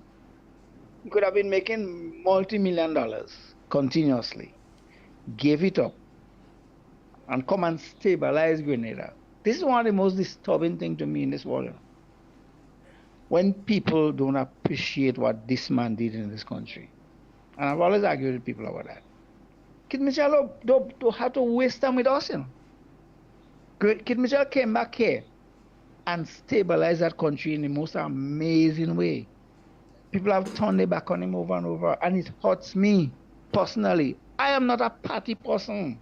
He could have been making multi-million dollars continuously, gave it up, and come and stabilize Grenada. This is one of the most disturbing things to me in this world. When people don't appreciate what this man did in this country. And I've always argued with people about that. Kid Mitchell don't have to waste time with us, you know. Kid Mitchell came back here and stabilized that country in the most amazing way. People have turned their back on him over and over, and it hurts me personally. I am not a party person.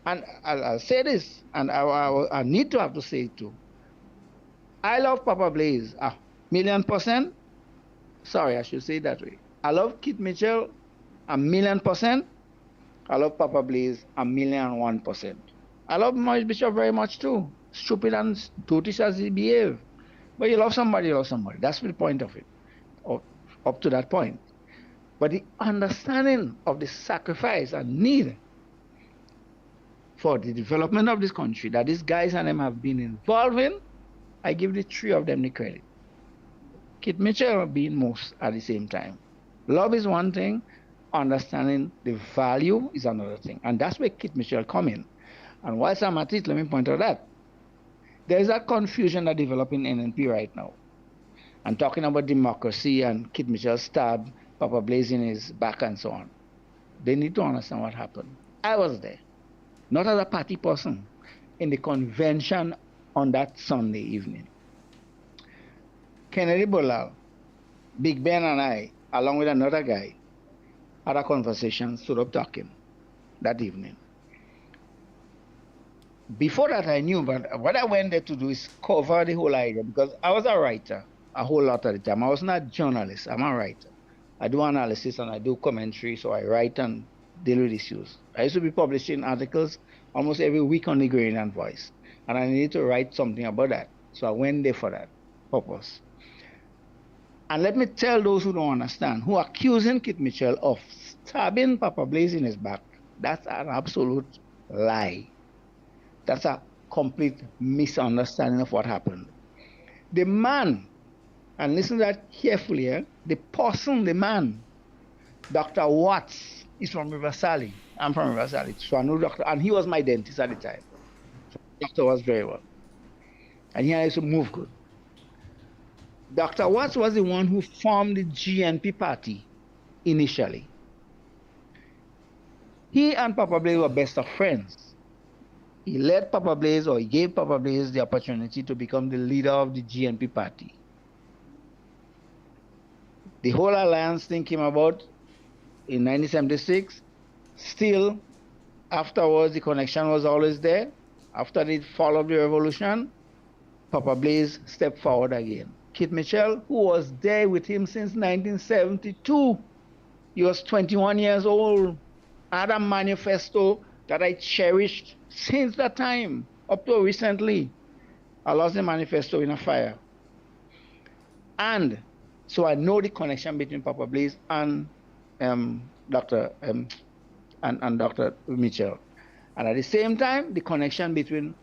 And I'll say this, and I need to have to say it too. I love Papa Blaze 1,000,000%. Sorry, I should say it that way. I love Kid Mitchell 1,000,000%. I love Papa Blaze 1,001,000%. I love Maurice Bishop very much too. Stupid and dotish as he behave. But you love somebody, you love somebody. That's the point of it. Up to that point. But the understanding of the sacrifice and need for the development of this country that these guys and them have been involved in, I give the three of them the credit. Kid Mitchell being most at the same time. Love is one thing, understanding the value is another thing. And that's where Kid Mitchell come in. And whilst I'm at it, let me point out that there is that confusion that developing in NNP right now. And talking about democracy and Kid Mitchell stabbed Papa Blaze in his back and so on. They need to understand what happened. I was there, not as a party person, in the convention on that Sunday evening. Kennedy Bolal, Big Ben and I, along with another guy, had a conversation, stood up talking that evening. Before that I knew, but what I went there to do is cover the whole idea, because I was a writer a whole lot of the time. I was not a journalist, I'm a writer. I do analysis and I do commentary, so I write and deal with issues. I used to be publishing articles almost every week on the Grenadian Voice, and I needed to write something about that. So I went there for that purpose. And let me tell those who don't understand, who are accusing Kid Mitchell of stabbing Papa Blaze in his back, that's an absolute lie. That's a complete misunderstanding of what happened. The man, and listen to that carefully, the person, the man, Dr. Watts, is from River-Sally. I'm from River-Sally, so I know Dr. And he was my dentist at the time. So Dr. Watts very well. And he used to move good. Dr. Watts was the one who formed the GNP party initially. He and Papa Blaze were best of friends. He led Papa Blaze, or he gave Papa Blaze the opportunity to become the leader of the GNP party. The whole alliance thing came about in 1976. Still, afterwards, the connection was always there. After the fall of the revolution, Papa Blaze stepped forward again. Kid Mitchell, who was there with him since 1972, he was 21 years old, had a manifesto that I cherished since that time, up to recently. I lost the manifesto in a fire. And so I know the connection between Papa Blaze and Dr. Mitchell. And at the same time, the connection between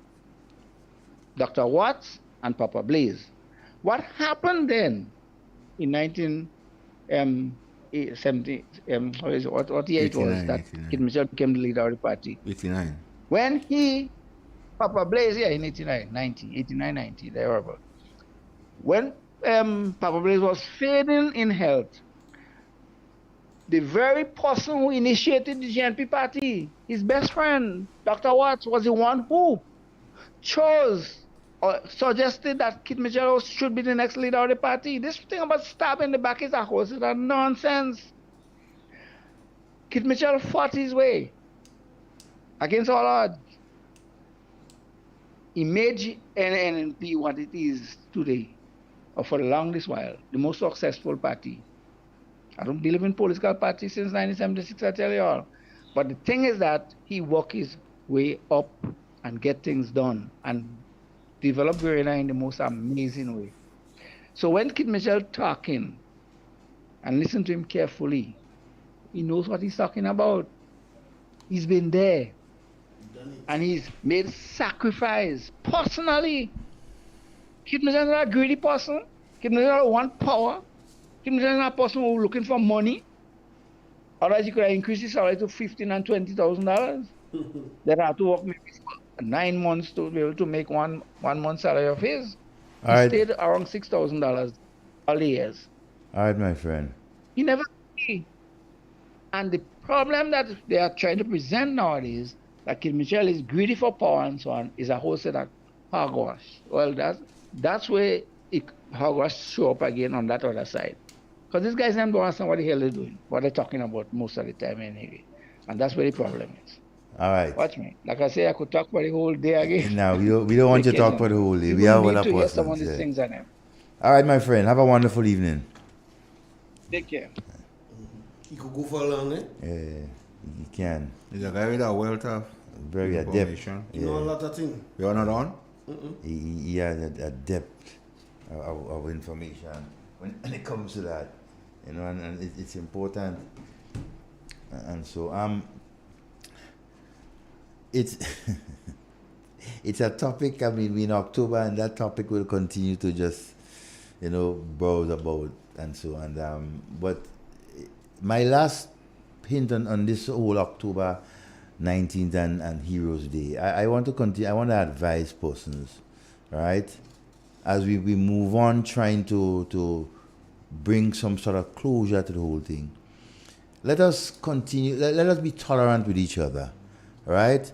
Dr. Watts and Papa Blaze. What happened then in 1970, what year it was that Kid Mitchell became the leader of the party? 89. When Papa Blaze, in 89, 90, thereabout. When Papa Blaze was fading in health, the very person who initiated the GNP party, his best friend, Dr. Watts, was the one who chose or suggested that Kid Mitchell should be the next leader of the party. This thing about stabbing in the back is a nonsense. Kid Mitchell fought his way against all odds. He made NNP what it is today, or for the longest while, the most successful party. I don't believe in political parties since 1976, I tell you all. But the thing is that he worked his way up and get things done and develop Grenada in the most amazing way. So when Kid Mitchell talking, and listen to him carefully, he knows what he's talking about. He's been there. And he's made sacrifice personally. Kid Mitchell is not a greedy person. Kid Mitchell doesn't want power. Kid Mitchell is not a person who's looking for money. Otherwise, he could have increased his salary to $15,000 and $20,000. Then I have to work maybe 9 months to be able to make one month's salary of his. He stayed around $6,000 all the years. All right, my friend. He never did. And the problem that they are trying to present nowadays, that Kid Mitchell is greedy for power and so on, is a whole set of hogwash. Well, that's where hogwash show up again on that other side. Because these guys don't understand what the hell they're doing, what they're talking about most of the time anyway. And that's where the problem is. All right. Watch me. Like I say, I could talk for the whole day again. No, we don't want you to talk for the whole day. We have other persons. Some of these yeah. things on them. All right, my friend. Have a wonderful evening. Take care. He could go for a long, eh? Yeah, he can. He's a guy with a wealth of very adept. You know a lot of things. You are not on? He has a depth of information when it comes to that. You know, and it's important. And so it's it's a topic. I mean, we're in October, and that topic will continue to just, browse about and so on. But my last hint on this whole October 19th and Heroes Day, I want to continue. I want to advise persons, right, as we move on, trying to bring some sort of closure to the whole thing. Let us continue. Let us be tolerant with each other, right?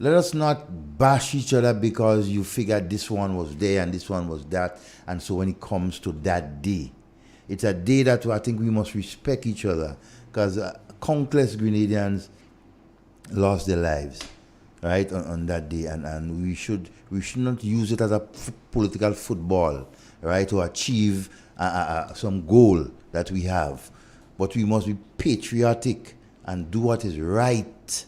Let us not bash each other because you figured this one was there and this one was that. And so when it comes to that day, it's a day that I think we must respect each other, because countless Grenadians lost their lives, right, on that day. And we should not use it as a political football, right, to achieve some goal that we have. But we must be patriotic and do what is right,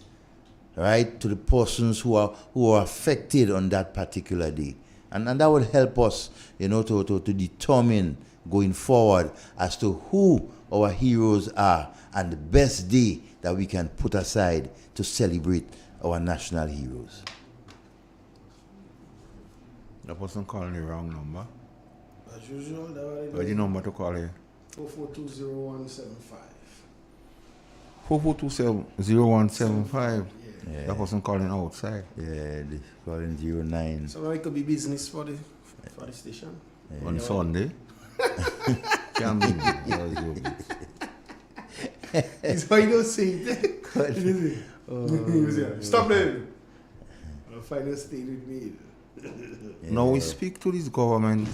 to the persons who are affected on that particular day. And that will help us, to determine going forward as to who our heroes are and the best day that we can put aside to celebrate our national heroes. The person calling the wrong number. As usual, What's the number to call here? 4420175. 4420175. Yeah. That person calling outside. Yeah, they calling 09. So it could be business for the station. Yeah. On Sunday. Can't be. It's why you don't say it. Stop them. I'll find a state with me. Now we speak to this government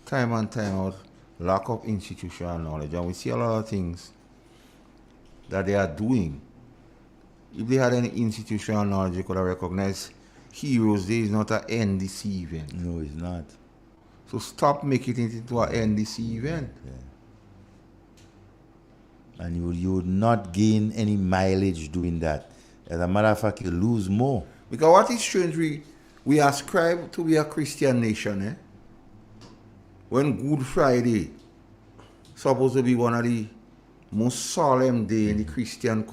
time and time out, lack of institutional knowledge, and we see a lot of things that they are doing. If they had any institutional knowledge, they could have recognized Heroes Day is not an NDC event. No, it's not. So stop making it into an NDC event. Yeah. And you would not gain any mileage doing that. As a matter of fact, you lose more. Because what is strange, we ascribe to be a Christian nation, when Good Friday supposed to be one of the most solemn day in the Christian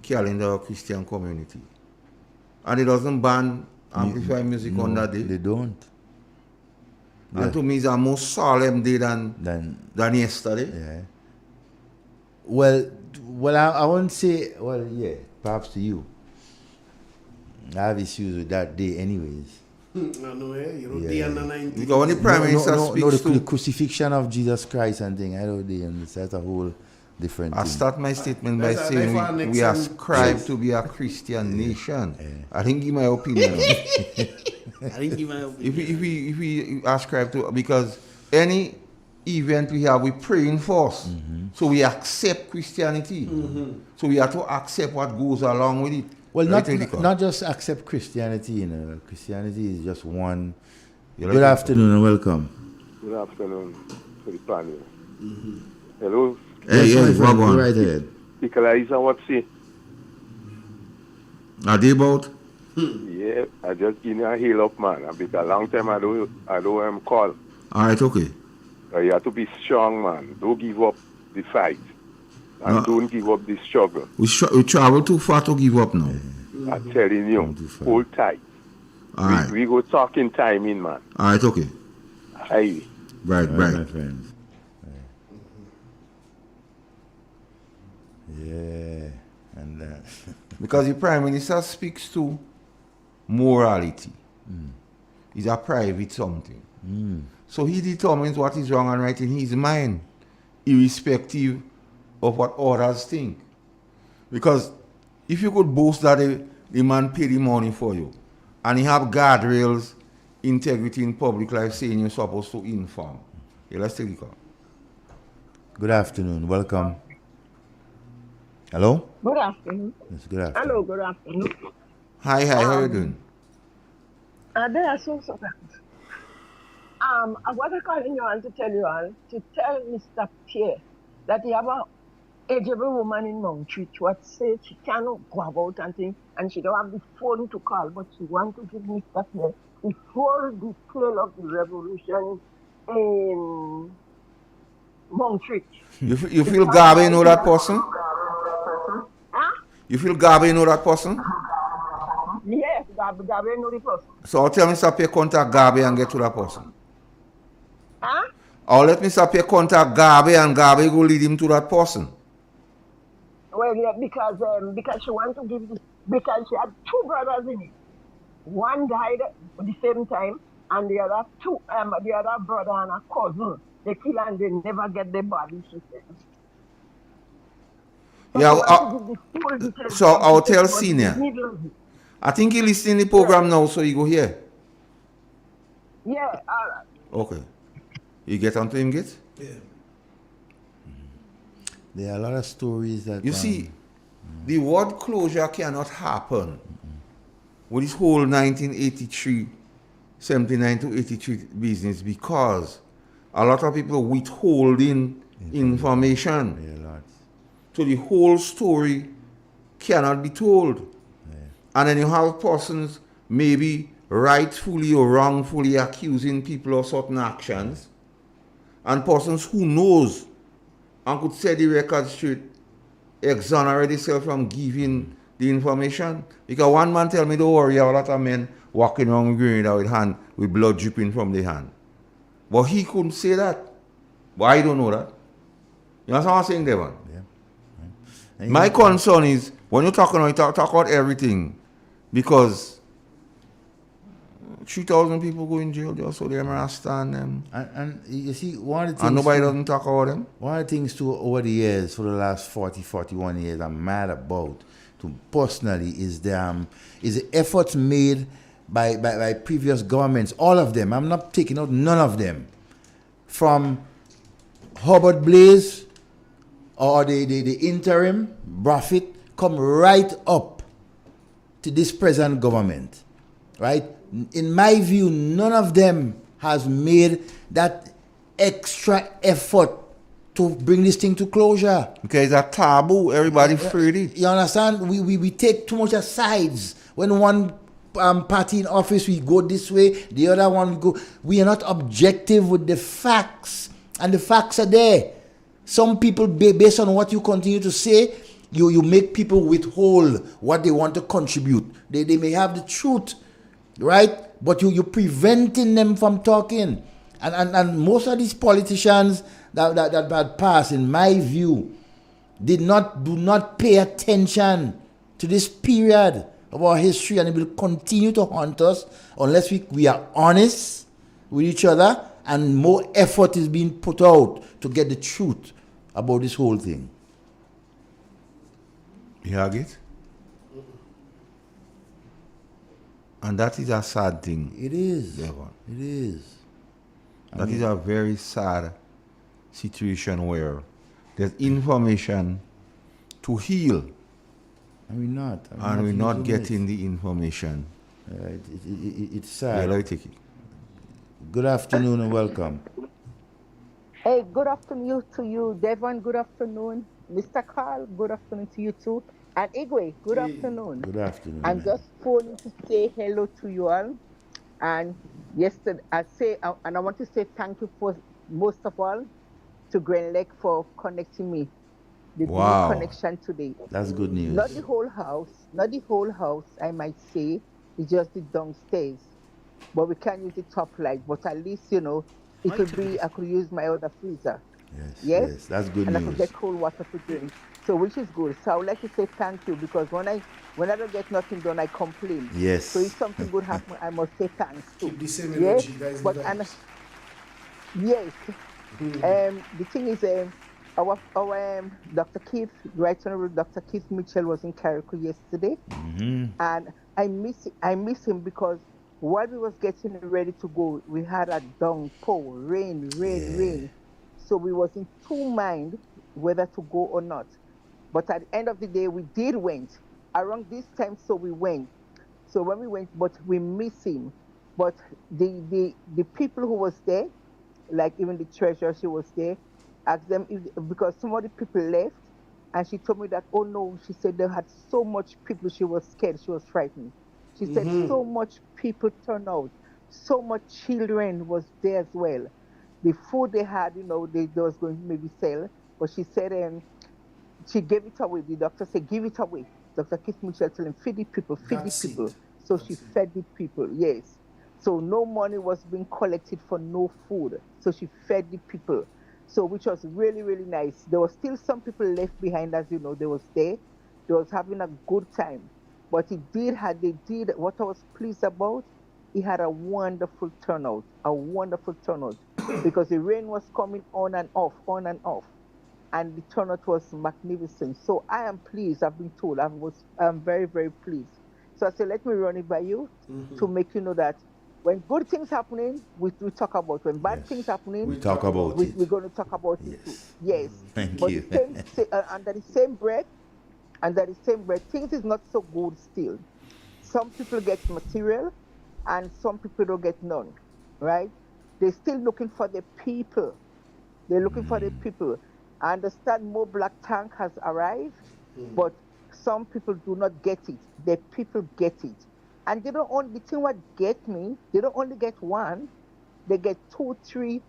calendar of Christian community. And it doesn't ban amplified music on that day. They don't. And to me, it's a more solemn day than yesterday. Yeah. Well, I won't say, perhaps to you. I have issues with that day anyways. Day on the 19th. Because when the Prime Minister speaks the crucifixion of Jesus Christ and thing, I don't know, that's a whole different thing. I start my statement by saying we ascribe to be a Christian nation. I didn't give my opinion. If we ascribe to, because any event we have, we praying first. Mm-hmm. So we accept Christianity. Mm-hmm. So we have to accept what goes along with it. Well, not just accept Christianity, Christianity is just one. Good afternoon and welcome. Good afternoon to the panel. Mm-hmm. Hello. Hey, go right ahead. Equalizer, what's it? Are they about? Yeah, I just give you a heal up, man. Because a long time I don't call. All right, okay. You have to be strong, man. Don't give up the fight. And don't give up the struggle. We travel too far to give up now. I'm telling you, hold tight. All right. We go talking timing, man. All right, okay. Aye. Right, my friends. Yeah, and because the Prime Minister speaks to morality. It's a private something. So he determines what is wrong and right in his mind, irrespective of what others think. Because if you could boast that the man paid the money for you, and he have guardrails, integrity in public life saying you're supposed to inform. Yeah, let's take the call. Good afternoon. Welcome. Hello? Good afternoon. Yes, good afternoon. Hello, good afternoon. Hi, how you doing? There are so things. I was calling you all to tell Mr. Pierre that he have a ageable woman in Montreat what says she cannot go about and things, and she don't have the phone to call, but she want to give Mr. Pierre the full detail of the revolution in Montreat. You feel Gabe know that person? Huh? You feel Gabe know that person? Yes, Gabe know the person. So I'll tell Mr. Pierre contact Gabe and get to that person. Huh? I'll let Mr. Pierre contact Gabe and Gabe go lead him to that person. Well, yeah, because she want to give this, because she had two brothers in it. One died at the same time, and the other brother and a cousin, they kill and they never get their body, she said. So I'll tell Senior. I think he listening to the program now, so he go here. Yeah, all right. Okay. You get onto him, get? Yeah. There are a lot of stories that... You see, the word closure cannot happen with this whole 1983, 79 to 83 business because a lot of people withholding information. Yeah, lots. So the whole story cannot be told. Yeah. And then you have persons maybe rightfully or wrongfully accusing people of certain actions, and persons who knows and could set the record straight, exonerate themselves from giving the information. Because one man tell me, don't worry, a lot of men walking around with grenade with hand, with blood dripping from the hand. But he couldn't say that. But I don't know that. You know what I'm saying, Devon? Yeah. My concern is, when you're talking, you talk about everything, because 3,000 people go in jail just so they understand them. And you see, one of the things... And nobody doesn't talk about them. One of the things too, over the years, for the last 40, 41 years, I'm mad about, personally, is the efforts made by previous governments, all of them. I'm not taking out none of them. From Hubert Blaze or the interim, Braffit, come right up to this present government, right? In my view, none of them has made that extra effort to bring this thing to closure. Okay, it's a taboo. Everybody afraid it. You understand? We take too much sides. When one party in office, we go this way, the other one we go. We are not objective with the facts, and the facts are there. Some people, based on what you continue to say, you make people withhold what they want to contribute. They may have the truth, right? But you're preventing them from talking. And most of these politicians that passed, in my view, do not pay attention to this period of our history, and it will continue to haunt us unless we are honest with each other and more effort is being put out to get the truth about this whole thing. You have it? And that is a sad thing. It is. Devon. It is. That is a very sad situation where there's information to heal. And we're not. And we're not getting the information. It's sad. Yeah, let me take it. Good afternoon and welcome. Hey, good afternoon to you, Devon. Good afternoon, Mr. Carl. Good afternoon to you too. And Igwe, good afternoon. Good afternoon. I'm just phoning to say hello to you all. And yesterday, I want to say thank you for most of all to Gren Lake for connecting me the new Wow. connection today. That's good news. Not the whole house, not the whole house, I might say. It's just the downstairs. But we can't use the top light. But at least, it will be, I could use my other freezer. Yes, that's good And I could news. get cold water to drink. So which is good. So I would like to say thank you, because when I don't get nothing done, I complain. Yes. So if something good happens, I must say thanks too. Keep the same Yes, energy, guys. but yes. The thing is, our Dr. Keith, Right Honorable Dr. Keith Mitchell was in Carriacou yesterday, and I miss him because while we was getting ready to go, we had a downpour, rain. So we was in two mind whether to go or not. But at the end of the day, we did went around this time, so we went. So when we went, but we miss him. But the people who was there, like even the treasurer, she was there, asked them because some of the people left, and she told me that, oh no, she said they had so much people, she was scared, she was frightened. She said so much people turned out, so much children was there as well. The food they had, they was going to maybe sell, but she said she gave it away. The doctor said, give it away. Dr. Keith Mitchell told him, feed the people, feed the people. So she fed the people, yes. So no money was being collected for no food. So she fed the people. So which was really, really nice. There was still some people left behind, as you know, they was there. They was having a good time. But they did what I was pleased about, it had a wonderful turnout, because the rain was coming on and off. And the turnout was magnificent. So I am pleased, I've been told. I'm very, very pleased. So I said, let me run it by you to make you know that when good things happening, we talk about. When bad things happening, we talk about it. We're going to talk about it too. Yes. Thank but you. Under the same breath, things is not so good still. Some people get material and some people don't get none, right? They're still looking for the people. They're looking for the people. I understand more black tank has arrived, but some people do not get it. The people get it. And they don't only, the thing what get me, they don't only get one, they get 2, 3,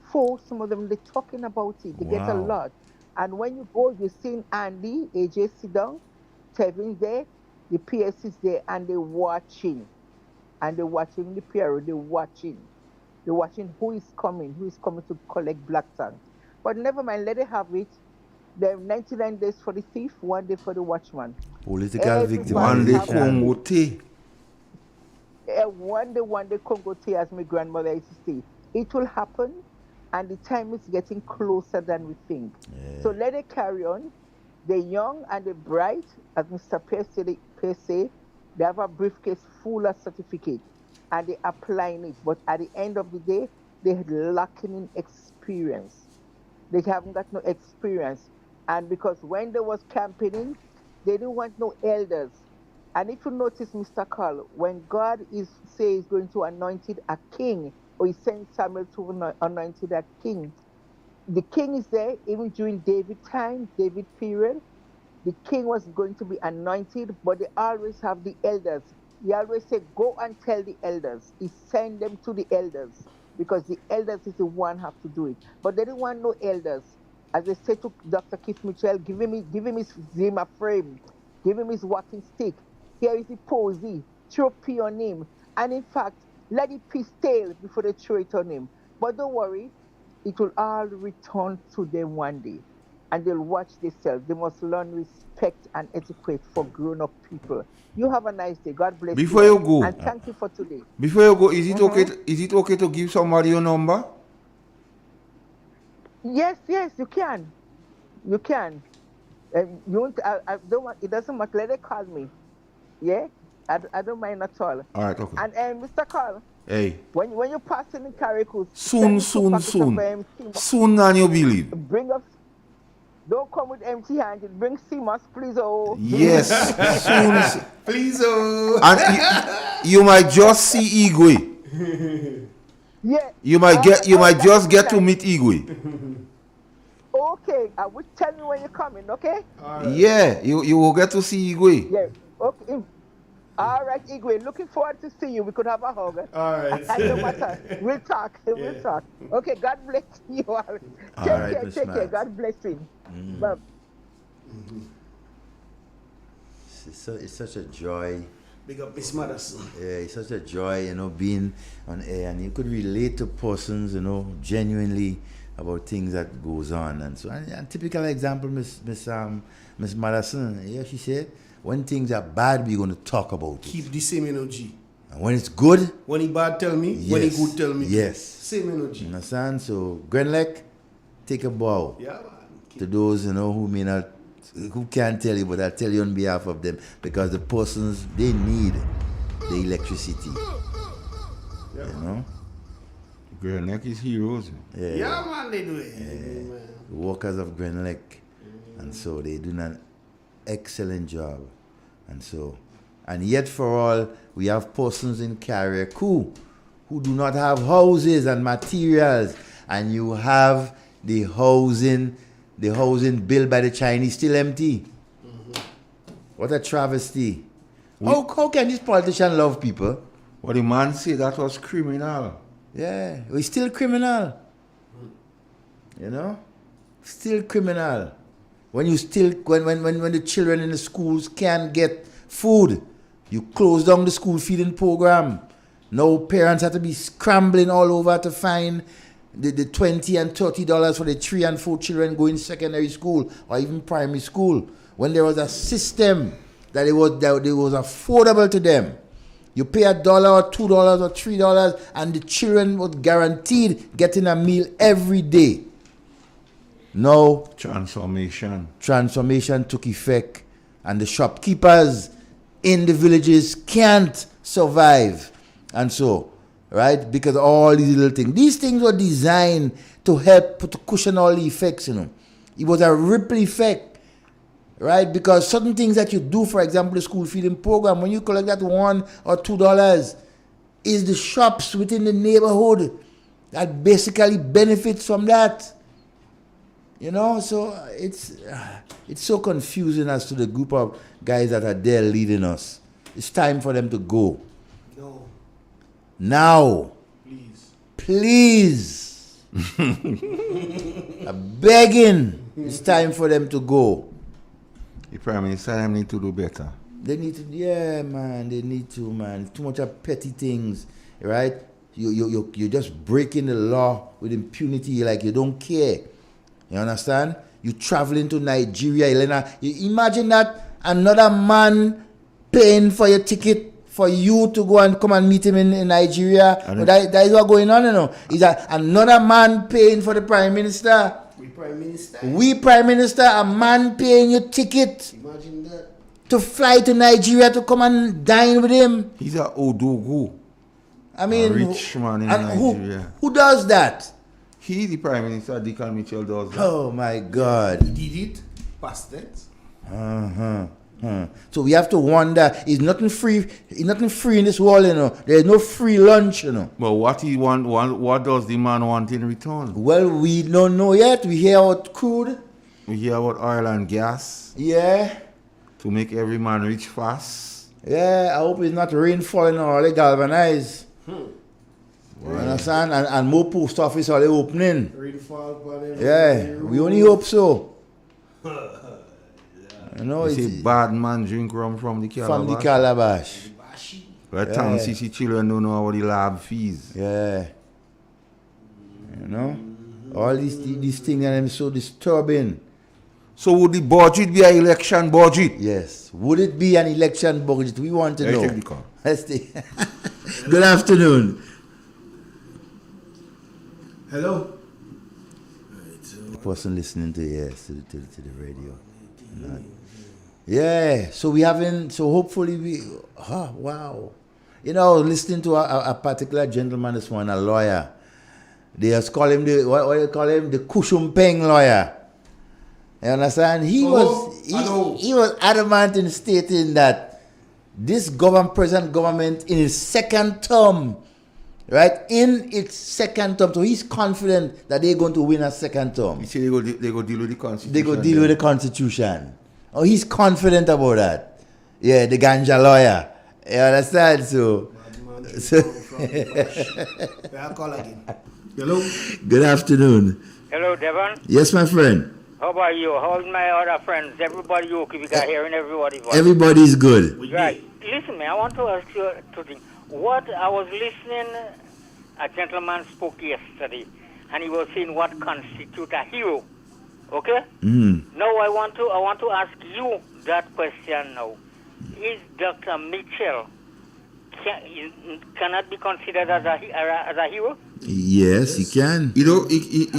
4, some of them, they're talking about it. They get a lot. And when you go, you're seeing Andy, AJ sit down, Tevin there, the PS is there, and they're watching. And they're watching the PRO, they're watching. They're watching who is coming to collect black tank. But never mind, let it have it. There are 99 days for the thief, 1 day for the watchman. Political victim. One day Congo tea. One day Congo tea, as my grandmother used to say. It will happen, and the time is getting closer than we think. So let it carry on. The young and the bright, as Mr. Pierce say, they have a briefcase full of certificate, and they're applying it. But at the end of the day, they're lacking in experience. They haven't got no experience. And because when they was campaigning, they didn't want no elders. And if you notice, Mr. Carl, when God says he's going to anoint a king, or he sends Samuel to anoint a king, the king is there even during David time, David period. The king was going to be anointed, but they always have the elders. He always say, go and tell the elders. He send them to the elders, because the elders is the one have to do it. But they didn't want no elders. As they said to Dr. Keith Mitchell, give him his Zima frame, give him his walking stick. Here is the posy, throw pee on him. And in fact, let it pee stale before they throw it on him. But don't worry, it will all return to them one day. And they'll watch themselves. They must learn respect and etiquette for grown-up people. You have a nice day. God bless you. Before you go, and thank you for today. Before you go, is it okay to give somebody your number? Yes, you can. You can. You won't, I don't want, it doesn't matter. Let it call me. Yeah? I don't mind at all. All right, okay. And Mr. Carl. Hey. When you pass in Carriacou. Soon. Soon than you believe. Bring up. Don't come with empty handed. Bring CMOS, please. Oh. Yes. Soon. Please. Oh. And you might just see Igwe. Yeah. You might just get to meet Igwe. Okay. I will tell you when you're coming, okay? Right. Yeah, you will get to see Igwe. Yeah. Okay. All right, Igwe. Looking forward to see you. We could have a hug. All right. No matter. We'll talk. Yeah. We'll talk. Okay. God bless you all. Take care. God bless you. It's such a joy. Big up Miss Madison. Yeah, it's such a joy, being on air, and you could relate to persons, genuinely about things that goes on, and so. And typical example, Miss Madison. Yeah, she said, when things are bad, we're going to talk about it. Keep the same energy. And when it's good, when he bad, tell me. Yes, when he good, tell me. Yes. Same energy. You understand? So, Grenlek, take a bow. Yeah, man. To those, who may not, who can't tell you, but I'll tell you on behalf of them, because the persons, they need the electricity. Yeah, Grenlek is heroes. Yeah, man, they do it. Yeah. The workers of Grenlek. And so they do an excellent job. And yet for all, we have persons in Carriacou who do not have houses and materials. And you have the housing built by the Chinese still empty. What a travesty. How can this politician love people? What the man said, that was criminal. Yeah, it's still criminal. Still criminal. When you when the children in the schools can't get food, you close down the school feeding program. Now parents have to be scrambling all over to find the $20 and $30 for the 3 and 4 children going secondary school or even primary school. When there was a system that it was affordable to them. You pay $1 or $2 or $3 and the children was guaranteed getting a meal every day. Now transformation took effect, and the shopkeepers in the villages can't survive. And so, right, because all these little things. These things were designed to help to cushion all the effects, It was a ripple effect, right? Because certain things that you do, for example, the school feeding program, when you collect that $1 or $2, is the shops within the neighborhood that basically benefits from that. So it's so confusing as to the group of guys that are there leading us. It's time for them to go. No. Now. Please. I'm begging. It's time for them to go. The Prime Minister need to do better. They need to, they need to, man. Too much of petty things, right? You're just breaking the law with impunity like you don't care. You understand? You traveling to Nigeria, Elena. You imagine that another man paying for your ticket for you to go and come and meet him in Nigeria. That is what going on, Is that another man paying for the Prime Minister? We Prime Minister, a man paying your ticket. Imagine that. To fly to Nigeria to come and dine with him. He's a Odogu. I mean, a rich man in Nigeria. Who does that? He, the Prime Minister, Deacon Mitchell, does that. Oh my God. He did it. Past tense. So we have to wonder, is nothing free in this world, There is no free lunch, But what he what does the man want in return? Well, we don't know yet. We hear about crude. We hear about oil and gas. Yeah. To make every man rich fast. Yeah, I hope it's not rain falling or they galvanize. You understand? And more post office are they opening. Yeah, we only hope so. It's a bad man drink rum from the calabash. From the calabash. But town CC children don't know about the lab fees. Yeah. All these things are so disturbing. So would the budget be an election budget? Yes. Would it be an election budget? We want to know. Take the call. Let's take. Good afternoon. Hello. The person listening to the radio. Yeah. So we haven't. So hopefully we. Wow. Listening to a particular gentleman this morning, a lawyer. They just call him what they call him, the Kushumpeng lawyer. You understand? He was adamant in stating that this present government in its second term, right? In its second term, so he's confident that they're going to win a second term. You see, they go deal with the Constitution. They go deal with the Constitution. Oh, he's confident about that. Yeah, the ganja lawyer. You understand? So I'll call again. Hello. Good afternoon. Hello, Devon. Yes, my friend. How about you? How's my other friends? Everybody okay? We got hearing everybody's voice. Everybody's good. Right. Listen, man, I want to ask you two things. What I was listening, a gentleman spoke yesterday, and he was saying what constitutes a hero. Okay? Now I want to ask you that question now. Is Dr. Mitchell cannot be considered as a hero? Yes, he can. He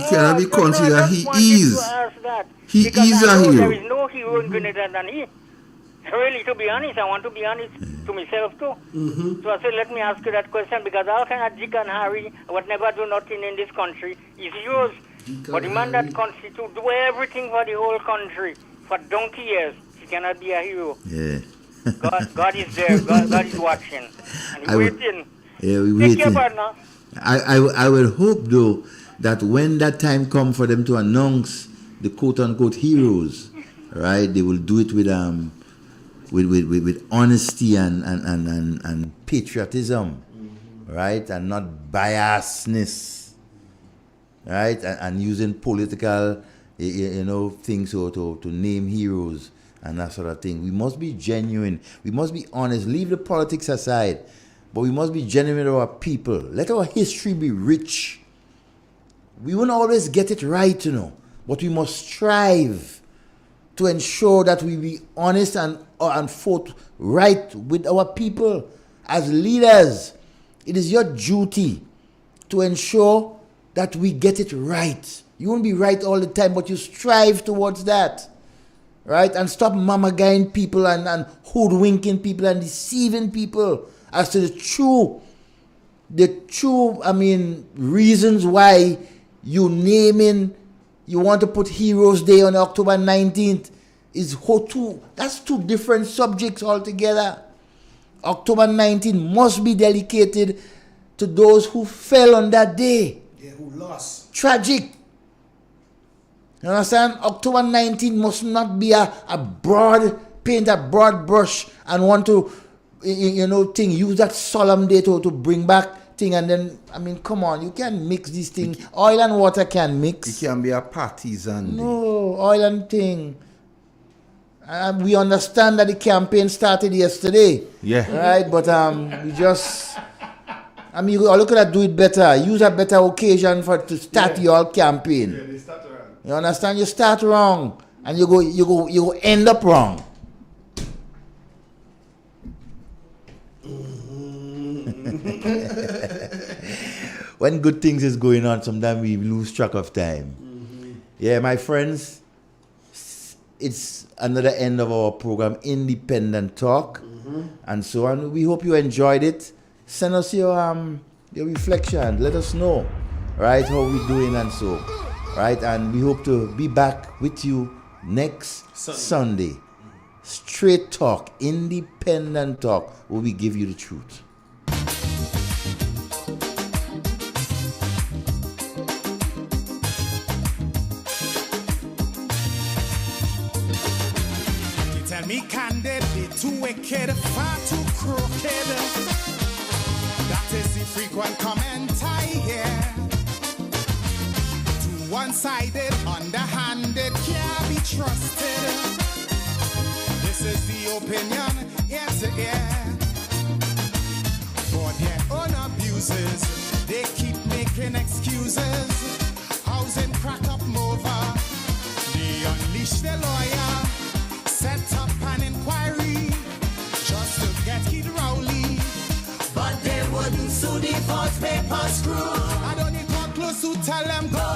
cannot be considered. He is. He is a hero. There is no hero in Grenada than he. Really, to be honest, I want to be honest to myself too. So I said, let me ask you that question because all kind of Dick and Harry would never do nothing in this country is yours. But the man that constitutes do everything for the whole country for donkey years, he cannot be a hero. Yeah. God is there. God is watching. And he's waiting. Yeah, we're Take care, waiting. partner. I will hope though that when that time comes for them to announce the quote unquote heroes, right, they will do it with honesty and patriotism, right, and not biasness, right, and using political things to name heroes and that sort of thing. We must be genuine. We must be honest. Leave the politics aside. But we must be genuine with our people. Let our history be rich. We won't always get it right, but we must strive to ensure that we be honest and forthright with our people. As leaders, it is your duty to ensure that we get it right. You won't be right all the time, but you strive towards that. Right? And stop mamagaing people and hoodwinking people and deceiving people as to the true, reasons why you want to put Heroes Day on October 19th that's two different subjects altogether. October 19th must be dedicated to those who fell on that day. Yeah, who lost. Tragic. You understand? October 19th must not be paint a broad brush and want to, use that solemn day to bring back thing and then, come on, you can't mix these things. Oil and water can mix. It can be a partisan. No, oil and thing. We understand that the campaign started yesterday. Yeah. Right, but we just... you look at that, do it better. Use a better occasion to start your campaign. Yeah, they start wrong. You understand? You start wrong and you go end up wrong. When good things is going on, sometimes we lose track of time. Yeah, my friends, it's another end of our program, Independent Talk, and so on. We hope you enjoyed it. Send us your reflection. Let us know, right, how we're doing and so, right, and we hope to be back with you next Sunday. Straight talk, independent talk, where we give you the truth. Tell me candidly, too wicked, far too crooked. That is the frequent comment I hear. Too one-sided, underhanded, can't be trusted. This is the opinion, ear to ear. For their own abuses, they keep making excuses. Housing crack up over, they unleash their lawyer. Set up an inquiry just to get Kid Rowley. But they wouldn't sue the false paper screw. I don't need to come close to tell them go.